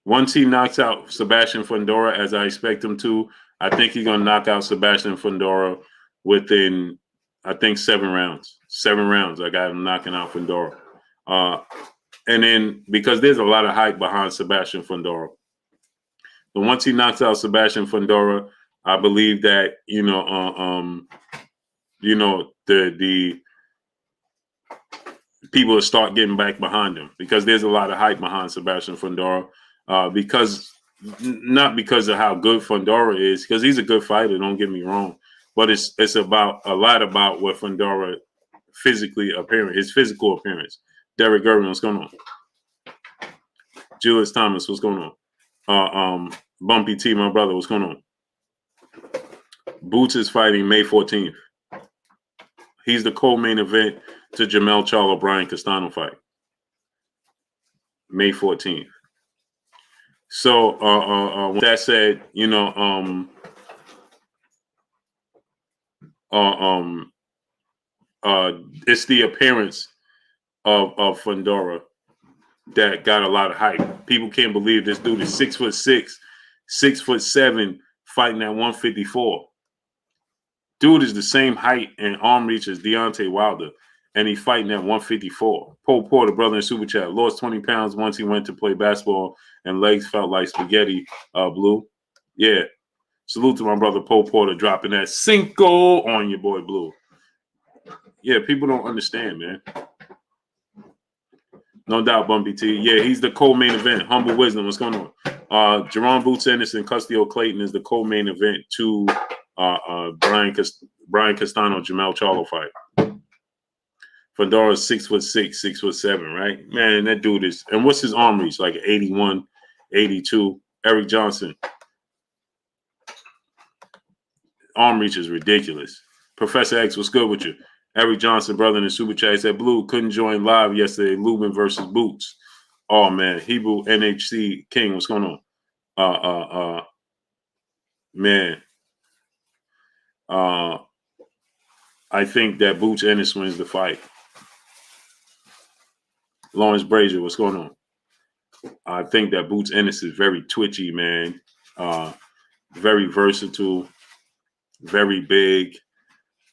Once he knocks out Sebastian Fundora, as I expect him to, I think he's going to knock out Sebastian Fundora within, I think, 7 rounds. 7 rounds, I got him knocking out Fundora. And then, because there's a lot of hype behind Sebastian Fundora. But once he knocks out Sebastian Fundora, I believe that, the people will start getting back behind him because there's a lot of hype behind Sebastian Fundora. Not because of how good Fundora is, because he's a good fighter, don't get me wrong, but it's about a lot about what Fundora his physical appearance. Derek Gervin, what's going on? Julius Thomas, what's going on? Bumpy T, my brother, what's going on? Boots is fighting May 14th. He's the co-main event to Jermell Charlo Brian Castano fight. May 14th. So with that said, it's the appearance of Fundora that got a lot of hype. People can't believe this dude is 6'6", 6'7", fighting at 154. Dude is the same height and arm reach as Deontay Wilder, and he's fighting at 154. Paul Porter, brother in super chat, lost 20 pounds once he went to play basketball and legs felt like spaghetti. Blue, yeah. Salute to my brother Paul Porter dropping that cinco on your boy Blue. Yeah, people don't understand, man. No doubt, Bumpy T. Yeah, he's the co-main event. Humble Wisdom, what's going on? Jerome Boots Anderson, Custio Clayton is the co-main event to Brian Castano, Jermell Charlo fight. Fundora's 6'6", 6'7", right? Man, that dude is. And what's his arm reach? Like 81, 82. Eric Johnson. Arm reach is ridiculous. Professor X, what's good with you? Eric Johnson, brother in the super chat, said Blue couldn't join live yesterday. Lubin versus Boots. Oh man, Hebrew NHC King, what's going on? Man. I think that Boots Ennis wins the fight. Lawrence Brazier, what's going on? I think that Boots Ennis is very twitchy, man. Very versatile, very big,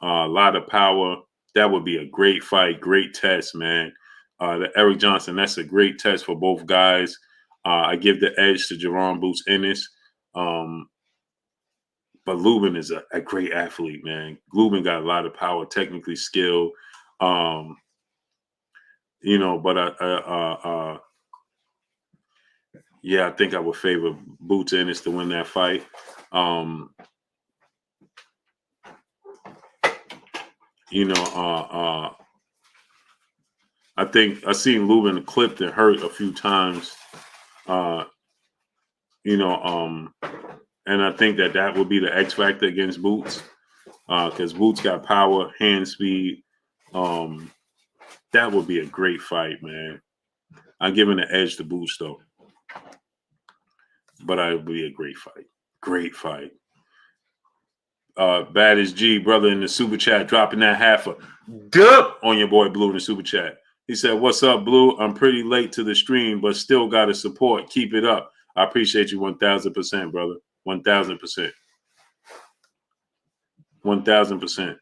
a lot of power. That would be a great fight, great test, man. The Eric Johnson, that's a great test for both guys. I give the edge to Jerome Boots Ennis. But Lubin is a great athlete, man. Lubin got a lot of power, technically skilled. But yeah, I think I would favor Boots Ennis to win that fight. I think I've seen Lubin clipped and hurt a few times. And I think that would be the X factor against Boots, because Boots got power, hand speed. That would be a great fight, man. I'm giving the edge to Busto. But it would be a great fight. Great fight. Bad as G, brother, in the super chat, dropping that half a dub on your boy Blue in the super chat. He said, "What's up, Blue? I'm pretty late to the stream, but still got to support. Keep it up. I appreciate you 1,000%, brother. 1,000%. 1,000%.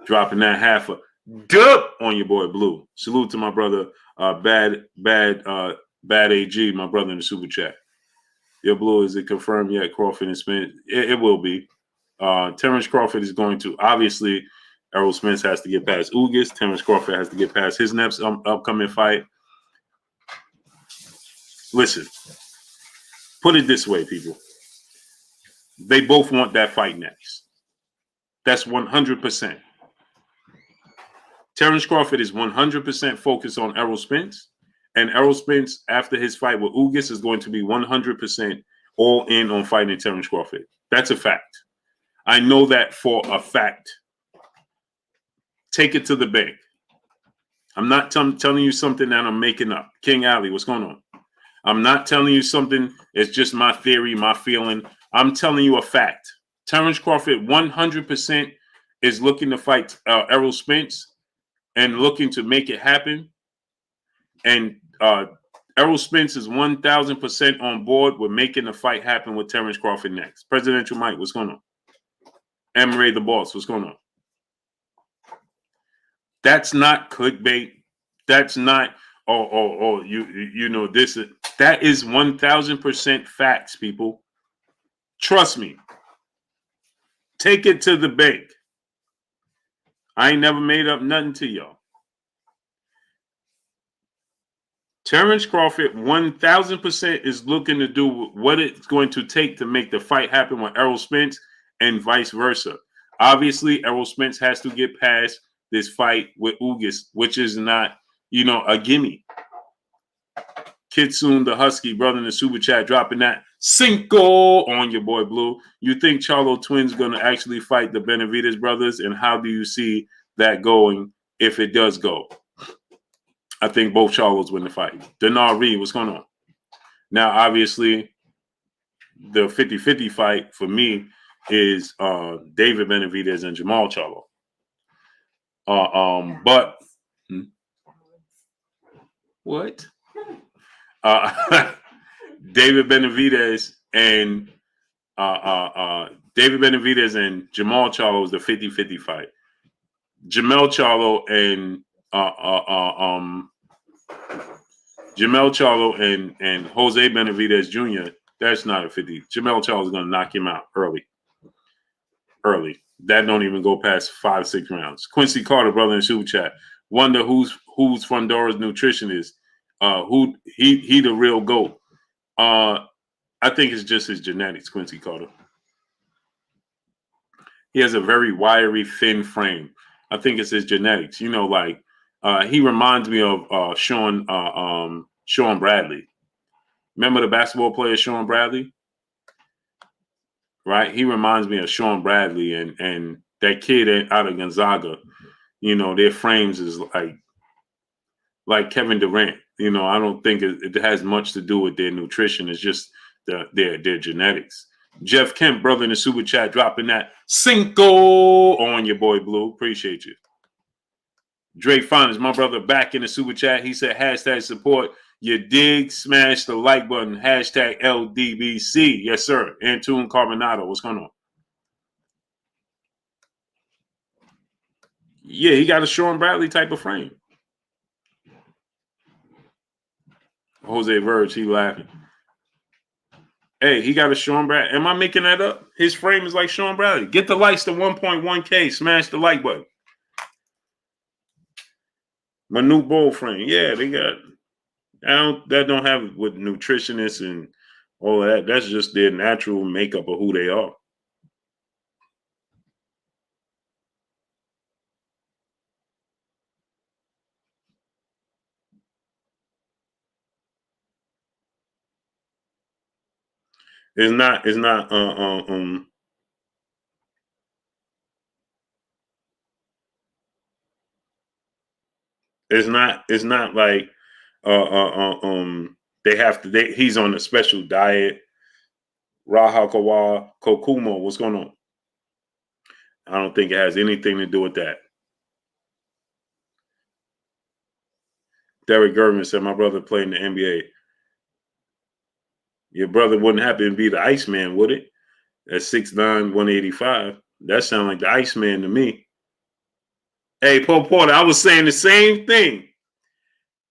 Dropping that half a dub on your boy Blue. Salute to my brother, Bad AG, my brother in the super chat. Your Blue, is it confirmed yet? Crawford and Spence? It will be. Terence Crawford is going to, obviously, Errol Spence has to get past Ugas. Terence Crawford has to get past his next upcoming fight. Listen, put it this way, people. They both want that fight next. That's 100%. Terence Crawford is 100% focused on Errol Spence. And Errol Spence, after his fight with Ugas, is going to be 100% all in on fighting Terence Crawford. That's a fact. I know that for a fact. Take it to the bank. I'm not telling you something that I'm making up. King Ali, what's going on? I'm not telling you something. It's just my theory, my feeling. I'm telling you a fact. Terence Crawford 100% is looking to fight Errol Spence and looking to make it happen. And Errol Spence is 1,000% on board with making the fight happen with Terence Crawford next. Presidential Mike, what's going on? Amaray the Boss, what's going on? That's not clickbait. That's not, you know, this. That is 1,000% facts, people. Trust me. Take it to the bank. I ain't never made up nothing to y'all. Terence Crawford 1,000% is looking to do what it's going to take to make the fight happen with Errol Spence and vice versa. Obviously, Errol Spence has to get past this fight with Ugas, which is not, you know, a gimme. Kitsune the Husky, brother in the super chat, dropping that cinco on your boy Blue. You think Charlo twins going to actually fight the Benavidez brothers? And how do you see that going if it does go? I think both Charlos win the fight. Denar Reed, what's going on? Now, obviously, the 50-50 fight for me is David Benavidez and Jamal Charlo. But what? David Benavidez and Jamal Charlo is the 50-50 fight. Jamel Charlo and Jose Benavidez Jr., that's not a 50. Jamel Charlo is going to knock him out early. That don't even go past 5-6 rounds. Quincy Carter, brother in super chat. Wonder who's Fundora's nutritionist. Who he the real GOAT. I think it's just his genetics, Quincy Carter. He has a very wiry, thin frame. I think it's his genetics. You know, like he reminds me of Sean Bradley. Remember the basketball player Sean Bradley? Right? He reminds me of Sean Bradley and that kid out of Gonzaga. You know, their frames is like Kevin Durant. You know, I don't think it has much to do with their nutrition. It's just their genetics. Jeff Kemp, brother in the super chat, dropping that cinco on your boy Blue. Appreciate you. Drake Fines, my brother, back in the super chat. He said, hashtag support. You dig? Smash the like button. Hashtag LDBC. Yes, sir. Antune Carbonado. What's going on? Yeah, he got a Sean Bradley type of frame. Jose Verge, he laughing. Hey, he got a Sean Bradley. Am I making that up? His frame is like Sean Bradley. Get the likes to 1.1K. Smash the like button. My new bowl frame. Yeah, they got. That don't have with nutritionists and all of that. That's just their natural makeup of who they are. It's not It's not like they have to. He's on a special diet. Rahakawa Kokumo, what's going on? I don't think it has anything to do with that. Derek Gervin said, my brother played in the NBA. Your brother wouldn't happen to be the Iceman, would it? At 6'9", 185. That sounds like the Iceman to me. Hey, Paul Porter, I was saying the same thing.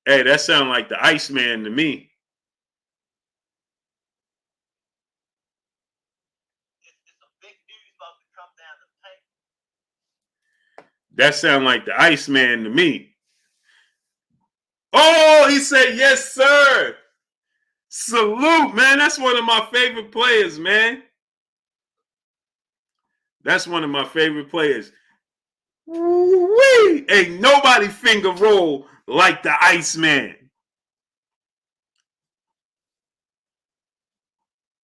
Hey, that sounds like the Iceman to me. That sounds like the Iceman to me. Oh, he said, yes, sir. Salute, man. That's one of my favorite players, man. That's one of my favorite players. Woo-wee! Ain't nobody finger roll like the Iceman.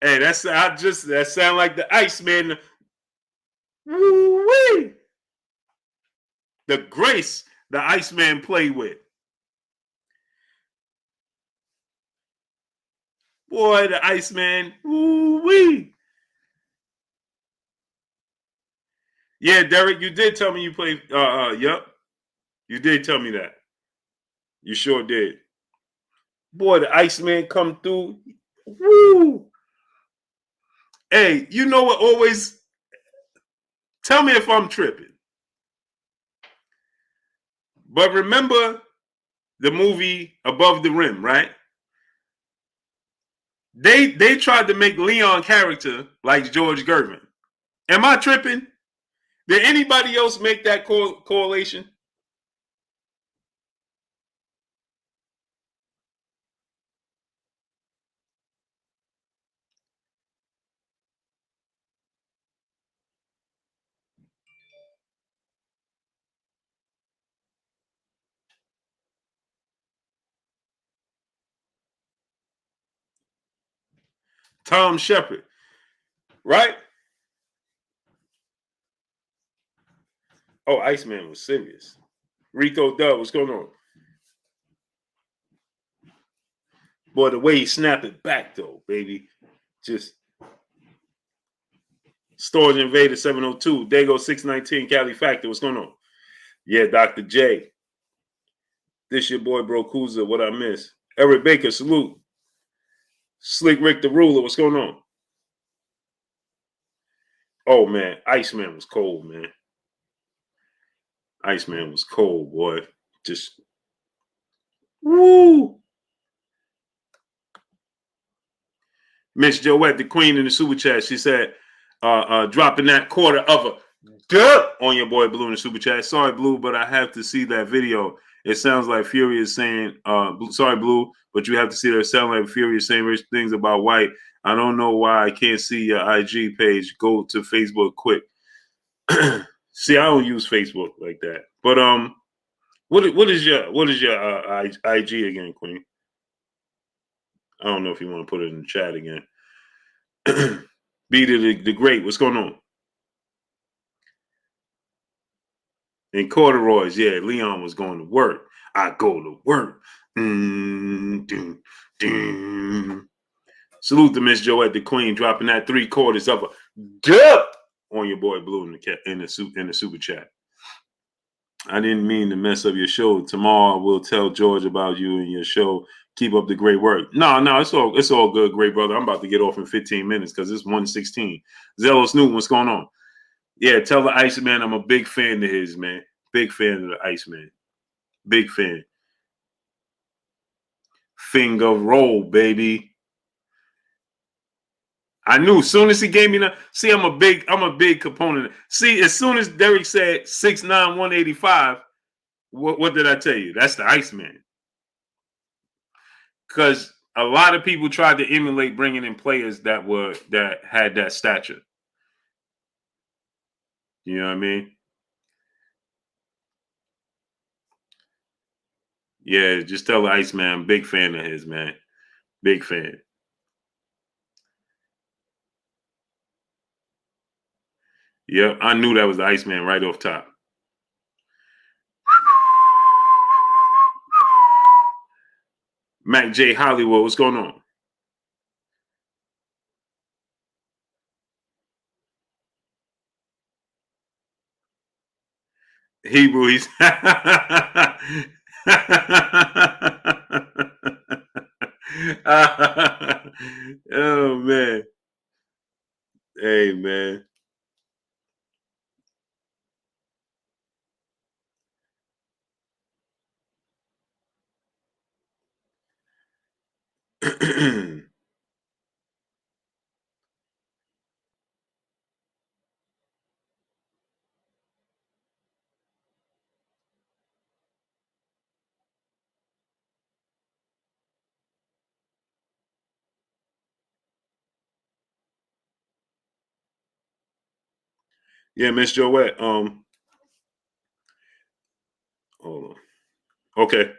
Hey, that sound like the Iceman. Woo-wee! The grace the Iceman played with. Boy, the Iceman. Woo-wee! Yeah, Derek, you did tell me you played. Yep. You did tell me that. You sure did. Boy, the Iceman come through. Woo! Hey, you know what always... Tell me if I'm tripping. But remember the movie Above the Rim, right? They tried to make Leon character like George Gervin. Am I tripping? Did anybody else make that correlation? Tom Shepard, right? Oh, Iceman was serious. Rico Dub, what's going on? Boy, the way he snapped it back, though, baby. Just Storage Invader 702, Dago 619, Cali Factor, what's going on? Yeah, Dr. J. This your boy, Bro Kuza, what I miss? Eric Baker, salute. Slick Rick the Ruler, what's going on? Oh, man, Iceman was cold, man. Iceman was cold, boy. Just, woo! Miss Joette, the queen in the super chat, she said, dropping that quarter of a duh on your boy Blue in the super chat. Sorry, Blue, but I have to see that video. It sounds like Fury is saying, sorry, Blue, but you have to see that. It sounds like Fury is saying rich things about White. I don't know why I can't see your IG page. Go to Facebook quick. See, I don't use Facebook like that. But what is your IG again, Queen? I don't know if you want to put it in the chat again. Be the great. What's going on? And corduroys, yeah, Leon was going to work. I go to work. Salute to Miss Joette the Queen, dropping that 3/4 of a dub on your boy Blue in the super chat. I didn't mean to mess up your show. Tomorrow we'll tell George about you and your show. Keep up the great work. No, it's all good, great brother. I'm about to get off in 15 minutes because it's 1:16. Zealous Newton, what's going on? Yeah, tell the Iceman I'm a big fan of his, man. Big fan of the Iceman. Big fan. Finger roll, baby. I knew as soon as he gave me that. See, I'm a big component. See, as soon as Derek said 6'9", 185, what did I tell you? That's the Iceman. Because a lot of people tried to emulate bringing in players that had that stature. You know what I mean? Yeah, just tell the Iceman I'm a big fan of his, man. Big fan. Yep, I knew that was the Iceman right off top. Mac J Hollywood, what's going on? Hebrew, he's oh man. Hey man. Yeah, Miss Joette. Hold on. Okay.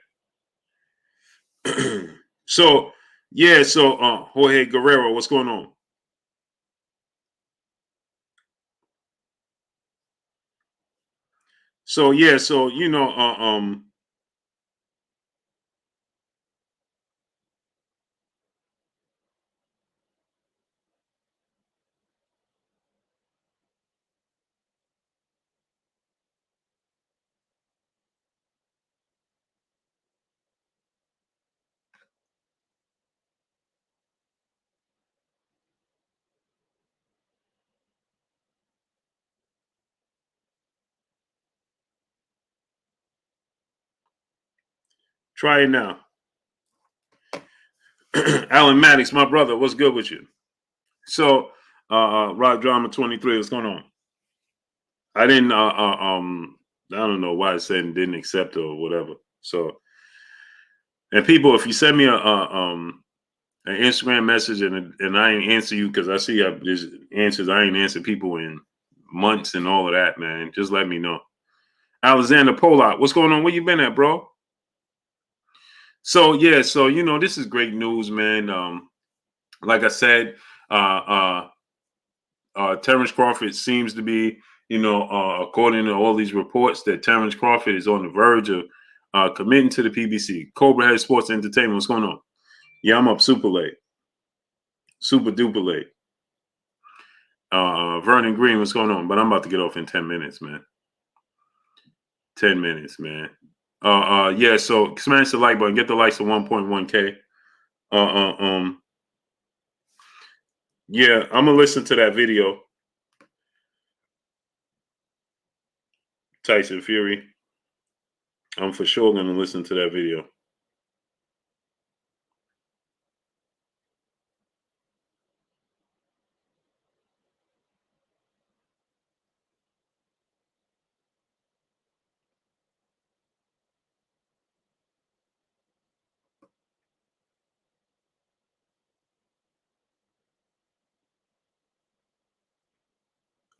So yeah, so Jorge Guerrero, what's going on? So yeah, so try it now. Alan Maddox, my brother, what's good with you? So Rock Drama 23, what's going on? I didn't I don't know why it said didn't accept or whatever. So and people, if you send me an Instagram message and I ain't answer you because I see there's answers I ain't answered people in months and all of that, man. Just let me know. Alexander Polak, what's going on? Where you been at, bro? So yeah, so this is great news, man. Like I said, Terence Crawford seems to be, according to all these reports, that Terence Crawford is on the verge of committing to the PBC. Cobra Head Sports Entertainment, what's going on? Yeah, I'm up super late. Super duper late. Vernon Green, what's going on? But I'm about to get off in 10 minutes, man. 10 minutes, man. Yeah, so smash the like button, get the likes to 1.1K. Yeah, I'm gonna listen to that video. Tyson Fury. I'm for sure gonna listen to that video.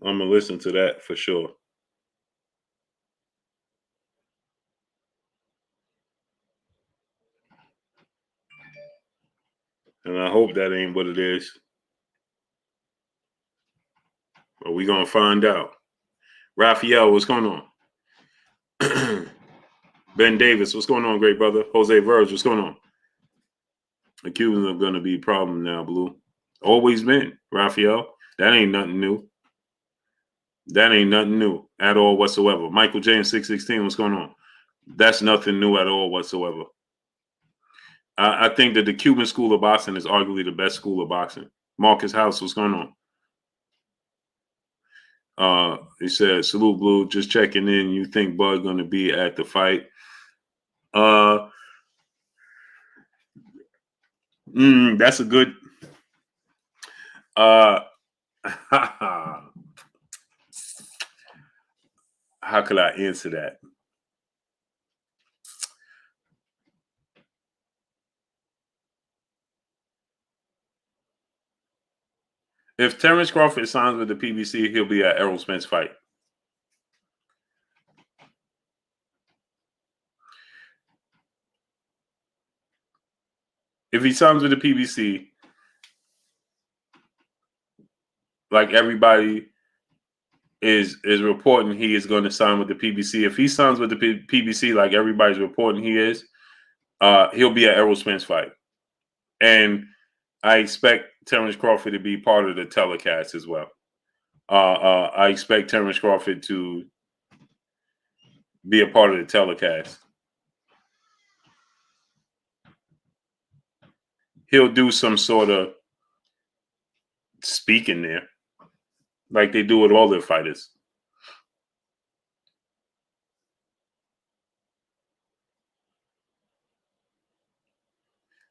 I'm gonna listen to that for sure. And I hope that ain't what it is. But we gonna find out. Raphael, what's going on? Ben Davis, what's going on, great brother? Jose Verge, what's going on? The Cubans are gonna be a problem now, Blue. Always been, Raphael. That ain't nothing new. That ain't nothing new at all whatsoever. Michael James 616, what's going on? That's nothing new at all whatsoever. I think that the Cuban school of boxing is arguably the best school of boxing. Marcus House, what's going on? He said, salute Blue, just checking in. You think Bud gonna be at the fight? That's a good how could I answer that? If Terence Crawford signs with the PBC, he'll be at Errol Spence fight. If he signs with the PBC, like everybody is reporting he is going to sign with the PBC. If he signs with the PBC, like everybody's reporting he is, He'll be at Errol Spence fight. And I expect Terence Crawford to be part of the telecast as well. I expect Terence Crawford to be a part of the telecast. He'll do some sort of speaking there, like they do with all their fighters.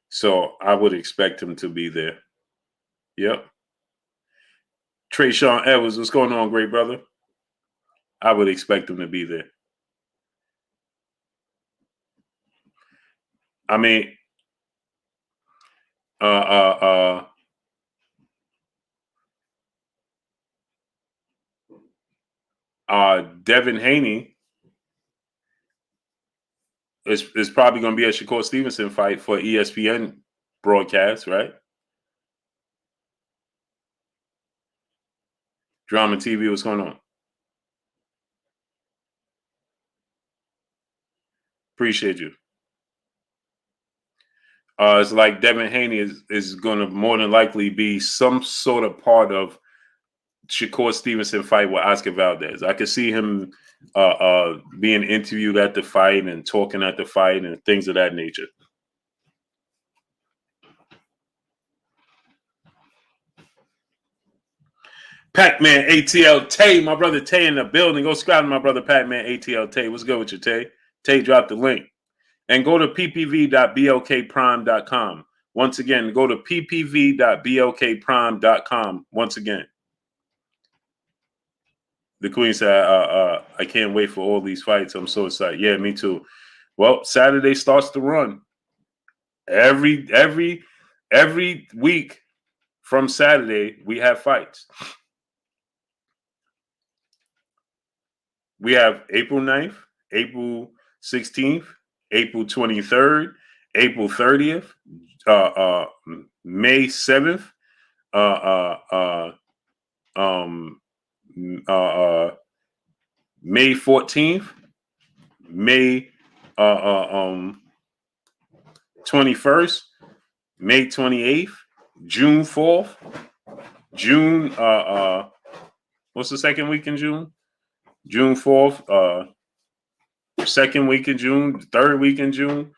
So I would expect him to be there. Yep. Trayshawn Edwards, what's going on, great brother? I would expect him to be there. I mean, Devin Haney is probably going to be a Shakur Stevenson fight for ESPN broadcast, right? Drama TV, what's going on? Appreciate you. It's like Devin Haney is going to more than likely be some sort of part of Shakur Stevenson fight with Oscar Valdez. I could see him being interviewed at the fight and talking at the fight and things of that nature. Pac-Man ATL Tay, my brother Tay in the building. Go subscribe to my brother Pac-Man ATL Tay. What's good with you, Tay? Tay dropped the link. And go to ppv.blkprime.com. Once again, go to ppv.blkprime.com. Once again. The Queen said, I can't wait for all these fights. I'm so excited. Yeah, me too. Well, Saturday starts to run. Every week from Saturday, we have fights. We have April 9th, April 16th, April 23rd, April 30th, May 7th, May 14th, May 21st, May 28th, June 4th, June what's the second week in June? June 4th, second week in June, third week in June.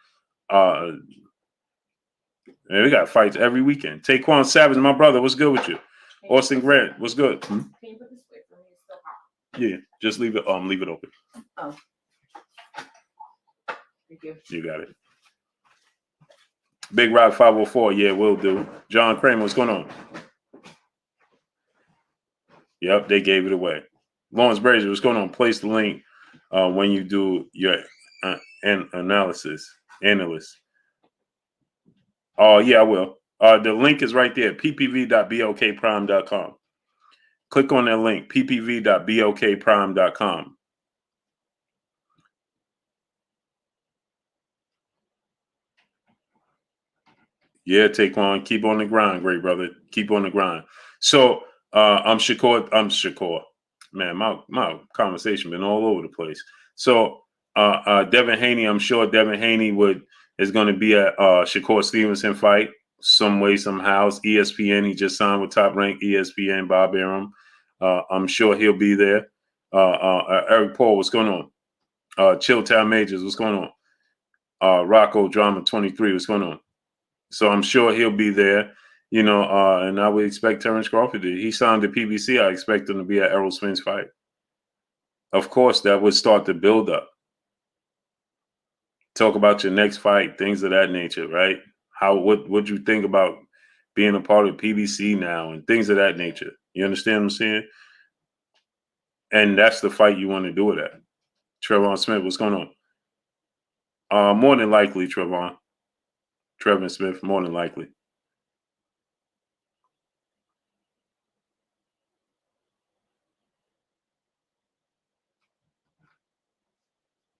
And we got fights every weekend. Taquan Savage, my brother, what's good with you? Austin Grant, what's good? Can you put this away for me? It's still hot. Yeah, just leave it open. Oh. Thank you. You got it. Big Rock 504, yeah, will do. John Kramer, what's going on? Yep, they gave it away. Lawrence Brazier, what's going on? Place the link when you do your analyst. Oh, yeah, I will. The link is right there, ppv.blkprime.com. Click on that link, ppv.blkprime.com. Yeah, Taquan, keep on the grind, great brother. Keep on the grind. So I'm Shakur. Man, my conversation been all over the place. So Devin Haney, I'm sure Devin Haney is going to be at Shakur Stevenson fight some way, somehow. It's ESPN. He just signed with Top Rank ESPN, Bob Arum. I'm sure he'll be there. Eric Paul, what's going on? Chilltown Majors, what's going on? Rocco Drama 23, what's going on? So I'm sure he'll be there, and I would expect Terence Crawford to. He signed the PBC. I expect him to be at Errol Spence fight. Of course, that would start the build up. Talk about your next fight, things of that nature, right? What you think about being a part of PBC now and things of that nature? You understand what I'm saying? And that's the fight you want to do it at. Trevon Smith, what's going on? More than likely, Trevon Smith, more than likely.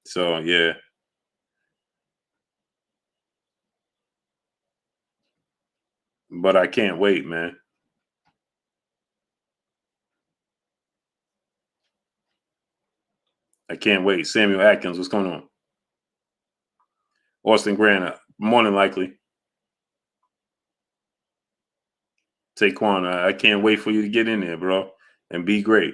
So, yeah. But I can't wait, man. I can't wait. Samuel Atkins, what's going on? Austin Grant, More than likely. Taekwon, I can't wait for you to get in there, bro, and be great.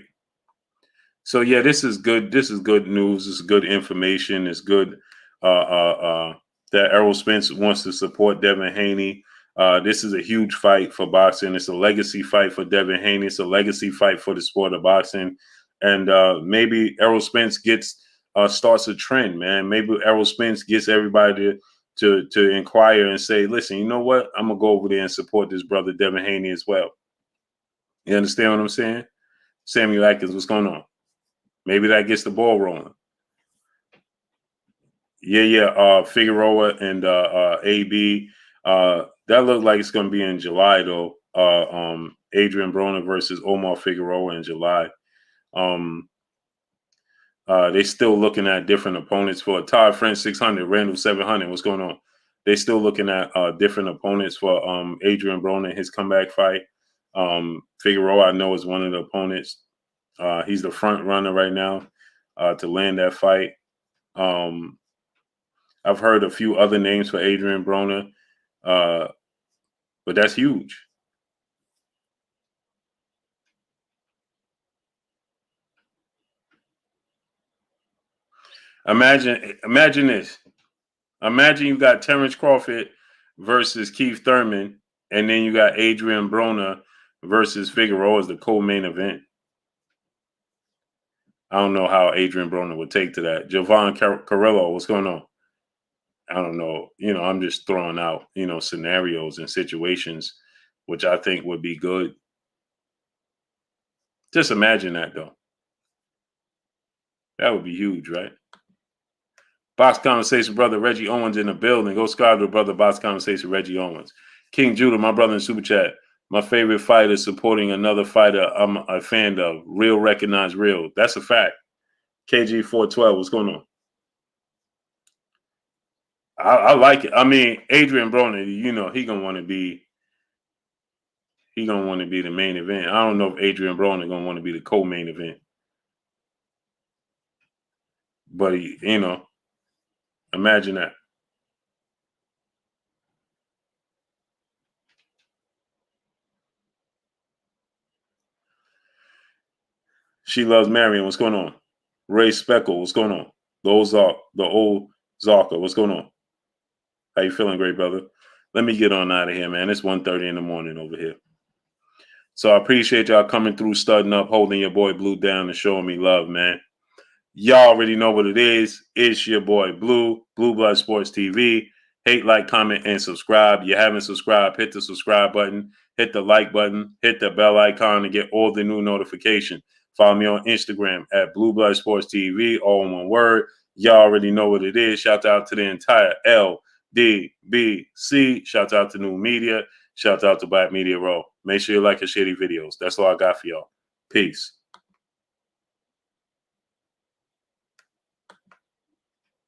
So yeah, this is good. This is good news. It's good information. It's good that Errol Spence wants to support Devin Haney. This is a huge fight for boxing. It's a legacy fight for Devin Haney. It's a legacy fight for the sport of boxing. And maybe Errol Spence starts a trend, man. Maybe Errol Spence gets everybody to inquire and say, listen, you know what? I'm gonna go over there and support this brother Devin Haney as well. You understand what I'm saying? Samuel Atkins, what's going on? Maybe that gets the ball rolling. Yeah. Figueroa and AB. That looked like it's going to be in July, though. Adrian Broner versus Omar Figueroa in July. They still looking at different opponents for Todd French 600, Randall 700. What's going on? They still looking at different opponents for Adrian Broner in his comeback fight. Figueroa, I know, is one of the opponents. He's the front runner right now to land that fight. I've heard a few other names for Adrian Broner, but that's huge. Imagine this. Imagine you got Terence Crawford versus Keith Thurman, and then you got Adrian Broner versus Figueroa as the co-main event. I don't know how Adrian Broner would take to that. Jovan Carrillo, what's going on? I don't know. I'm just throwing out, scenarios and situations, which I think would be good. Just imagine that, though. That would be huge, right? Box Conversation, brother Reggie Owens in the building. Go subscribe to brother Box Conversation, Reggie Owens. King Judah, my brother in Super Chat. My favorite fighter supporting another fighter I'm a fan of. Real, recognize real. That's a fact. KG412, what's going on? I like it. I mean, Adrian Broner, he gonna want to be the main event. I don't know if Adrian Broner gonna want to be the co-main event. But imagine that. She loves Marion. What's going on? Ray Speckle. What's going on? The old Zarka. What's going on? How you feeling, great brother? Let me get on out of here, man. It's 1:30 in the morning over here. So I appreciate y'all coming through, studding up, holding your boy Blue down, and showing me love, man. Y'all already know what it is. It's your boy Blue Blood Sports TV. Hate, like, comment, and subscribe. You haven't subscribed, hit the subscribe button, hit the like button, hit the bell icon to get all the new notifications. Follow me on Instagram at Blue Blood Sports TV, all in one word. Y'all already know what it is. Shout out to the entire LDBC. Shout out to New Media. Shout out to Black Media Row. Make sure you like and share these videos. That's all I got for y'all. Peace.